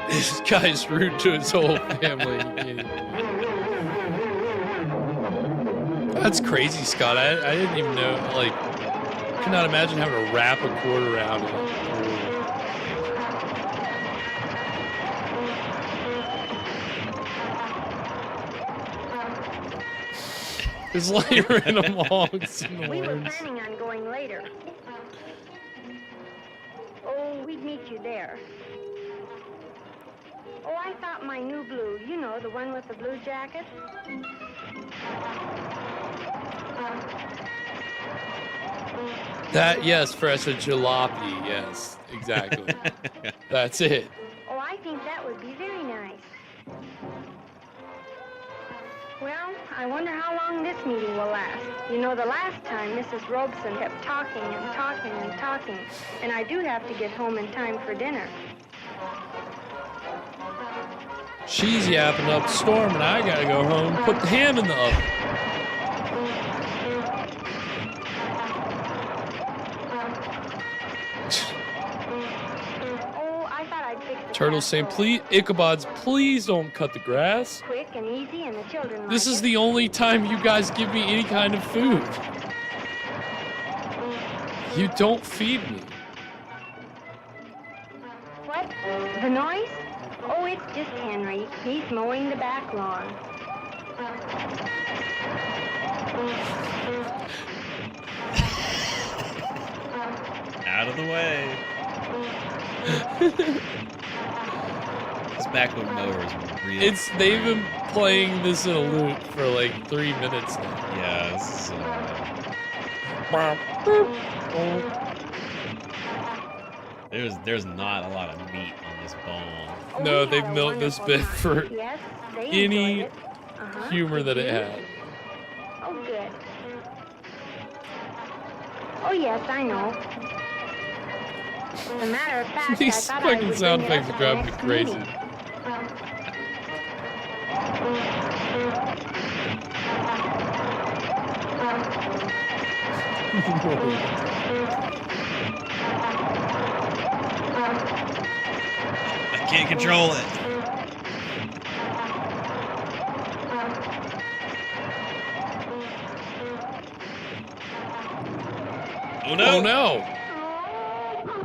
This guy's rude to his whole family. That's crazy, Scott. I didn't even know. Like, I cannot imagine having to wrap a cord around it. His light random honks and We were horns. planning on going later. Oh, we'd meet you there. Oh, I thought my new blue, you know, the one with the blue jacket. That, yes, fresh a jalopy. Yes, exactly. That's it. Oh, I think that would be very nice. Well, I wonder how long this meeting will last. You know, the last time Mrs. Robeson kept talking and talking and talking, and I do have to get home in time for dinner. She's yapping up a storm, and I gotta go home. Put the ham in the oven. Oh, I thought I'd fix the Turtle saying, please, Ichabods, please don't cut the grass. quick and easy, and the children This like is it. the only time you guys give me any kind of food. You don't feed me. What? The noise? Oh, it's just Henry. He's mowing the back lawn. Out of the way. This backwood mower is real. They've been playing this in a loop for like 3 minutes now. Yes. There's not a lot of meat on this bone. No, they've milked this bit for Yes, they any enjoyed it. humor that it had. Oh, good. Oh, yes, I know. As a matter of fact, These I thought I fucking would sound bring it effects up are at the driving me next crazy. meeting. I can't control it. Oh no! Oh no!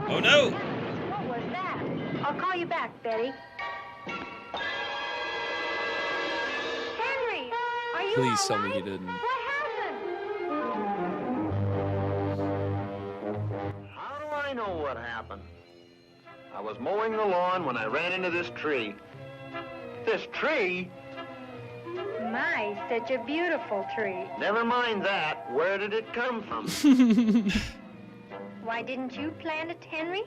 Oh no! What was that? I'll call you back, Betty. Henry, are you Please all tell me right? he didn't. What happened? How do I know what happened? I was mowing the lawn when I ran into this tree. This tree? My, such a beautiful tree. Never mind that. Where did it come from? Why didn't you plant it, Henry?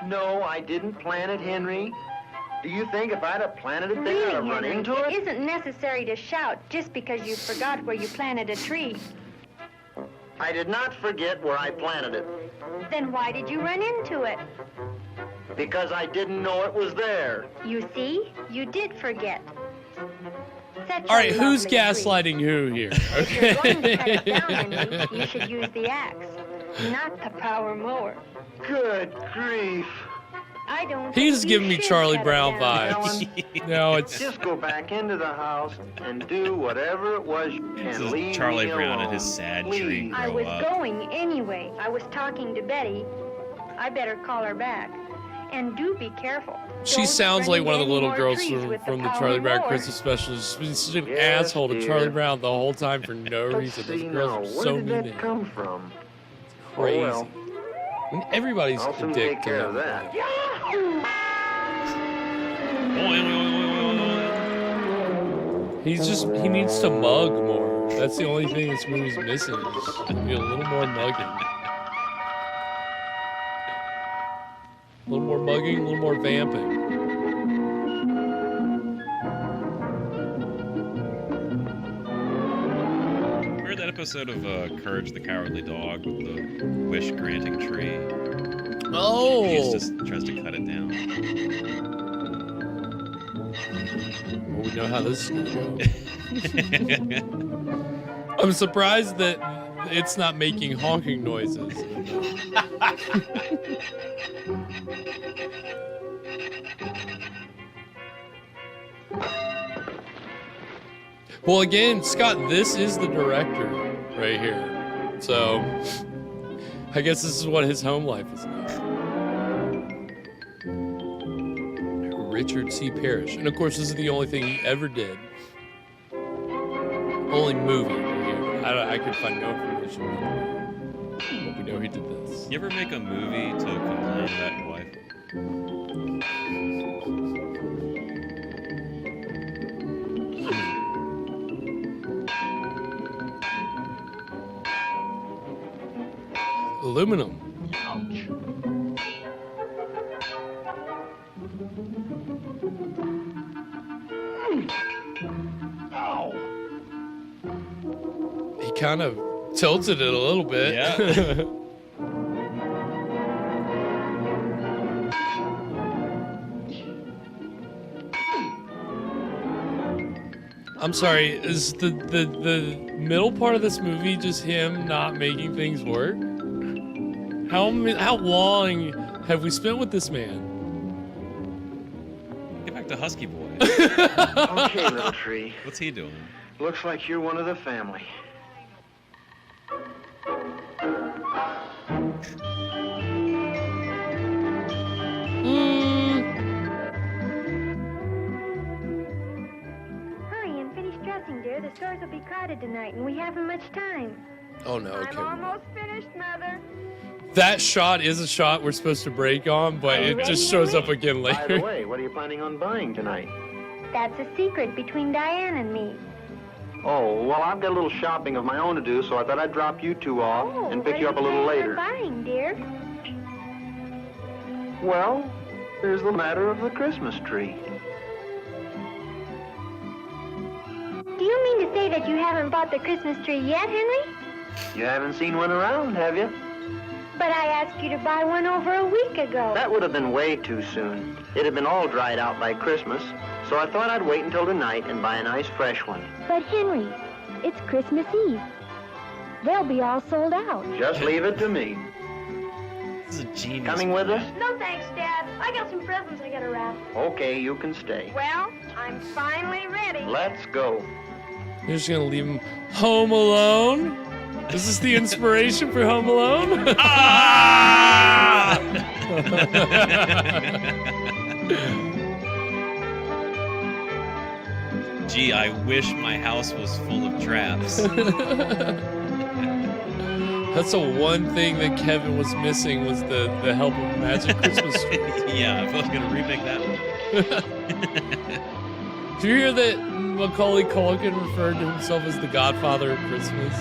No, I didn't plant it, Henry. Do you think if I'd have planted it there, I'd have run Henry, into it? it isn't necessary to shout just because you forgot where you planted a tree. I did not forget where I planted it. Then why did you run into it? Because I didn't know it was there. You see, you did forget. Such All right, a who's lovely gaslighting who here? If you're going to cut it Okay. down, Henry, you should use the axe, not the power mower. Good grief. I don't He's think you giving me should Charlie cut it Brown down. vibes. No, it's Just go back into the house and do whatever it was This and is leave Charlie me Brown alone. at his sad Please. tree I grow was up. going anyway. I was talking to Betty. I better call her back. And do be careful. She Don't sounds run like one of the into any little more girls trees with from the power Charlie Brown mower. Christmas special. She's been such an Yes, asshole to dear. Charlie Brown the whole time for no Let's reason. see Those now. girls are Where so did mean. that come from? Crazy. Oh, well. I mean, everybody's I'll a soon dick take to care of him. that. He needs to mug more. That's the only thing this movie's missing. Is just be a little more mugging. A little more mugging, a little more vamping. Remember that episode of Courage the Cowardly Dog with the wish-granting tree? Oh! He just tries to cut it down. Well, we know how this is gonna go. I'm surprised that it's not making honking noises. Well, again, Scott, this is the director right here. So, I guess this is what his home life is like. Richard C. Parrish. And of course, this is the only thing he ever did. Only movie. I could find no information. But we know he did this. You ever make a movie to complain about your wife? Aluminum. Ouch. Ow. He kind of tilted it a little bit. Yeah. I'm sorry, is the middle part of this movie just him not making things work? How long have we spent with this man? Get back to Husky Boy. Okay, little tree. What's he doing? Looks like you're one of the family. Hurry and finish dressing, dear. The stores will be crowded tonight, and we haven't much time. Oh no, okay. I'm almost finished, Mother. That shot is a shot we're supposed to break on, but it just shows up again By the later. way, what are you planning on buying tonight? That's a secret between Diane and me. Oh, well, I've got a little shopping of my own to do, so I thought I'd drop you two off and pick what you up a little are you later. buying, dear? Well, there's the matter of the Christmas tree. Do you mean to say that you haven't bought the Christmas tree yet, Henry? You haven't seen one around, have you? But I asked you to buy one over a week ago. That would have been way too soon. It had been all dried out by Christmas, so I thought I'd wait until tonight and buy a nice fresh one. But Henry, it's Christmas Eve. They'll be all sold out. Just leave it to me. This is a genius. Coming with us? No thanks, Dad. I got some presents I gotta wrap. Okay, you can stay. Well, I'm finally ready. Let's go. You're just gonna leave him home alone? Is this the inspiration for Home Alone? Gee, I wish my house was full of traps. That's the one thing that Kevin was missing was the help of Magic Christmas Tree. Yeah, I was gonna remake that one. Did you hear that Macaulay Culkin referred to himself as the Godfather of Christmas?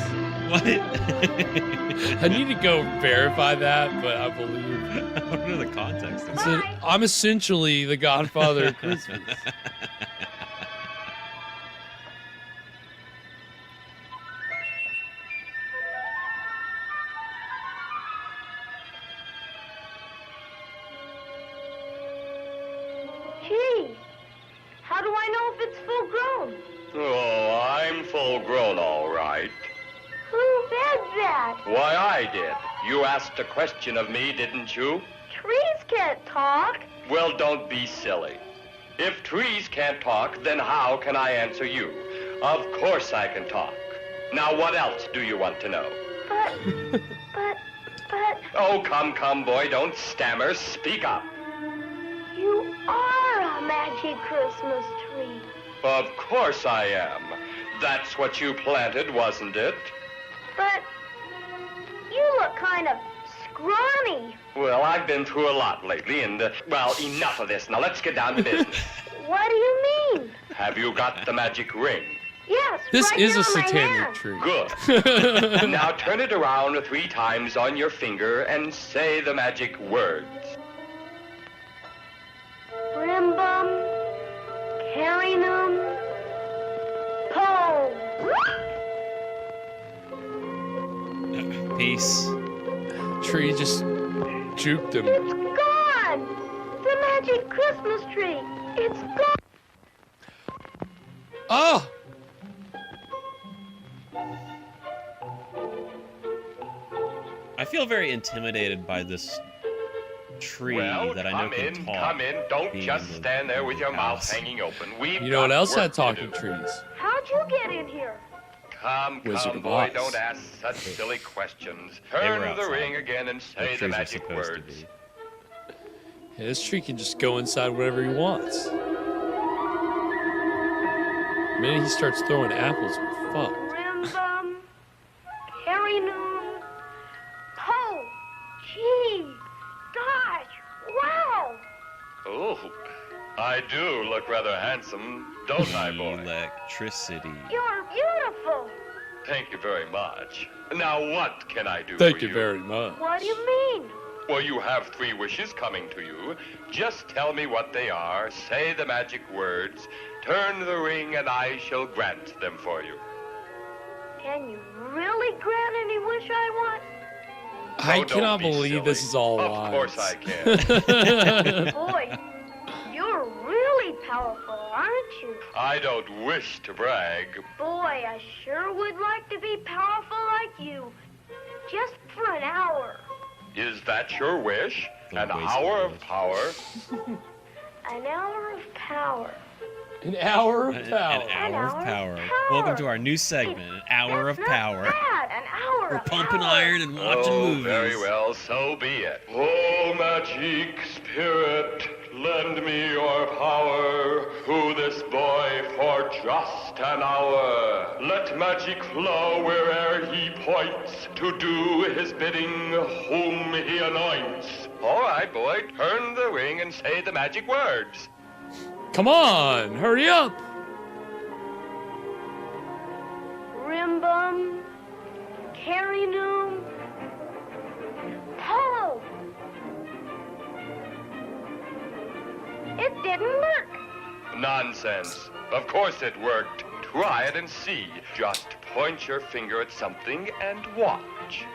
What? I need to go verify that, but I believe. I don't know the context. I'm essentially the Godfather of Christmas. Gee, how do I know if it's full grown? Oh, I'm full grown, all right. Who said that? Why, I did. You asked a question of me, didn't you? Trees can't talk. Well, don't be silly. If trees can't talk, then how can I answer you? Of course I can talk. Now, what else do you want to know? But... Oh, come, boy, don't stammer. Speak up. You are a magic Christmas tree. Of course I am. That's what you planted, wasn't it? But you look kind of scrawny. Well, I've been through a lot lately, and, well, enough of this. Now, let's get down to business. What do you mean? Have you got the magic ring? Yes, This right is here a on my satanic hand. tree. Good. Now turn it around 3 times on your finger and say the magic words. Rimbum, Carinum, Pole. Peace. Tree just juked him. It's gone. The magic Christmas tree. It's gone. Oh! I feel very intimidated by this tree Well, that I know can talk. come in. Don't being just in the stand there with your mouth house. hanging open. We've You know what got else work had to talking do. trees? How'd you get in here? Come, Wizard of boy, Oz. don't ask such silly questions. They Turn were the outside. ring again and say the trees are magic supposed to words. be. Yeah, this tree can just go inside whatever he wants. The minute he starts throwing apples, we're fucked. Rimbum, Carinum, Pole. Gee, gosh, wow. Oh, I do look rather handsome, don't I, boy? Electricity. You're beautiful. Thank you very much. Now, what can I do Thank for you very much. What do you mean? Well, you have 3 wishes coming to you. Just tell me what they are, say the magic words, turn the ring, and I shall grant them for you. Can you really grant any wish I want? I don't cannot be believe this is all Of lies. course I can. Boy, you're really powerful, aren't you? I don't wish to brag. Boy, I sure would like to be powerful like you. Just for an hour. Is that your wish? An waste hour of of power? An hour of power. An hour of An power. hour of power. Welcome to our new segment, An Hour of Power. Bad, an hour We're of pumping power. iron and watching Oh, movies. very well, so be it. Oh, magic spirit, lend me your power to this boy for just an hour. Let magic flow where'er he points to do his bidding whom he anoints. All right, boy, turn the ring and say the magic words. Come on, hurry up. Rimbum, Carinum, Pole. It didn't work. Nonsense. Of course it worked. Try it and see. Just point your finger at something and watch.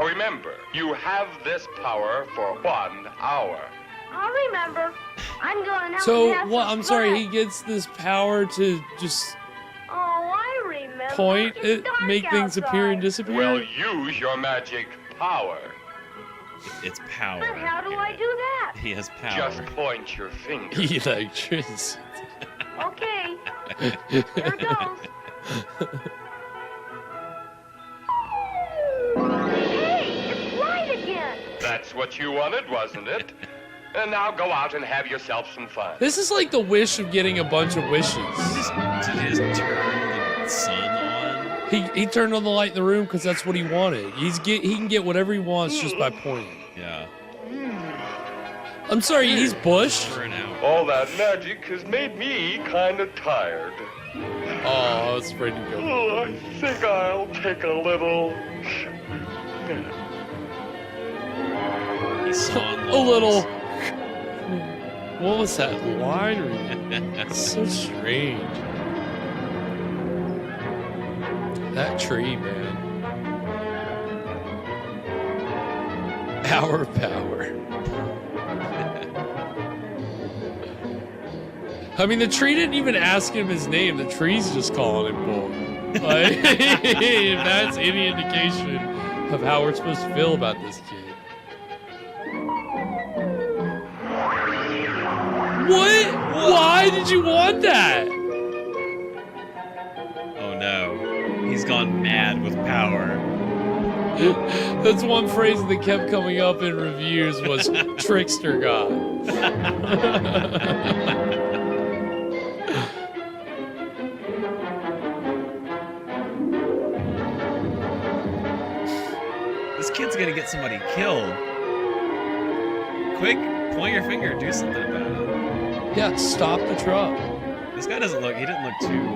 Remember, you have this power for 1 hour. I'll remember. I'm going out So, and have what? some I'm sorry, fun. he gets this power to just Oh, I remember. point It's it, dark make things appear and outside. disappear? Well, use your magic power. It's power. But how do I do that? He has power. Just point your finger. Electricity. Okay. Here it goes. Hey, it's light again. That's what you wanted, wasn't it? And now go out and have yourself some fun. This is like the wish of getting a bunch of wishes. Did he just turn the sun on? He turned on the light in the room because that's what he wanted. He can get whatever he wants just by pointing. Yeah. I'm sorry, he's Bush? For an hour. All that magic has made me kind of tired. Oh, I was afraid to go. Oh, I think I'll take a little... He saw A little... What was that line? It's so strange. That tree, man. Our power. I mean, the tree didn't even ask him his name. The tree's just calling him bull. Like, if that's any indication of how we're supposed to feel about this kid. What? Why did you want that? Oh no. He's gone mad with power. That's one phrase that kept coming up in reviews was trickster god. This kid's gonna get somebody killed. Quick, point your finger, do something about it. Yeah, stop the truck. This guy doesn't look, he didn't look too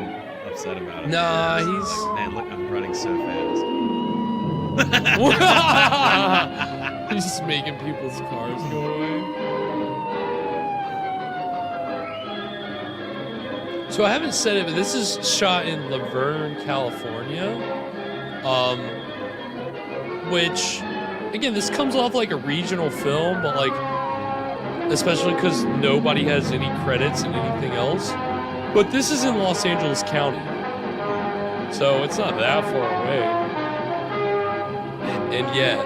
upset about it. Nah, He's he's... like, man, look, I'm running so fast. He's just making people's cars go away. So I haven't said it, but this is shot in Laverne, California. Which, again, this comes off like a regional film, but like, especially because nobody has any credits in anything else. But this is in Los Angeles County. So it's not that far away. And yet,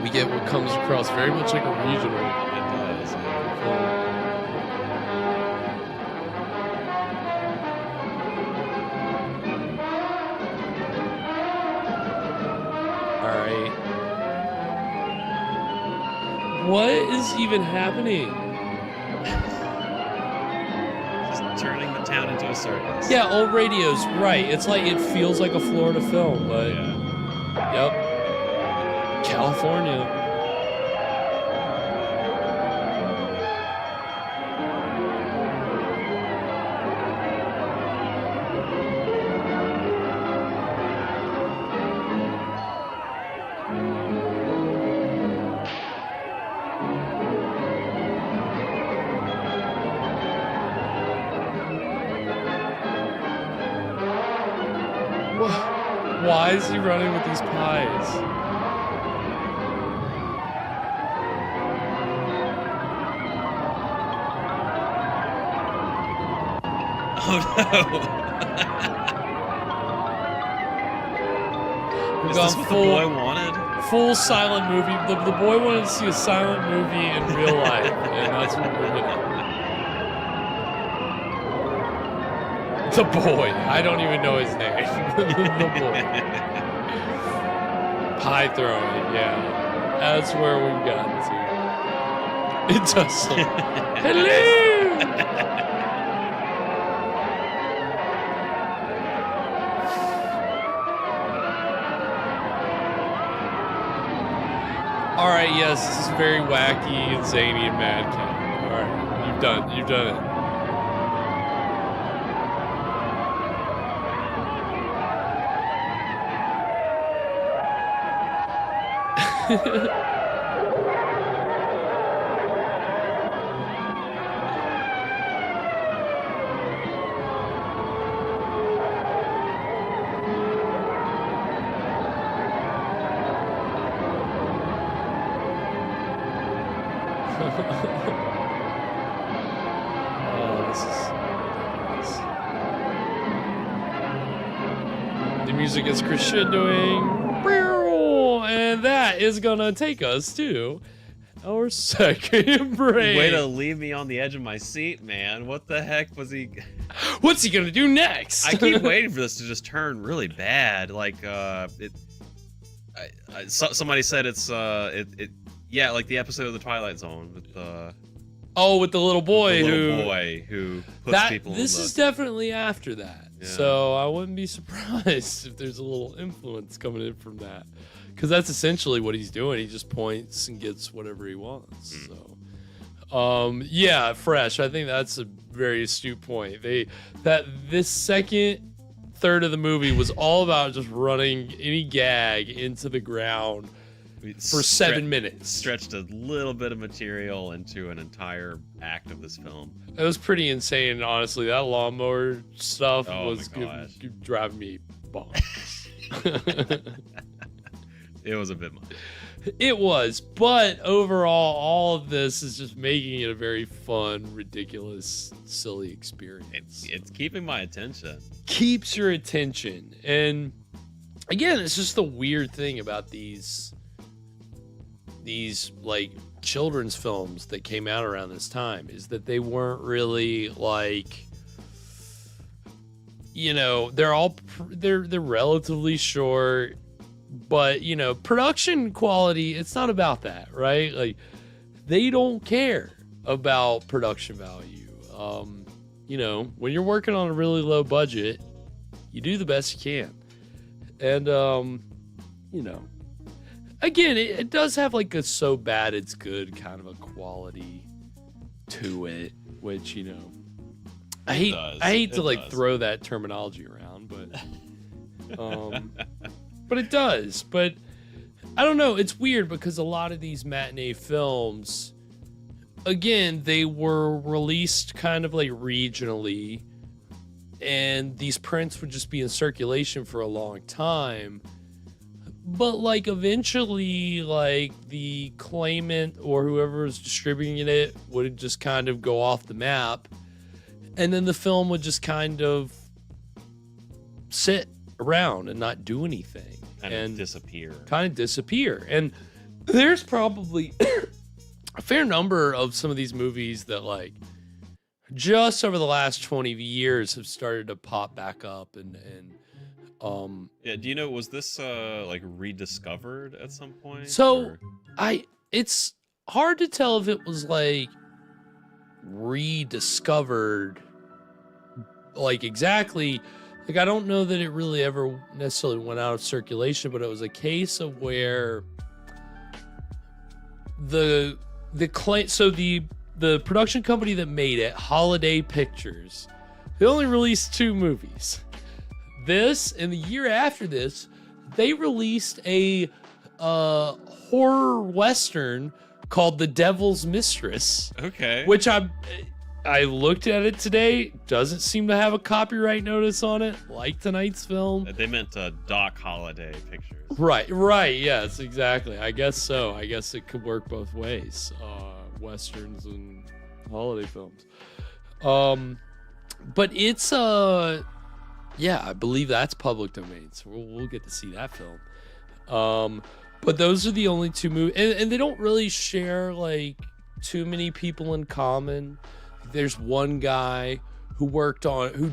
we get what comes across very much like a regional. It does. Alright. What is even happening? Just turning the town into a circus. Yeah, old radios, right. It's like, it feels like a Florida film, but... Yeah. Yep. California. Why is he running with these pies? Oh no! We've Is gone this what the boy wanted? Full silent movie. The boy wanted to see a silent movie in real life, and that's what we're getting. The boy. I don't even know his name. The boy. Pie throwing, yeah. That's where we've gotten to. It does look. Hello! All right, yes, this is very wacky and zany and mad. All right, you've done it. The music is crescendoing, and that is gonna take us to our second break. Way to leave me on the edge of my seat, man. What the heck was he? What's he gonna do next? I keep waiting for this to just turn really bad. Like, somebody said it's yeah, like the episode of the Twilight Zone with with the little boy who puts people. This is definitely after that. Yeah. So I wouldn't be surprised if there's a little influence coming in from that, because that's essentially what he's doing. He just points and gets whatever he wants. So, yeah, fresh. I think that's a very astute point. This second third of the movie was all about just running any gag into the ground for 7 minutes. Stretched a little bit of material into an entire act of this film. It was pretty insane, honestly. That lawnmower stuff was driving me bonkers. It was a bit much. It was, but overall, all of this is just making it a very fun, ridiculous, silly experience. It's keeping my attention. Keeps your attention. And again, it's just the weird thing about these like children's films that came out around this time is that they weren't really like, you know, they're relatively short, but you know, production quality, it's not about that, right? Like, they don't care about production value. You know, when you're working on a really low budget, you do the best you can. And you know, again, it does have like a so bad it's good kind of a quality to it, which, you know, I hate to like throw that terminology around, but it does. But I don't know, it's weird because a lot of these matinee films, again, they were released kind of like regionally, and these prints would just be in circulation for a long time. But like eventually, like the claimant or whoever was distributing it would just kind of go off the map, and then the film would just kind of sit around and not do anything and disappear. And there's probably a fair number of some of these movies that like just over the last 20 years have started to pop back up and yeah, do you know, was this like rediscovered at some point? So it's hard to tell if it was like rediscovered like exactly. Like, I don't know that it really ever necessarily went out of circulation, but it was a case of where the production company that made it, Holiday Pictures, they only released 2 movies. This, and the year after this, they released a horror western called The Devil's Mistress. Okay. Which I looked at it today. Doesn't seem to have a copyright notice on it, like tonight's film. They meant Doc Holiday Pictures. Right. Yes, exactly. I guess so. I guess it could work both ways. Westerns and holiday films. But it's yeah, I believe that's public domain, so we'll get to see that film. But those are the only 2 movies, and they don't really share like too many people in common. There's one guy who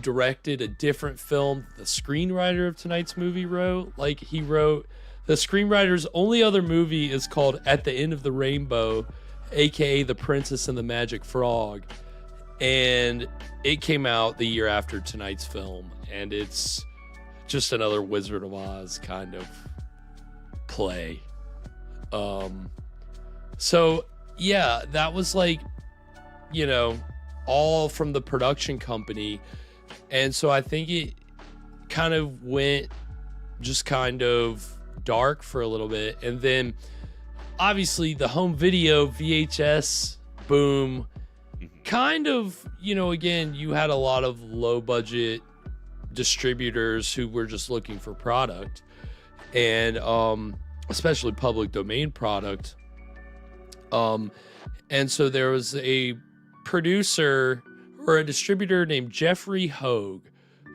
directed a different film the screenwriter of tonight's movie wrote. Like, he wrote, the screenwriter's only other movie is called At the End of the Rainbow, aka The Princess and the Magic Frog, and it came out the year after tonight's film, and it's just another Wizard of Oz kind of play. So yeah, that was like, you know, all from the production company. And so I think it kind of went just kind of dark for a little bit. And then obviously the home video VHS boom kind of, you know, again, you had a lot of low budget distributors who were just looking for product, and especially public domain product. And so there was a producer or a distributor named Jeffrey Hogue,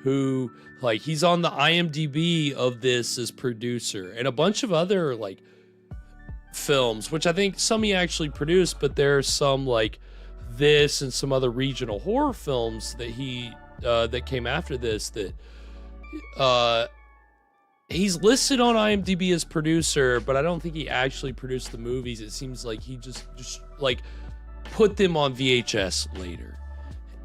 who, like, he's on the IMDb of this as producer, and a bunch of other like films, which I think some he actually produced, but there's some like this and some other regional horror films that he that came after this that he's listed on IMDb as producer, but I don't think he actually produced the movies. It seems like he just like put them on VHS later.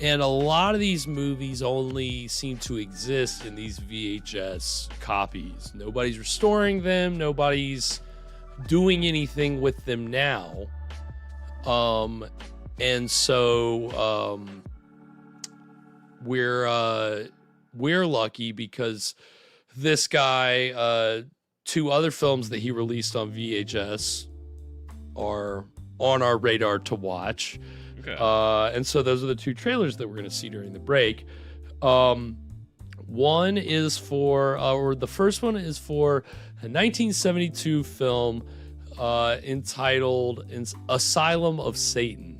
And a lot of these movies only seem to exist in these VHS copies. Nobody's restoring them. Nobody's doing anything with them now. And so we're lucky because this guy, two other films that he released on VHS are on our radar to watch. Okay. And so those are the two trailers that we're going to see during the break. One is for, or the first one is for a 1972 film entitled Asylum of Satan.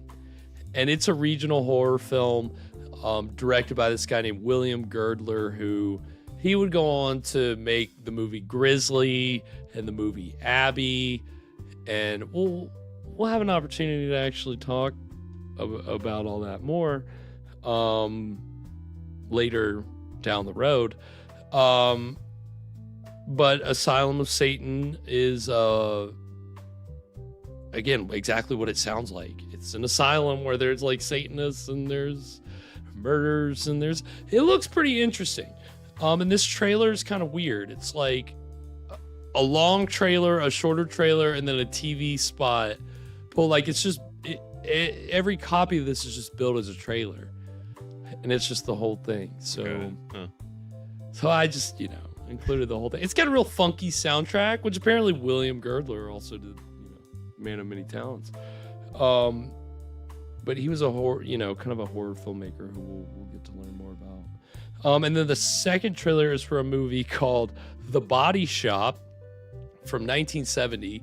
And it's a regional horror film directed by this guy named William Girdler, who he would go on to make the movie Grizzly and the movie Abby. And we'll have an opportunity to actually talk about all that more later down the road. But Asylum of Satan is again exactly what it sounds like. It's an asylum where there's like Satanists and there's murders and it looks pretty interesting. And this trailer is kind of weird. It's like a long trailer, a shorter trailer, and then a TV spot. But like it's just every copy of this is just built as a trailer, and it's just the whole thing. So, so I just included the whole thing. It's got a real funky soundtrack, which apparently William Girdler also did. Man of many talents. But he was a horror, kind of a horror filmmaker who we'll get to learn more about. And then the second trailer is for a movie called The Body Shop from 1970.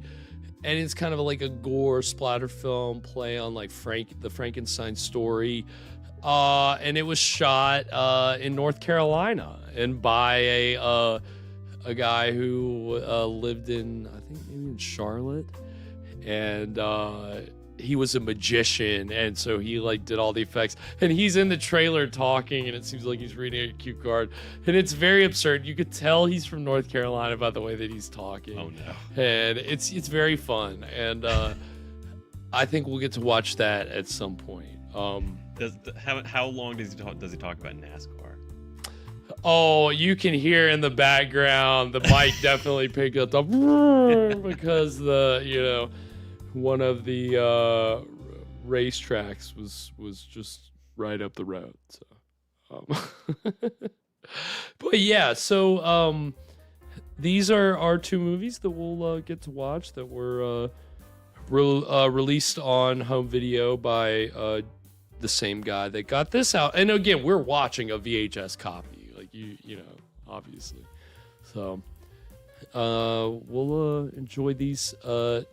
And it's kind of like a gore splatter film play on like the Frankenstein story. And it was shot in North Carolina and by a guy who lived in, I think maybe in Charlotte. And he was a magician, and so he like did all the effects, and he's in the trailer talking, and it seems like he's reading a cue card, and it's very absurd. You could tell he's from North Carolina by the way that he's talking. Oh no. And it's very fun, and I think we'll get to watch that at some point. How long does he talk about NASCAR? Oh, you can hear in the background the mic definitely picked up the because one of the racetracks was just right up the road. So, but yeah, so these are our two movies that we'll get to watch that were released on home video by the same guy that got this out. And again, we're watching a VHS copy, like obviously. So we'll enjoy these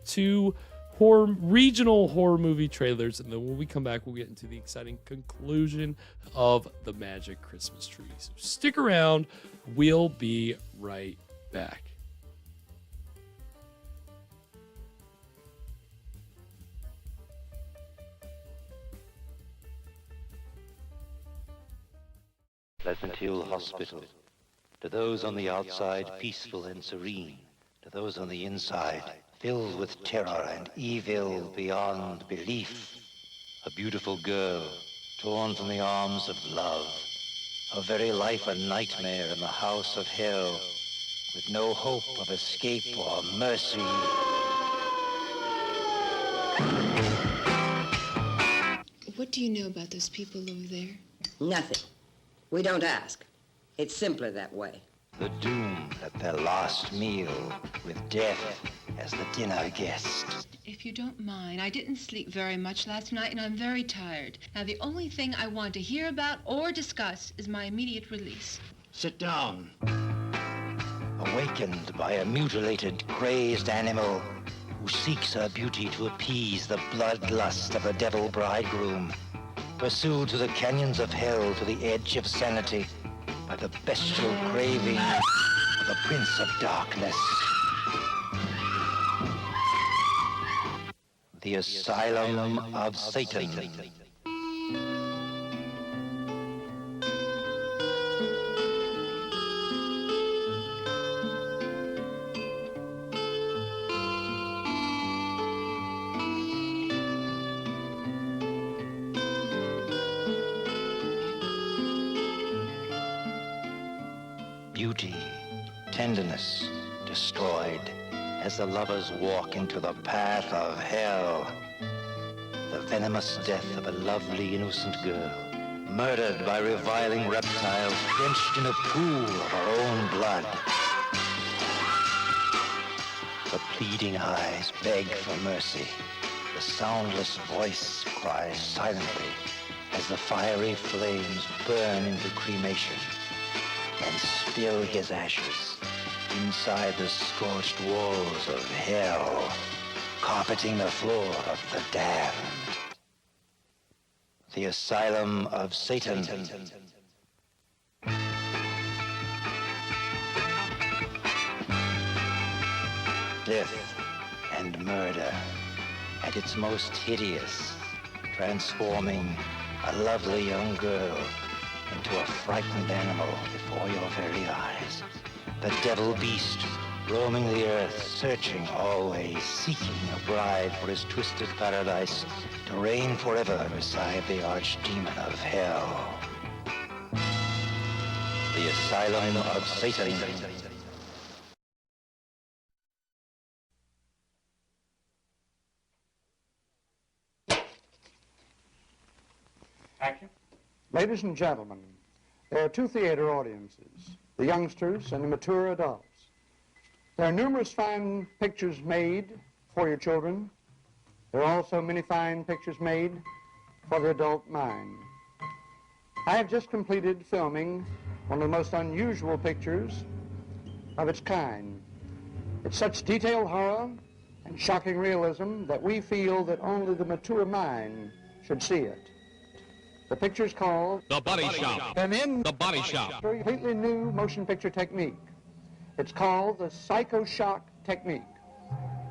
two regional horror movie trailers, and then when we come back, we'll get into the exciting conclusion of the Magic Christmas Tree. So stick around. We'll be right back. Pleasant Hill Hospital. To those on the outside, peaceful and serene. To those on the inside, filled with terror and evil beyond belief. A beautiful girl, torn from the arms of love. Her very life a nightmare in the house of hell, with no hope of escape or mercy. What do you know about those people over there? Nothing. We don't ask. It's simpler that way. The doomed at their last meal, with death as the dinner guest. If you don't mind, I didn't sleep very much last night, and I'm very tired. Now, the only thing I want to hear about or discuss is my immediate release. Sit down. Awakened by a mutilated, crazed animal who seeks her beauty to appease the bloodlust of a devil bridegroom, pursued to the canyons of hell to the edge of sanity by the bestial craving of the Prince of Darkness. The Asylum of Satan. Beauty, tenderness, destroyed as the lovers walk into the path of hell. The venomous death of a lovely, innocent girl, murdered by reviling reptiles, drenched in a pool of her own blood. The pleading eyes beg for mercy. The soundless voice cries silently as the fiery flames burn into cremation and spill his ashes inside the scorched walls of hell, carpeting the floor of the damned. The Asylum of Satan. Death and murder at its most hideous, transforming a lovely young girl into a frightened animal before your very eyes. The devil beast roaming the earth, searching always, seeking a bride for his twisted paradise to reign forever beside the archdemon of hell. The Asylum of Satan. Action. Ladies and gentlemen, there are two theater audiences, the youngsters and the mature adults. There are numerous fine pictures made for your children. There are also many fine pictures made for the adult mind. I have just completed filming one of the most unusual pictures of its kind. It's such detailed horror and shocking realism that we feel that only the mature mind should see it. The picture's called The Body Shop. And in The Body Shop. a completely new motion picture technique. It's called the psycho-shock technique.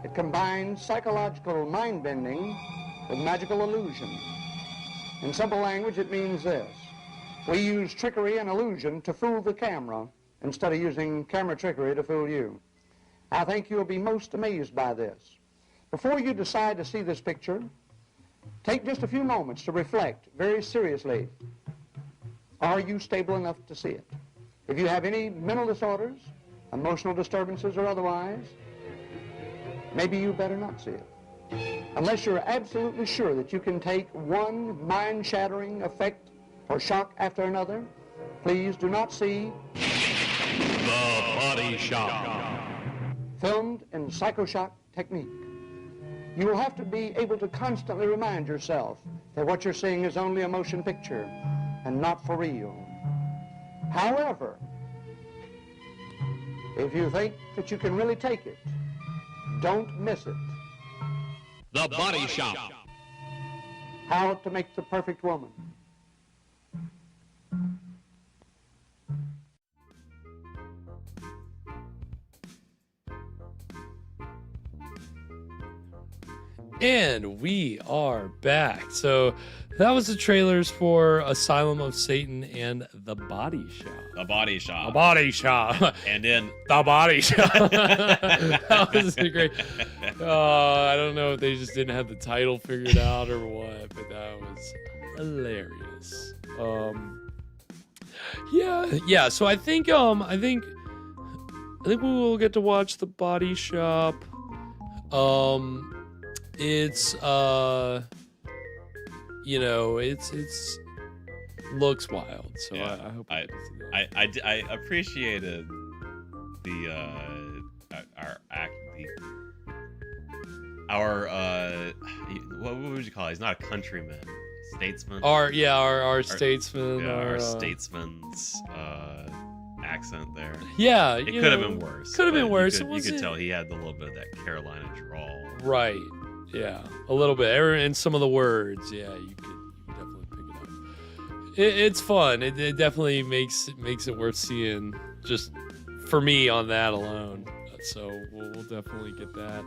It combines psychological mind-bending with magical illusion. In simple language, it means this. We use trickery and illusion to fool the camera instead of using camera trickery to fool you. I think you'll be most amazed by this. Before you decide to see this picture, take just a few moments to reflect very seriously. Are you stable enough to see it? If you have any mental disorders, emotional disturbances or otherwise, maybe you better not see it. Unless you're absolutely sure that you can take one mind-shattering effect or shock after another, please do not see The Body Shop. Filmed in psycho-shock technique. You will have to be able to constantly remind yourself that what you're seeing is only a motion picture and not for real. However, if you think that you can really take it, don't miss it. The Body Shop. How to make the perfect woman. And we are back. So that was the trailers for Asylum of Satan and The Body Shop. The Body Shop. The Body Shop. And then The Body Shop. That was great. I don't know if they just didn't have the title figured out or what, but that was hilarious. Yeah. So I think we will get to watch The Body Shop. It's you know, it's looks wild. So Yeah, I hope I appreciated our what would you call it? He's not a countryman, statesman. Our statesman, our statesman's accent there. Yeah, it could have been worse. Could have been worse. You could tell he had a little bit of that Carolina drawl. Right. Yeah, a little bit. And some of the words, yeah, you could definitely pick it up. It's fun. It definitely makes it worth seeing, just for me on that alone. So we'll definitely get that.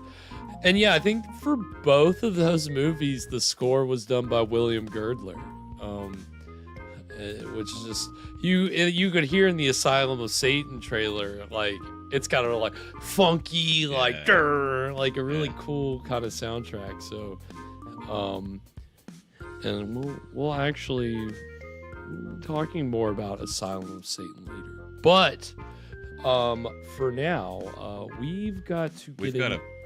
And yeah, I think for both of those movies, the score was done by William Girdler, which is just you could hear in the Asylum of Satan trailer, like it's got a like funky, like like a really cool kind of soundtrack. So, and we'll actually be talking more about Asylum of Satan later, but. For now, we've got to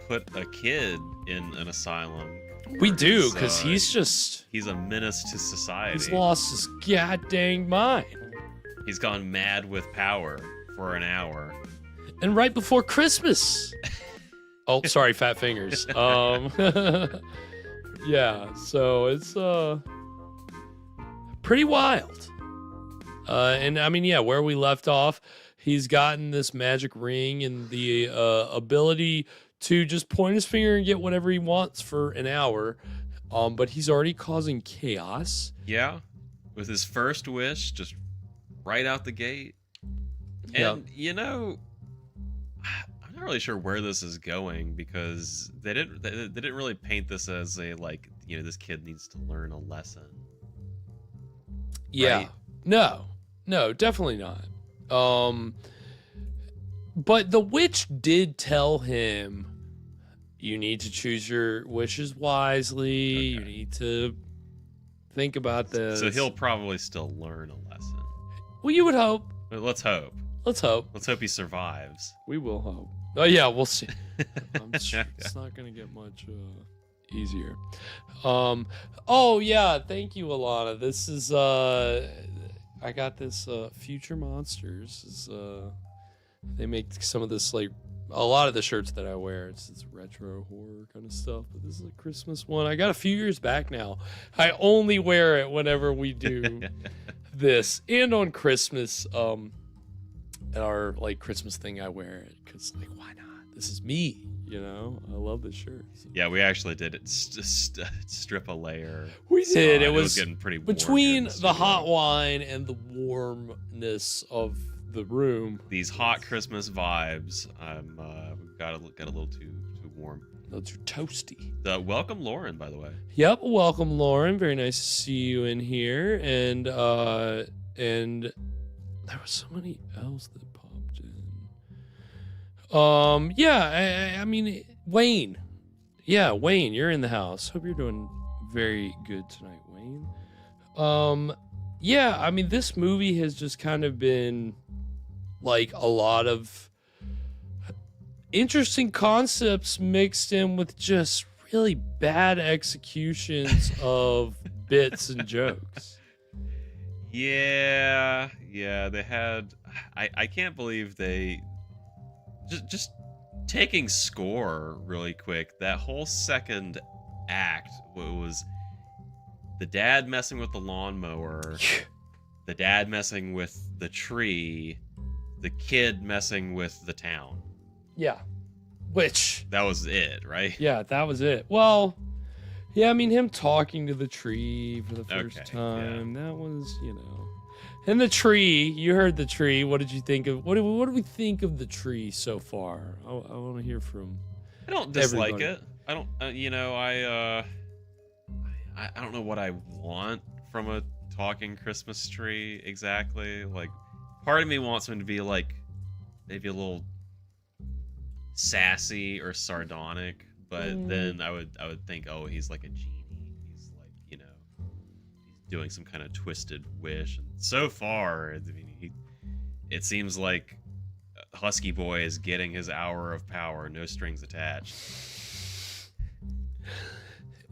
put a kid in an asylum. We do, because he's a menace to society. He's lost his goddamn mind. He's gone mad with power for an hour. And right before Christmas. Oh, sorry, fat fingers. Yeah, so it's pretty wild. And I mean, yeah, where we left off, he's gotten this magic ring and the ability to just point his finger and get whatever he wants for an hour. But he's already causing chaos. Yeah, with his first wish, just right out the gate. And, you know, I'm not really sure where this is going, because they didn't really paint this as a, like, you know, this kid needs to learn a lesson. Yeah. Right? No, definitely not. But the witch did tell him, you need to choose your wishes wisely. Okay. You need to think about this. So he'll probably still learn a lesson. Well, you would hope. But let's hope. Let's hope. Let's hope he survives. We will hope. Oh, yeah, we'll see. It's not going to get much easier. Oh, yeah, thank you, Alana. This is... I got this Future Monsters. They make some of this, like, a lot of the shirts that I wear. It's retro horror kind of stuff, but this is a Christmas one. I got a few years back now. I only wear it whenever we do this, and on Christmas. At our like Christmas thing, I wear it because, like, why not? This is me, you know. I love this shirt. So. Yeah, we actually did it. Strip a layer. We did. It was getting pretty warm between the hot wine and the warmness of the room. These hot Christmas vibes. We've got a little too warm. A little too toasty. Welcome, Lauren, by the way. Yep, welcome, Lauren. Very nice to see you in here. And there was somebody else that popped in. Yeah, I mean, Wayne. Yeah, Wayne, you're in the house. Hope you're doing very good tonight, Wayne. Yeah, I mean, this movie has just kind of been like a lot of interesting concepts mixed in with just really bad executions of bits and jokes. Yeah, they had... I can't believe they... Just taking score really quick, that whole second act was the dad messing with the lawnmower, the dad messing with the tree, the kid messing with the town. Yeah. Which... That was it, right? Yeah, that was it. Well... Yeah, I mean, him talking to the tree for the first time, that was, you know. And the tree, you heard the tree. What did you think of, what do we think of the tree so far? I want to hear from I don't dislike everybody. it. I don't, you know, I don't know what I want from a talking Christmas tree exactly. Like, part of me wants him to be, like, maybe a little sassy or sardonic. But then I would think, oh, he's like a genie. He's like, you know, he's doing some kind of twisted wish. And so far, I mean, it seems like Husky Boy is getting his hour of power, no strings attached.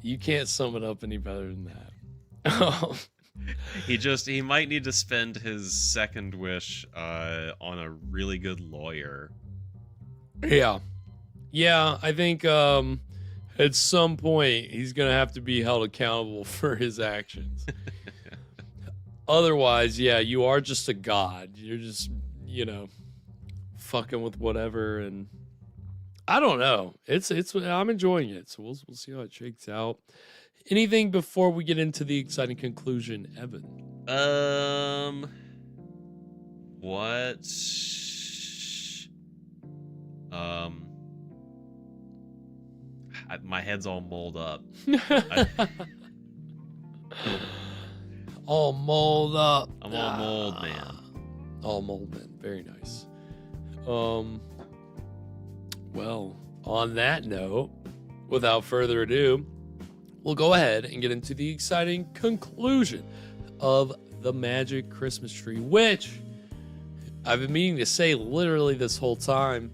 You can't sum it up any better than He might need to spend his second wish on a really good lawyer. Yeah. Yeah, I think at some point he's going to have to be held accountable for his actions. Otherwise, yeah, you are just a god. You're just, fucking with whatever, and I don't know. I'm enjoying it, so we'll see how it shakes out. Anything before we get into the exciting conclusion, Evan? What? My head's all mold up. All mold up. I'm all mold, man. All mold, man. Very nice. Well, on that note, without further ado, we'll go ahead and get into the exciting conclusion of The Magic Christmas Tree, which I've been meaning to say literally this whole time.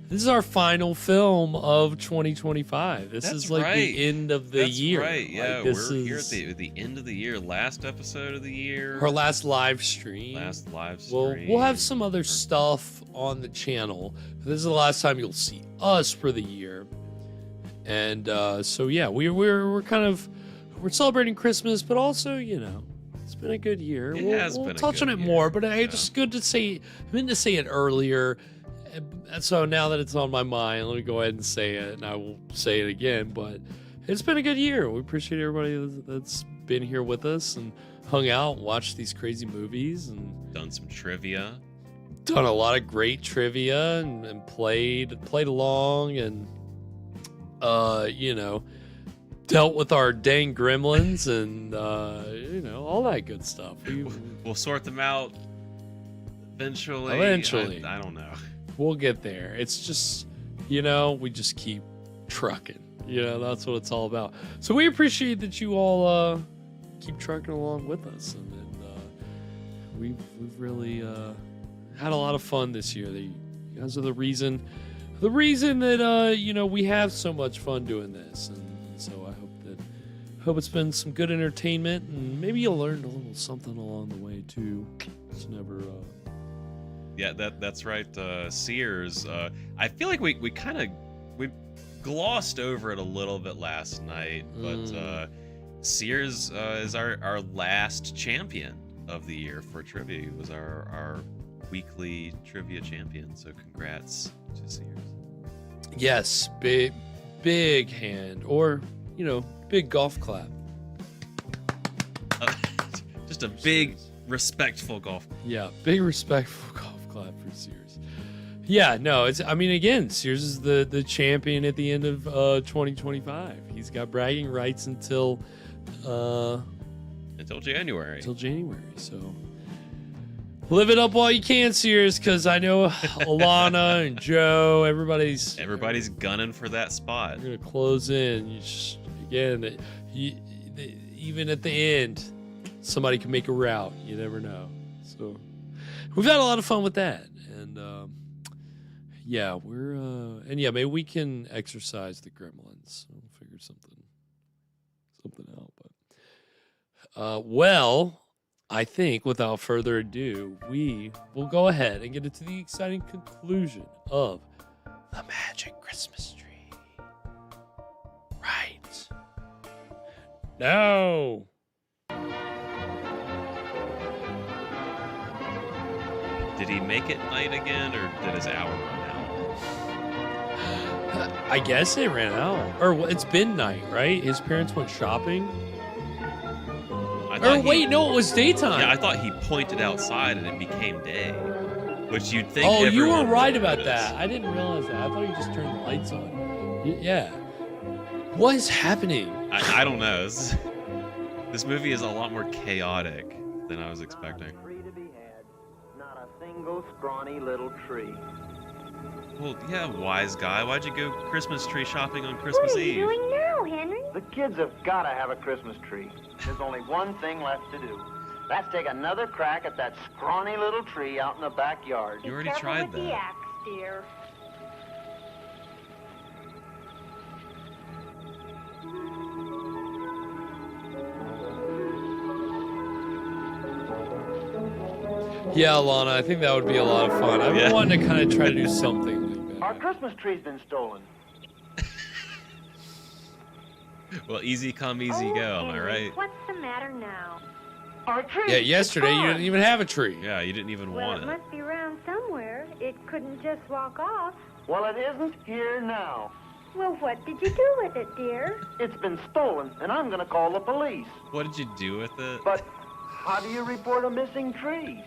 This is our final film of 2025. This is like the end of the year. That's right. Yeah, like, we're here at the end of the year. Last episode of the year. Our last live stream. We'll have some other stuff on the channel. This is the last time you'll see us for the year. And so yeah, we're kind of celebrating Christmas, but also it's been a good year. We'll touch on it more, but it's just good to say. I meant to say it earlier. So now that it's on my mind, let me go ahead and say it, and I will say it again. But it's been a good year. We appreciate everybody that's been here with us and hung out, watched these crazy movies, and done some trivia. Done a lot of great trivia and played along and dealt with our dang gremlins and all that good stuff. We'll sort them out eventually. I don't know. We'll get there. It's just, we just keep trucking. That's what it's all about. So we appreciate that you all keep trucking along with us, and we've really had a lot of fun this year. You guys are the reason that we have so much fun doing this, and so I hope it's been some good entertainment, and maybe you learned a little something along the way too. It's never. Yeah, that's right. Sears. I feel like we glossed over it a little bit last night, but Sears is our last champion of the year for trivia. He was our weekly trivia champion. So congrats to Sears. Yes, big hand, or big golf clap. Just a big respectful golf. Yeah, big respectful golf clap for Sears. Yeah, no, again, Sears is the champion at the end of 2025. He's got bragging rights until January. So live it up while you can, Sears, because I know Alana and Joe, everybody's gunning for that spot. You're gonna close in. Even at the end, somebody can make a route. You never know. So we've had a lot of fun with that, and maybe we can exercise the gremlins. We'll figure something out. But I think without further ado, we will go ahead and get into the exciting conclusion of The Magic Christmas Tree. Right. No. Did he make it night again, or did his hour run out? I guess it ran out. Or it's been night, right? His parents went shopping. It was daytime. Yeah, I thought he pointed outside and it became day, which you'd think. Oh, you were right about that. I didn't realize that. I thought you just turned the lights on. Yeah. What is happening? I don't know. This movie is a lot more chaotic than I was expecting. Not a single scrawny little tree. Well, yeah, wise guy. Why'd you go Christmas tree shopping on Christmas Eve? What are you doing now, Henry? The kids have got to have a Christmas tree. There's only one thing left to do. Let's take another crack at that scrawny little tree out in the backyard. You already tried that. The axe, dear. Yeah, Lana, I think that would be a lot of fun. I've been wanting to kind of try to do something like that. Our Christmas tree's been stolen. Well, easy come, easy go, am I right? What's the matter now? Our tree. Yeah, yesterday you didn't even have a tree. Yeah, you didn't even Well, want it it. must be around somewhere. It couldn't just walk off. Well, it isn't here now. Well, what did you do with it, dear? It's been stolen, and I'm going to call the police. What did you do with it? But how do you report a missing tree?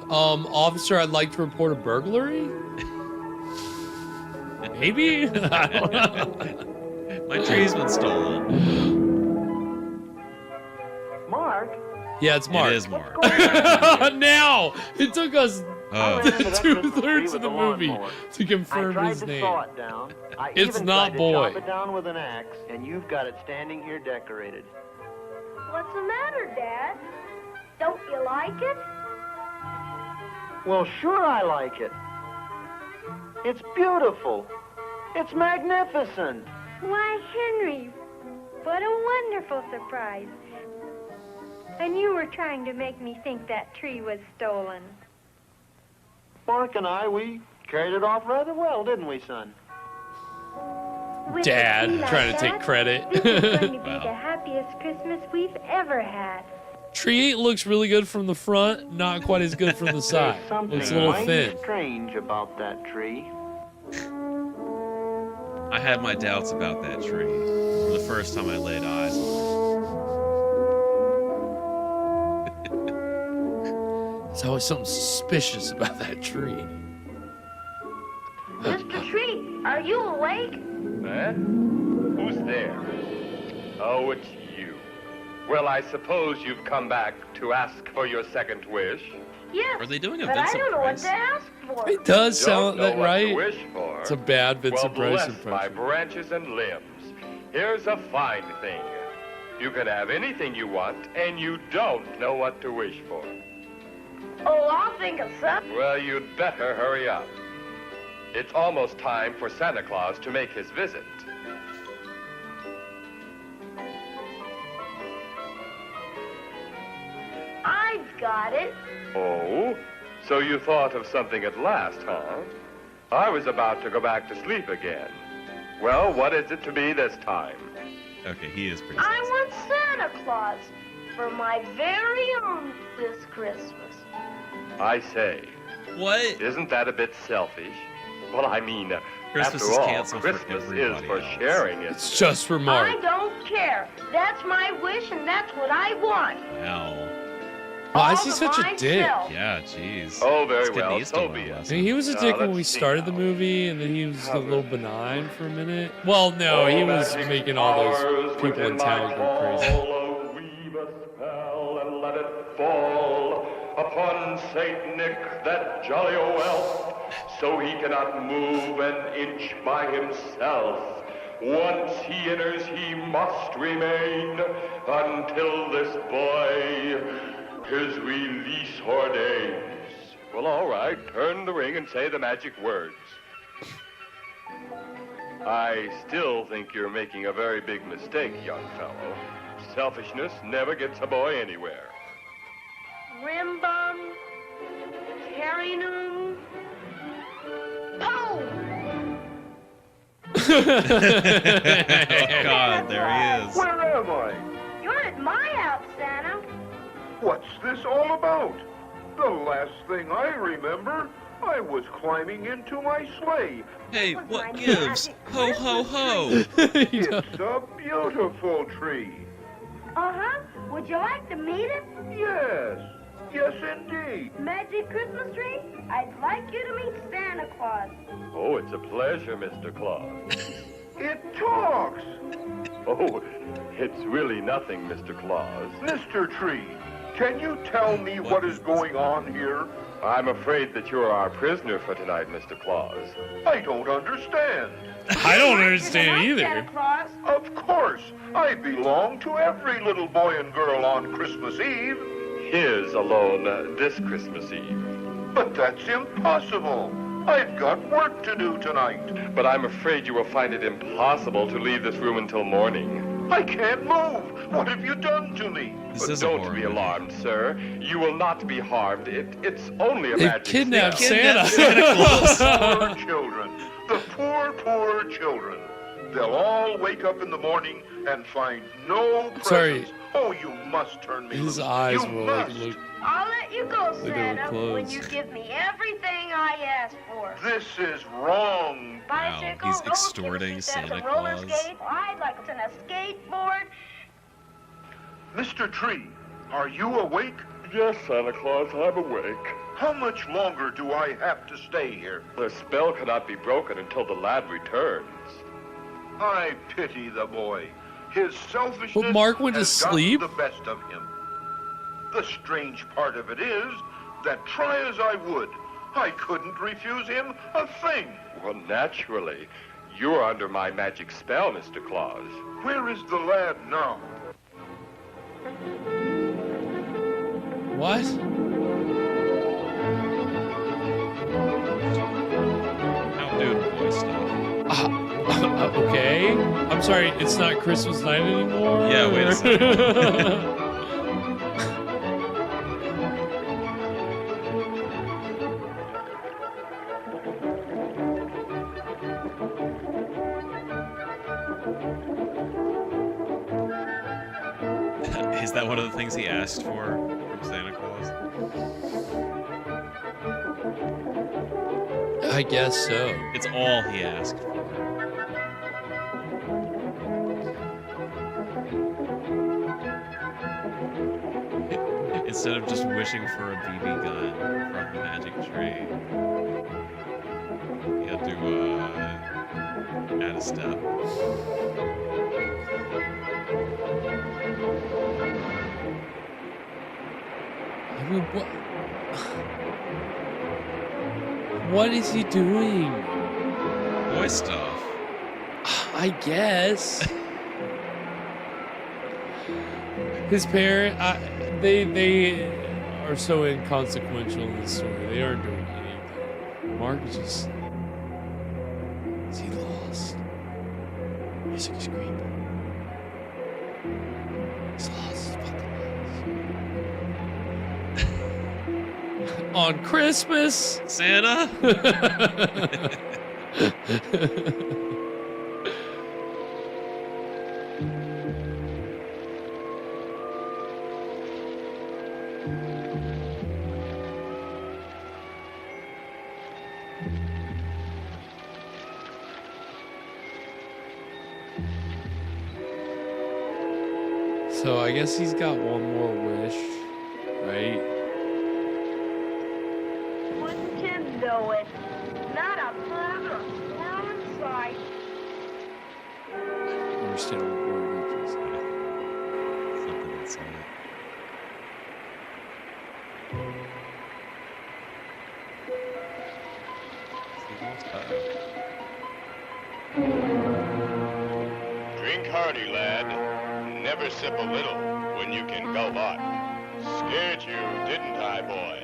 Officer, I'd like to report a burglary. Maybe? I don't know. My tree's been stolen. Mark? Yeah, it's Mark. It is Mark. Now! It took us Oh. 2/3 of the movie to confirm I his tried to name. saw it down. I It's even not tried boy. to chop it down with an axe, and you've got it standing here decorated. What's the matter, Dad? Don't you like it? Well, sure I like it. It's beautiful. It's magnificent. Why, Henry, what a wonderful surprise. And you were trying to make me think that tree was stolen. Mark and I, we carried it off rather well, didn't we, son? With a Dad tree like trying to take that, credit. This is going to be the happiest Christmas we've ever had. Tree 8 looks really good from the front, not quite as good from the side. Something Looks a little mighty thin. strange about that tree. I had my doubts about that tree from the first time I laid eyes on There's always something suspicious about that tree. Mr. Tree, are you awake? Eh? Who's there? Oh, it's you. Well, I suppose you've come back to ask for your second wish. Yes. Are they doing a but I Vincent don't know Price? what to ask for. It does Don't sound know that what right. to wish for. It's a bad Vincent Well, Price bless my impression. branches and limbs. Here's a fine thing. You can have anything you want, and you don't know what to wish for. Oh, I'll think of something. Well, you'd better hurry up. It's almost time for Santa Claus to make his visit. I've got it. Oh? So you thought of something at last, huh? I was about to go back to sleep again. Well, what is it to be this time? it. Okay, he is pretty I want Santa Claus for my very own this Christmas. I say. What? Isn't that a bit selfish? Well, I mean, Christmas after is all, canceled for Christmas is everybody for else. sharing, isn't It's just for Mark. I don't care. That's my wish, and that's what I want. Wow. Why is All he to such a dick? myself. Yeah, jeez. Oh, very Let's get well, these so to be learn it. I lesson. mean, he was a dick when we let's see started the now. movie, and then he was a little benign for a minute. Well, no, he was making all those people in town go crazy. Weave a spell and let it fall upon Saint Nick, that jolly old elf, so he cannot move an inch by himself. Once he enters, he must remain until this boy his release ordains. Well, all right, turn the ring and say the magic words. I still think you're making a very big mistake, young fellow. Selfishness never gets a boy anywhere. Rimbum, Terrinum, Poe! Oh, God, there he is. Where am I? You're at my house, Santa. What's this all about? The last thing I remember, I was climbing into my sleigh. Hey, what gives? Ho, ho, ho. It's a beautiful tree. Uh-huh. Would you like to meet it? Yes. Yes, indeed. Magic Christmas tree? I'd like you to meet Santa Claus. Oh, it's a pleasure, Mr. Claus. It talks. Oh, it's really nothing, Mr. Claus. Mr. Tree, can you tell me what is going on here? I'm afraid that you're our prisoner for tonight, Mr. Claus. I don't understand. I don't understand Santa either. Claus. Of course, I belong to every little boy and girl on Christmas Eve. His alone this Christmas Eve. But that's impossible. I've got work to do tonight. But I'm afraid you will find it impossible to leave this room until morning. I can't move. What have you done to me? Don't be alarmed, sir. You will not be harmed. It's only a They magic kidnapped spell. Santa. Poor children. The poor, poor children. They'll all wake up in the morning and find no presents. Sorry. Oh, you must turn me His loose. eyes You were must. like, look. I'll let you go, They were Santa, when closed. you give me everything I asked for. This is wrong. Bicycle, he's roller extorting skates, Santa roller Claus. skate. I'd like to a skateboard. Mr. Tree, are you awake? Yes, Santa Claus, I'm awake. How much longer do I have to stay here? The spell cannot be broken until the lad returns. I pity the boy. His selfishness But Mark went to has sleep? gotten the best of him. The strange part of it is that try as I would, I couldn't refuse him a thing. Well, naturally. You're under my magic spell, Mr. Claus. Where is the lad now? What? Out doing boy stuff. Okay. I'm sorry, it's not Christmas night anymore? Yeah, wait a second. Is that one of the things he asked for from Santa Claus? I guess so. It's all he asked for. Instead of just wishing for a BB gun from the magic tree, he had to add a step. I mean, what is he doing? Boy stuff. I guess. His parent, they are so inconsequential in this story. They aren't doing anything. Mark is just. Is he lost? Music is creepy. He's lost. He's fucking lost. On Christmas, Santa. So I guess he's got one more wish, right? Wouldn't you know it? Not a bird or a squirrel in sight. Understand what word wishes. Something inside. Drink hearty, lad. Never sip a little when you can gulp on. Scared you, didn't I, boy?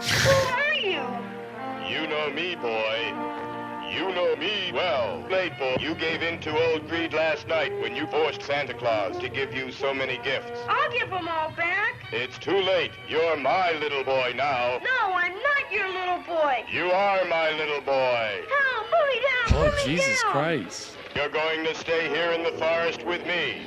Who are you? You know me, boy. You know me well. Late, boy. You gave in to old greed last night when you forced Santa Claus to give you so many gifts. I'll give them all back. It's too late. You're my little boy now. No, I'm not your little boy. You are my little boy. Help, pull me down, Oh, pull me Jesus down. Christ. You're going to stay here in the forest with me.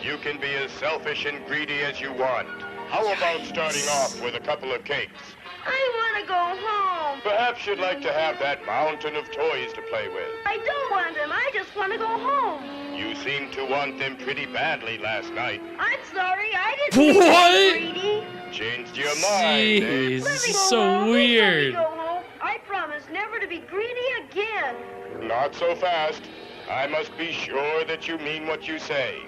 You can be as selfish and greedy as you want. How about starting off with a couple of cakes? I want to go home. Perhaps you'd like to have that mountain of toys to play with. I don't want them. I just want to go home. You seemed to want them pretty badly last night. I'm sorry. I didn't mean to be What? greedy. Changed your mind, eh? Jeez, Let this me is go so home. Please weird. Let me go home. I promise never to be greedy again. Not so fast. I must be sure that you mean what you say.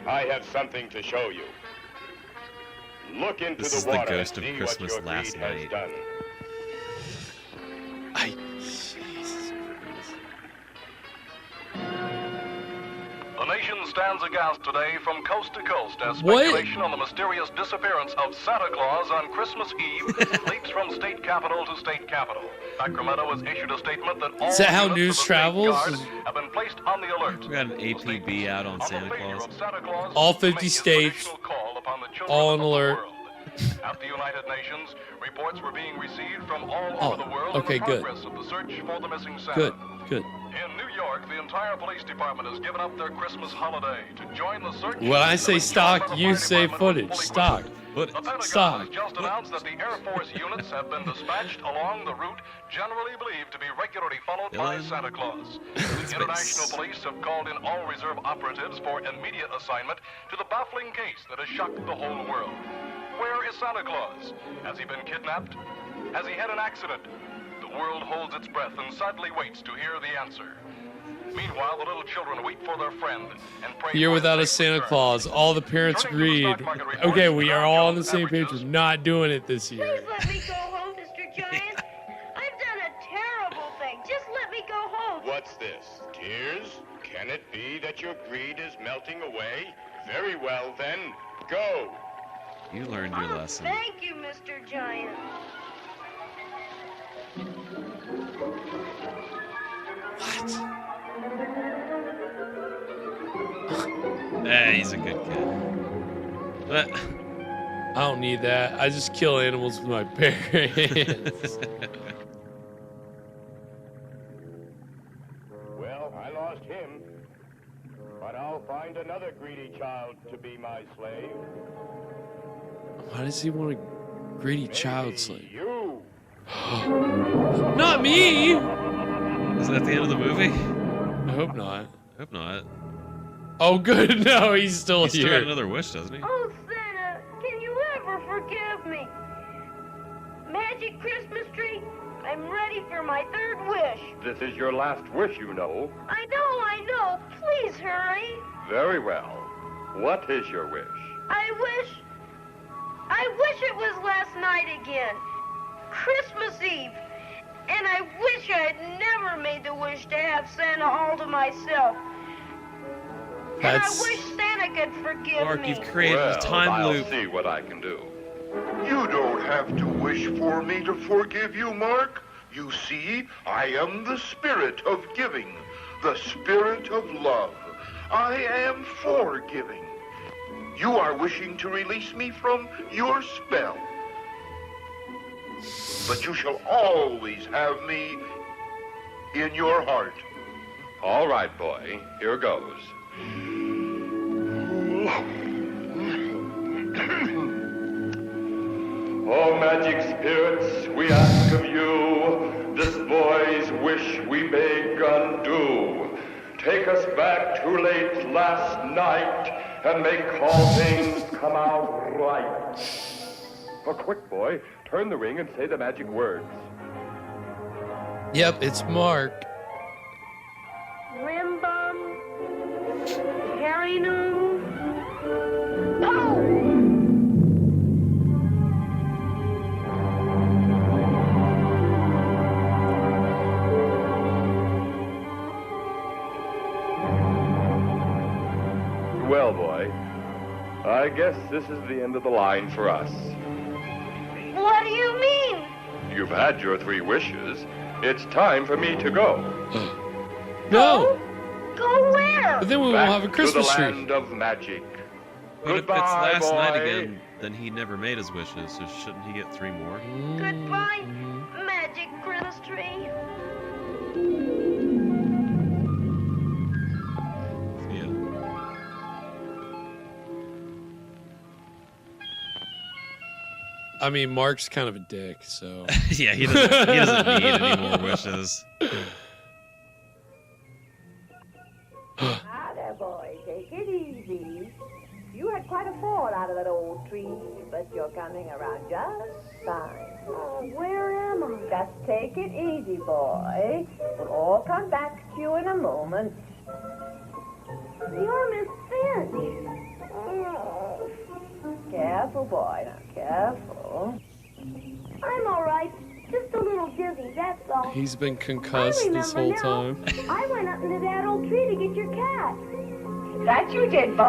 I have something to show you. Look into This the is the water ghost of and see Christmas what your last greed has night. done. Jesus Christ. The nation's stands aghast today from coast to coast as speculation on the mysterious disappearance of Santa Claus on Christmas Eve leaps from state capital to state capital. Sacramento has issued a statement that all Is that how units news of the travels? State Guard have been placed on the alert. We got an APB out on Santa Claus. All 50 states, all on alert. At the United Nations, reports were being received from all over the world on the progress of the search for the missing Santa. Good. In New York, the entire police department has given up their Christmas holiday to join the search. When I say stock, you say footage. Stock. The Pentagon Stock. has just announced that the Air Force units have been dispatched along the route generally believed to be regularly followed by Santa Claus. The international police have called in all reserve operatives for immediate assignment to the baffling case that has shocked the whole world. Where is Santa Claus? Has he been kidnapped? Has he had an accident? The world holds its breath and sadly waits to hear the answer. Meanwhile, the little children wait for their friend and pray. Year without a Santa Claus. All the parents agreed. Okay, we are all on the same page. We're not doing it this year. Please let me go home, Mr. Giant. I've done a terrible thing. Just let me go home. What's this? Tears? Can it be that your greed is melting away? Very well, then, go. You learned your lesson. Thank you, Mr. Giant. He's a good kid. But I don't need that. I just kill animals with my bare hands. Well, I lost him. But I'll find another greedy child to be my slave. Why does he want a greedy child slave? You. Not me! Is that the end of the movie? I hope not. I hope not. Oh, good. No, he's still He's here. still got another wish, doesn't he? Oh, Santa, can you ever forgive me? Magic Christmas tree, I'm ready for my third wish. This is your last wish, you know. I know. Please hurry. Very well. What is your wish? I wish it was last night again. Christmas Eve. And I wish I had never made the wish to have Santa all to myself. And I wish Santa could forgive Mark, me. you've created a time loop. I'll see what I can do. You don't have to wish for me to forgive you, Mark. You see, I am the spirit of giving, the spirit of love. I am forgiving. You are wishing to release me from your spell. But you shall always have me in your heart. All right, boy. Here goes. Oh, magic spirits, we ask of you, this boy's wish we beg undo. Take us back to late last night and make all things come out right. Oh, quick, boy. Turn the ring and say the magic words. Yep, it's Mark. Rim bum. Harry Noo. Oh! Well, boy, I guess this is the end of the line for us. What do you mean? You've had your 3 wishes. It's time for me to go. No! Go where? But then we won't Back have a Christmas to the tree. land of magic. But if it's Goodbye, last night boy. again, then he never made his wishes, so shouldn't he get 3 more? Goodbye, magic Christmas tree. Yeah. I mean, Mark's kind of a dick, so. Yeah, he doesn't need any more wishes. Now there, boy, take it easy. You had quite a fall out of that old tree, but you're coming around just fine. Oh, where am I? Just take it easy, boy. We'll all come back to you in a moment. You're Miss Finch. Oh. Careful, boy. Now, careful. I'm all right. Just a little dizzy, that's all. He's been concussed this whole time. I went up into that old tree to get your cat. That you did, boy.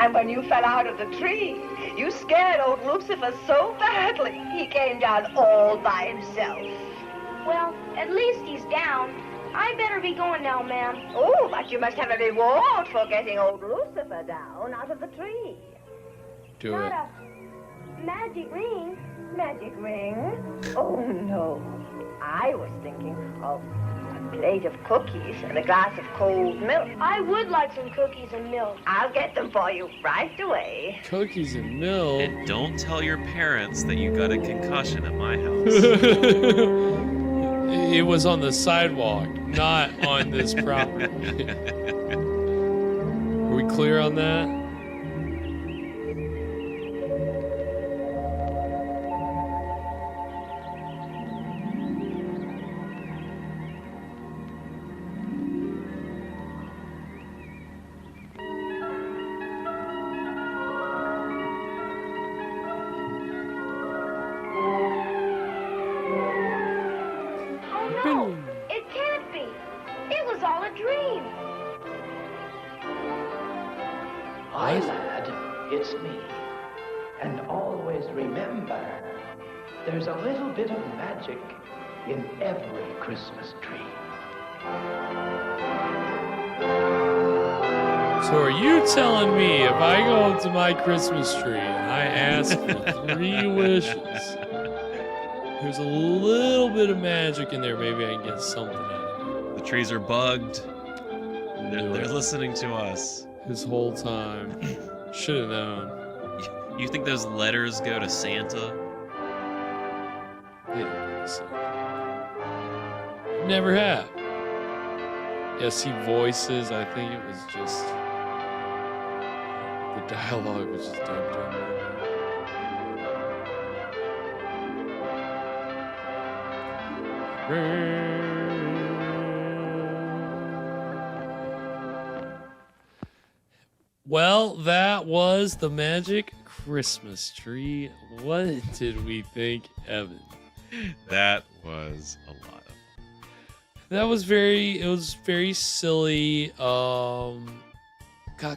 And when you fell out of the tree, you scared old Lucifer so badly, he came down all by himself. Well, at least he's down. I better be going now, ma'am. Oh, but you must have a reward for getting old Lucifer down out of the tree. Do it. Not a magic ring. Magic ring? Oh, no. I was thinking of a plate of cookies and a glass of cold milk. I would like some cookies and milk. I'll get them for you right away. Cookies and milk. And don't tell your parents that you got a concussion at my house. It was on the sidewalk, not on this property. Are we clear on that? It can't be. It was all a dream. Hi, lad, it's me. And always remember, there's a little bit of magic in every Christmas tree. So are you telling me if I go up to my Christmas tree and I ask for 3 wishes, there's a little bit of magic in there, maybe I can get something out of it? The trees are bugged. They're listening to us. This whole time. Should have known. You think those letters go to Santa? They don't listen. Never have. Yes, he voices. I think it was just the dialogue was just dubbed in. Well, that was the Magic Christmas Tree. What did we think, Evan? That was a lot of fun. That was it was very silly. Got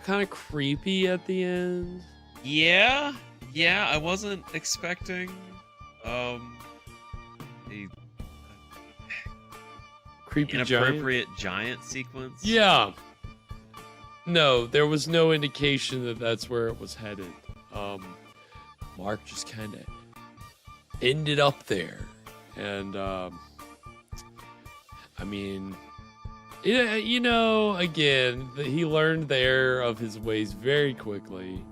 kind of creepy at the end. Yeah, I wasn't expecting a creepy inappropriate giant sequence. Yeah. No, there was no indication that that's where it was headed. Mark just kind of ended up there. And, I mean, you know, again, he learned the error of his ways very quickly.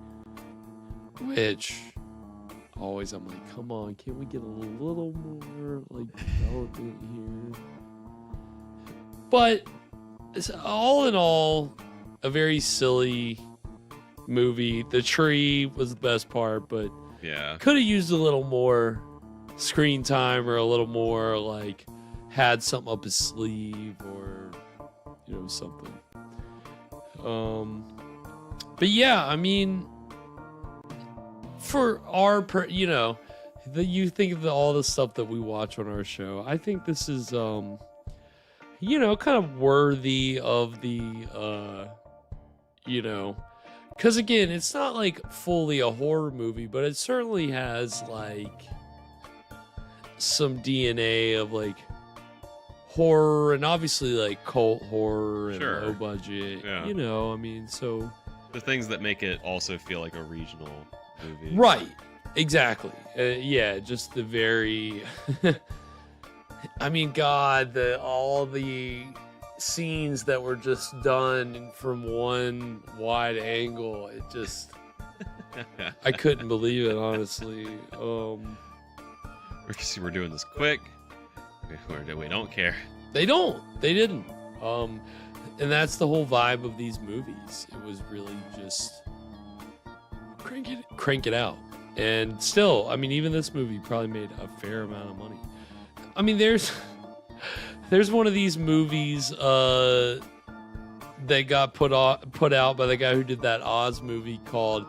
Which, always I'm like, come on, can't we get a little more, like, development here? But, all in all, a very silly movie. The tree was the best part, but yeah, could have used a little more screen time or a little more like had something up his sleeve or you know something. But yeah, I mean, for our you know, you think of all the stuff that we watch on our show. I think this is you know, kind of worthy of the you know, because again, it's not like fully a horror movie, but it certainly has like some DNA of like horror and obviously like cult horror and low budget. Yeah. You know, I mean, so the things that make it also feel like a regional movie. Right. Exactly. Yeah, just the very I mean, God, all the scenes that were just done from one wide angle, it just I couldn't believe it, honestly. We're doing this quick. We don't care. They didn't. And that's the whole vibe of these movies. It was really just crank it out. And still, I mean, even this movie probably made a fair amount of money. I mean, there's one of these movies that got put out by the guy who did that Oz movie called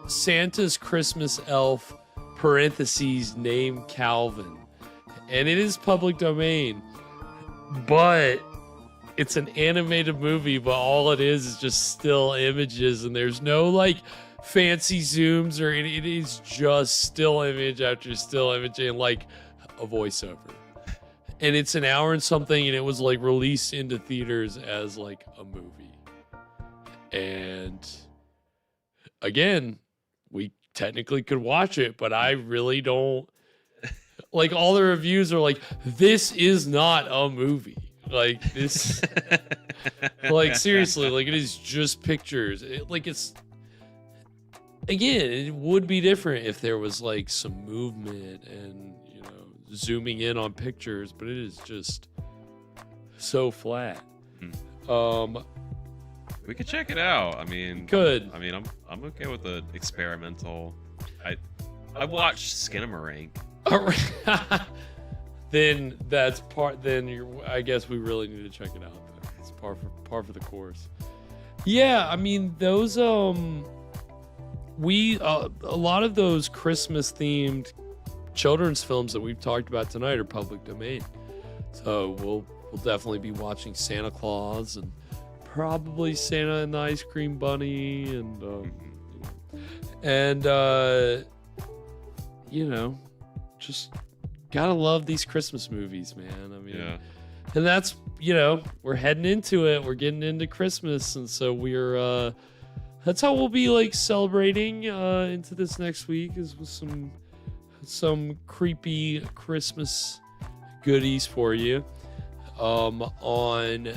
Santa's Christmas Elf (name Calvin), and it is public domain. But it's an animated movie, but all it is just still images, and there's no like fancy zooms or any, it is just still image after still image and like a voiceover. And it's an hour and something, and it was like released into theaters as like a movie. And again, we technically could watch it, but I really don't like. All the reviews are like, this is not a movie. Like this, like seriously, like it is just pictures. It's again, it would be different if there was like some movement and zooming in on pictures, but it is just so flat. We could check it out. I mean, I'm okay with the experimental. I watched Skinamarink. Then that's part. Then I guess we really need to check it out. It's par for the course. Yeah, I mean those we a lot of those Christmas themed children's films that we've talked about tonight are public domain. So we'll definitely be watching Santa Claus and probably Santa and the Ice Cream Bunny and just gotta love these Christmas movies, man. I mean, and that's, we're heading into it. We're getting into Christmas. And so we're, that's how we'll be like celebrating into this next week, is with some creepy Christmas goodies for you. On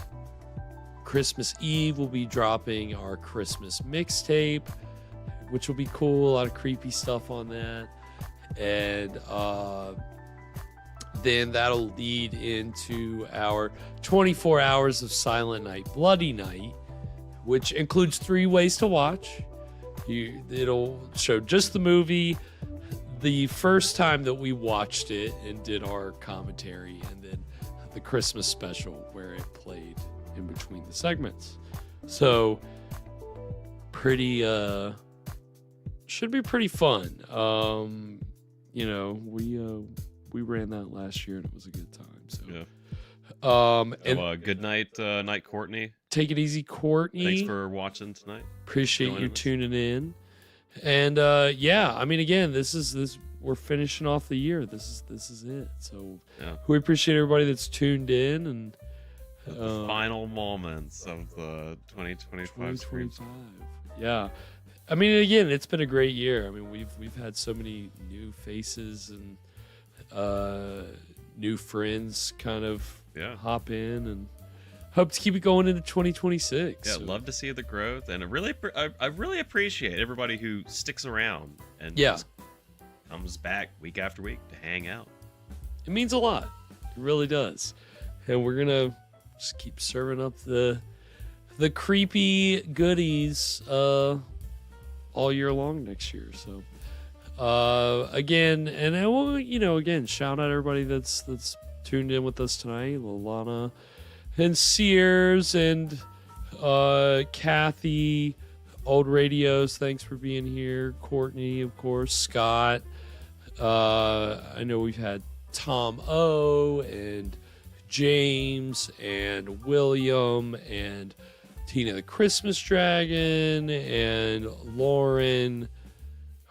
Christmas Eve, we'll be dropping our Christmas mixtape, which will be cool. A lot of creepy stuff on that. And then that'll lead into our 24 hours of Silent Night, Bloody Night, which includes 3 ways to watch. It'll show just the movie, the first time that we watched it and did our commentary, and then the Christmas special where it played in between the segments. So pretty should be pretty fun. We ran that last year and it was a good time. So good night, Courtney. Take it easy, Courtney. Thanks for watching tonight. Appreciate you tuning in. And again, we're finishing off the year. This is it. So we appreciate everybody that's tuned in and the final moments of the 2025. Yeah. I mean, again, it's been a great year. I mean, we've had so many new faces and new friends kind of hop in, and hope to keep it going into 2026. Yeah, love to see the growth, and I really appreciate everybody who sticks around and just comes back week after week to hang out. It means a lot. It really does. And we're gonna just keep serving up the creepy goodies all year long next year. So again, shout out everybody that's tuned in with us tonight. Lalana and Sears and Kathy, Old Radios, thanks for being here. Courtney, of course, Scott. I know we've had Tom O and James and William and Tina the Christmas Dragon and Lauren.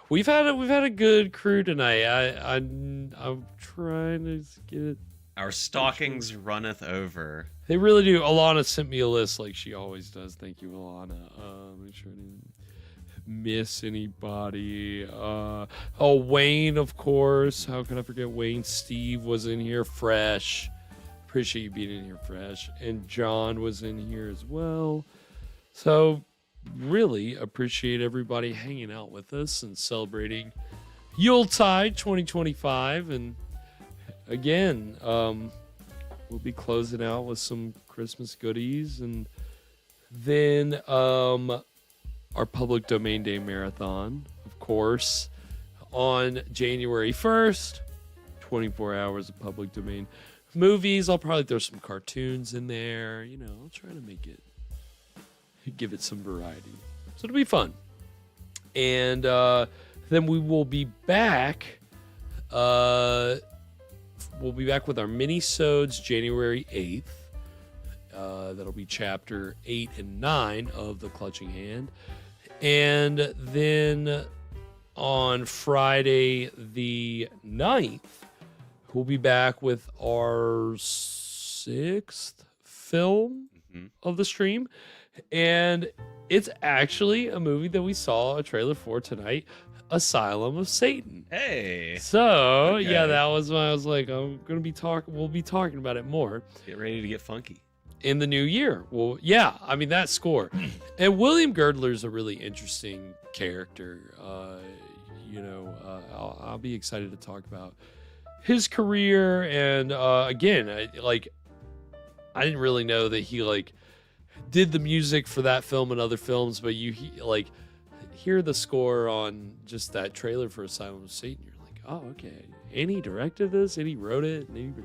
We've had a good crew tonight. I'm trying to get it. Our stockings runneth over. They really do. Alana sent me a list like she always does. Thank you, Alana. Make sure I didn't miss anybody. Wayne, of course. How can I forget Wayne? Steve was in here fresh. Appreciate you being in here fresh. And John was in here as well. So really appreciate everybody hanging out with us and celebrating Yuletide 2025. And again, we'll be closing out with some Christmas goodies, and then our public domain day marathon, of course, on January 1st. 24 hours of public domain movies. I'll probably throw some cartoons in there. I'll try to give it some variety. So it'll be fun. And then we will be back. We'll be back with our mini-sodes January 8th. That'll be chapter 8 and 9 of The Clutching Hand. And then on Friday the 9th, we'll be back with our 6th film of the stream. And it's actually a movie that we saw a trailer for tonight, Asylum of Satan. Hey. So, okay. yeah, that was when I was like, we'll be talking about it more. Get ready to get funky. In the new year. Well, yeah, I mean, that score. And William Girdler's a really interesting character. I'll be excited to talk about his career. And again, I didn't really know that he did the music for that film and other films, but you hear the score on just that trailer for Asylum of Satan. You're like, oh, okay. And he directed this, and he wrote it, and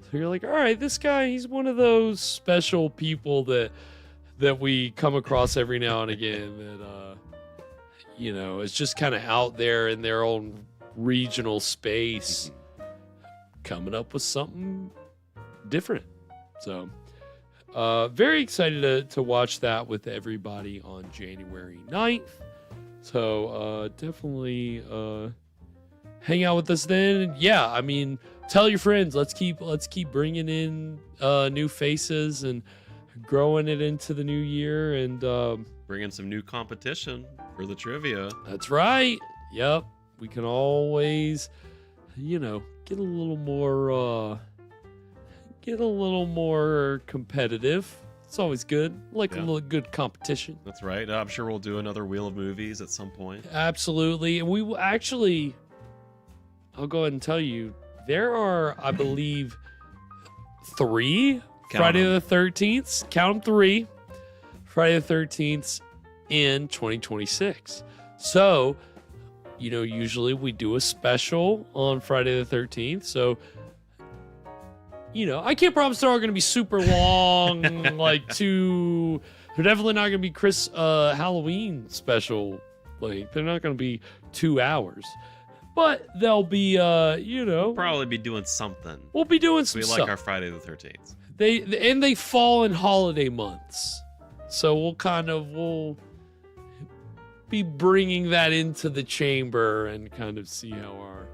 so you're like, all right, this guy, he's one of those special people that we come across every now and again that is just kind of out there in their own regional space, coming up with something different. So very excited to watch that with everybody on January 9th. So definitely hang out with us then. And yeah, I mean, tell your friends. Let's keep bringing in new faces and growing it into the new year, and bring in some new competition for the trivia. That's right. Yep, we can always, get a little more competitive. It's always good. A little good competition. That's right. I'm sure we'll do another Wheel of Movies at some point. Absolutely. And we will actually, I'll go ahead and tell you, there are, I believe, 3 Friday the 13th. Count them 3 Friday the 13th in 2026. So, usually we do a special on Friday the 13th. So, I can't promise they're all going to be super long. They're definitely not going to be Halloween special. They're not going to be 2 hours. But they'll be, We'll probably be doing something. We'll be doing some stuff. We like our Friday the 13th. They fall in holiday months. So we'll be bringing that into the chamber and kind of see how our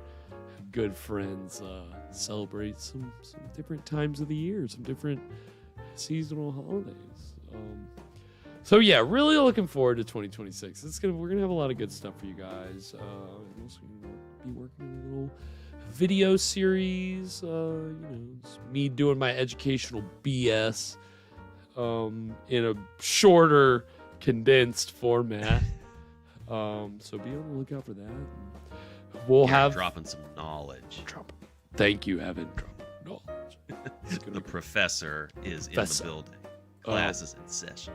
good friends celebrate some different times of the year, some different seasonal holidays. So yeah, really looking forward to 2026. We're gonna have a lot of good stuff for you guys. And also be working on a little video series. It's me doing my educational BS in a shorter, condensed format. So be on the lookout for that. We'll have dropping some knowledge. Thank you, Evan. Dropping knowledge. The professor is in the building. Class is in session.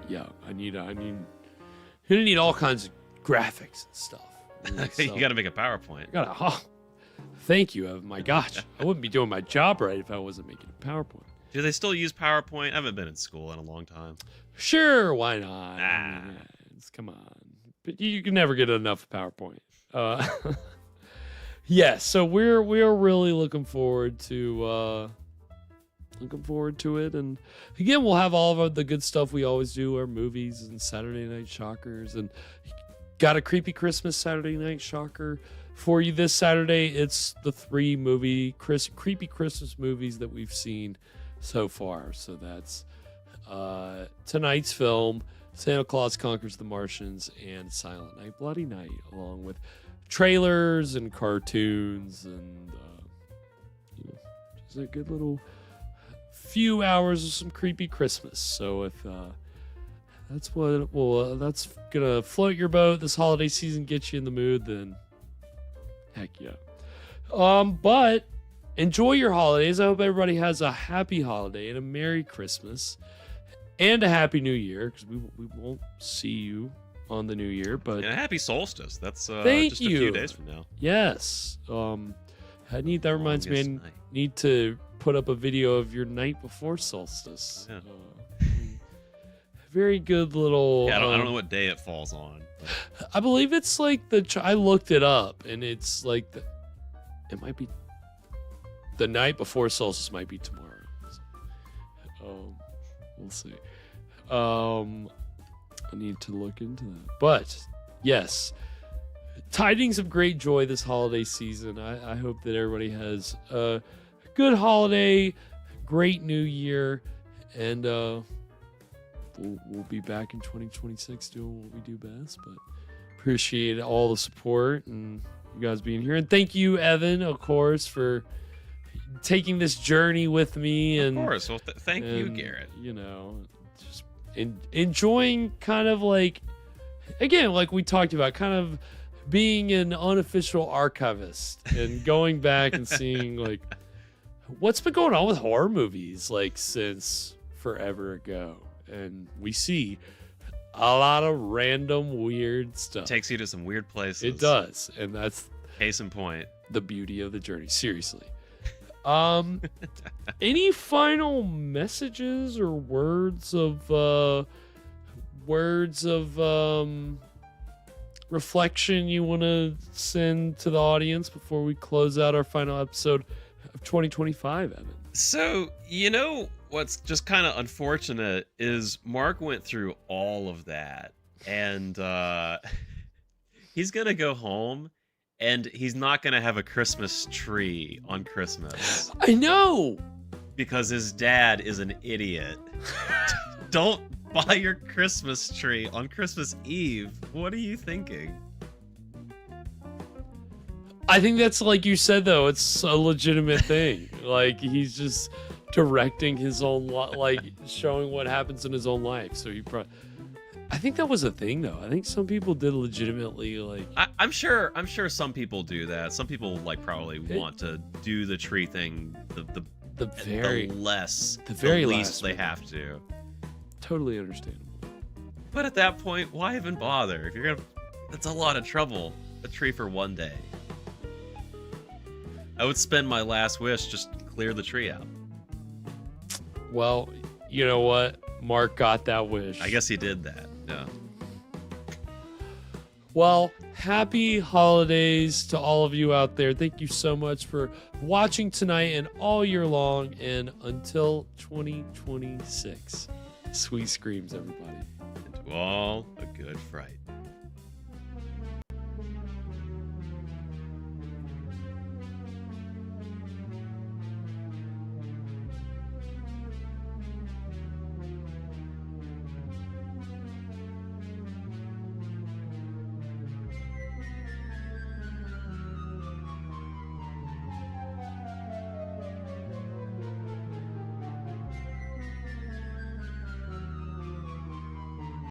Yeah, I'm gonna need all kinds of graphics and stuff. You got to make a PowerPoint. Thank you, Evan. My gosh, I wouldn't be doing my job right if I wasn't making a PowerPoint. Do they still use PowerPoint? I haven't been in school in a long time. Sure, why not? Come on. But you can never get enough PowerPoint. Yes, so we're really looking forward to it, and again, we'll have all of the good stuff we always do, our movies and Saturday Night Shockers, and got a Creepy Christmas Saturday Night Shocker for you this Saturday. It's the 3 Creepy Christmas movies that we've seen so far. So that's tonight's film, Santa Claus Conquers the Martians, and Silent Night, Bloody Night, along with trailers and cartoons and just a good little few hours of some creepy Christmas. So if that's that's gonna float your boat this holiday season, get you in the mood, then heck yeah. But enjoy your holidays. I hope everybody has a happy holiday and a Merry Christmas and a Happy New Year, because we won't see you on the new year, but and a happy solstice. That's thank just you. A few days from now. Yes. That reminds me, I need to put up a video of your night before solstice. Yeah. Very good little. Yeah, I don't know what day it falls on. But... I believe it's like I looked it up, and it's like it might be the night before solstice. Might be tomorrow. We'll see. I need to look into that. But yes, tidings of great joy this holiday season. I hope that everybody has a good holiday, great new year, and we'll be back in 2026 doing what we do best. But appreciate all the support and you guys being here. And thank you, Evan, of course, for taking this journey with me. And of course. Well, thank you, Garrett. You know, just enjoying kind of like, again, like we talked about, kind of being an unofficial archivist and going back and seeing like what's been going on with horror movies like since forever ago. And we see a lot of random weird stuff. It takes you to some weird places. It does. And that's case in point. The beauty of the journey. Seriously. Any final messages or words of reflection you want to send to the audience before we close out our final episode of 2025, Evan? So, you know what's just kind of unfortunate is Mark went through all of that, and he's gonna go home and he's not gonna have a Christmas tree on Christmas. I know, because his dad is an idiot. Don't buy your Christmas tree on Christmas Eve. What are you thinking? I think that's, like you said, though, it's a legitimate thing. Like, he's just directing his own like showing what happens in his own life. So I think that was a thing, though. I think some people did legitimately like. I'm sure some people do that. Some people like probably want to do the tree thing the very least they have to. Totally understandable. But at that point, why even bother? If you're gonna, that's a lot of trouble. A tree for one day. I would spend my last wish just clear the tree out. Well, you know what? Mark got that wish. I guess he did that. Yeah. Well, happy holidays to all of you out there. Thank you so much for watching tonight and all year long. And until 2026, sweet screams, everybody. And to all a good fright.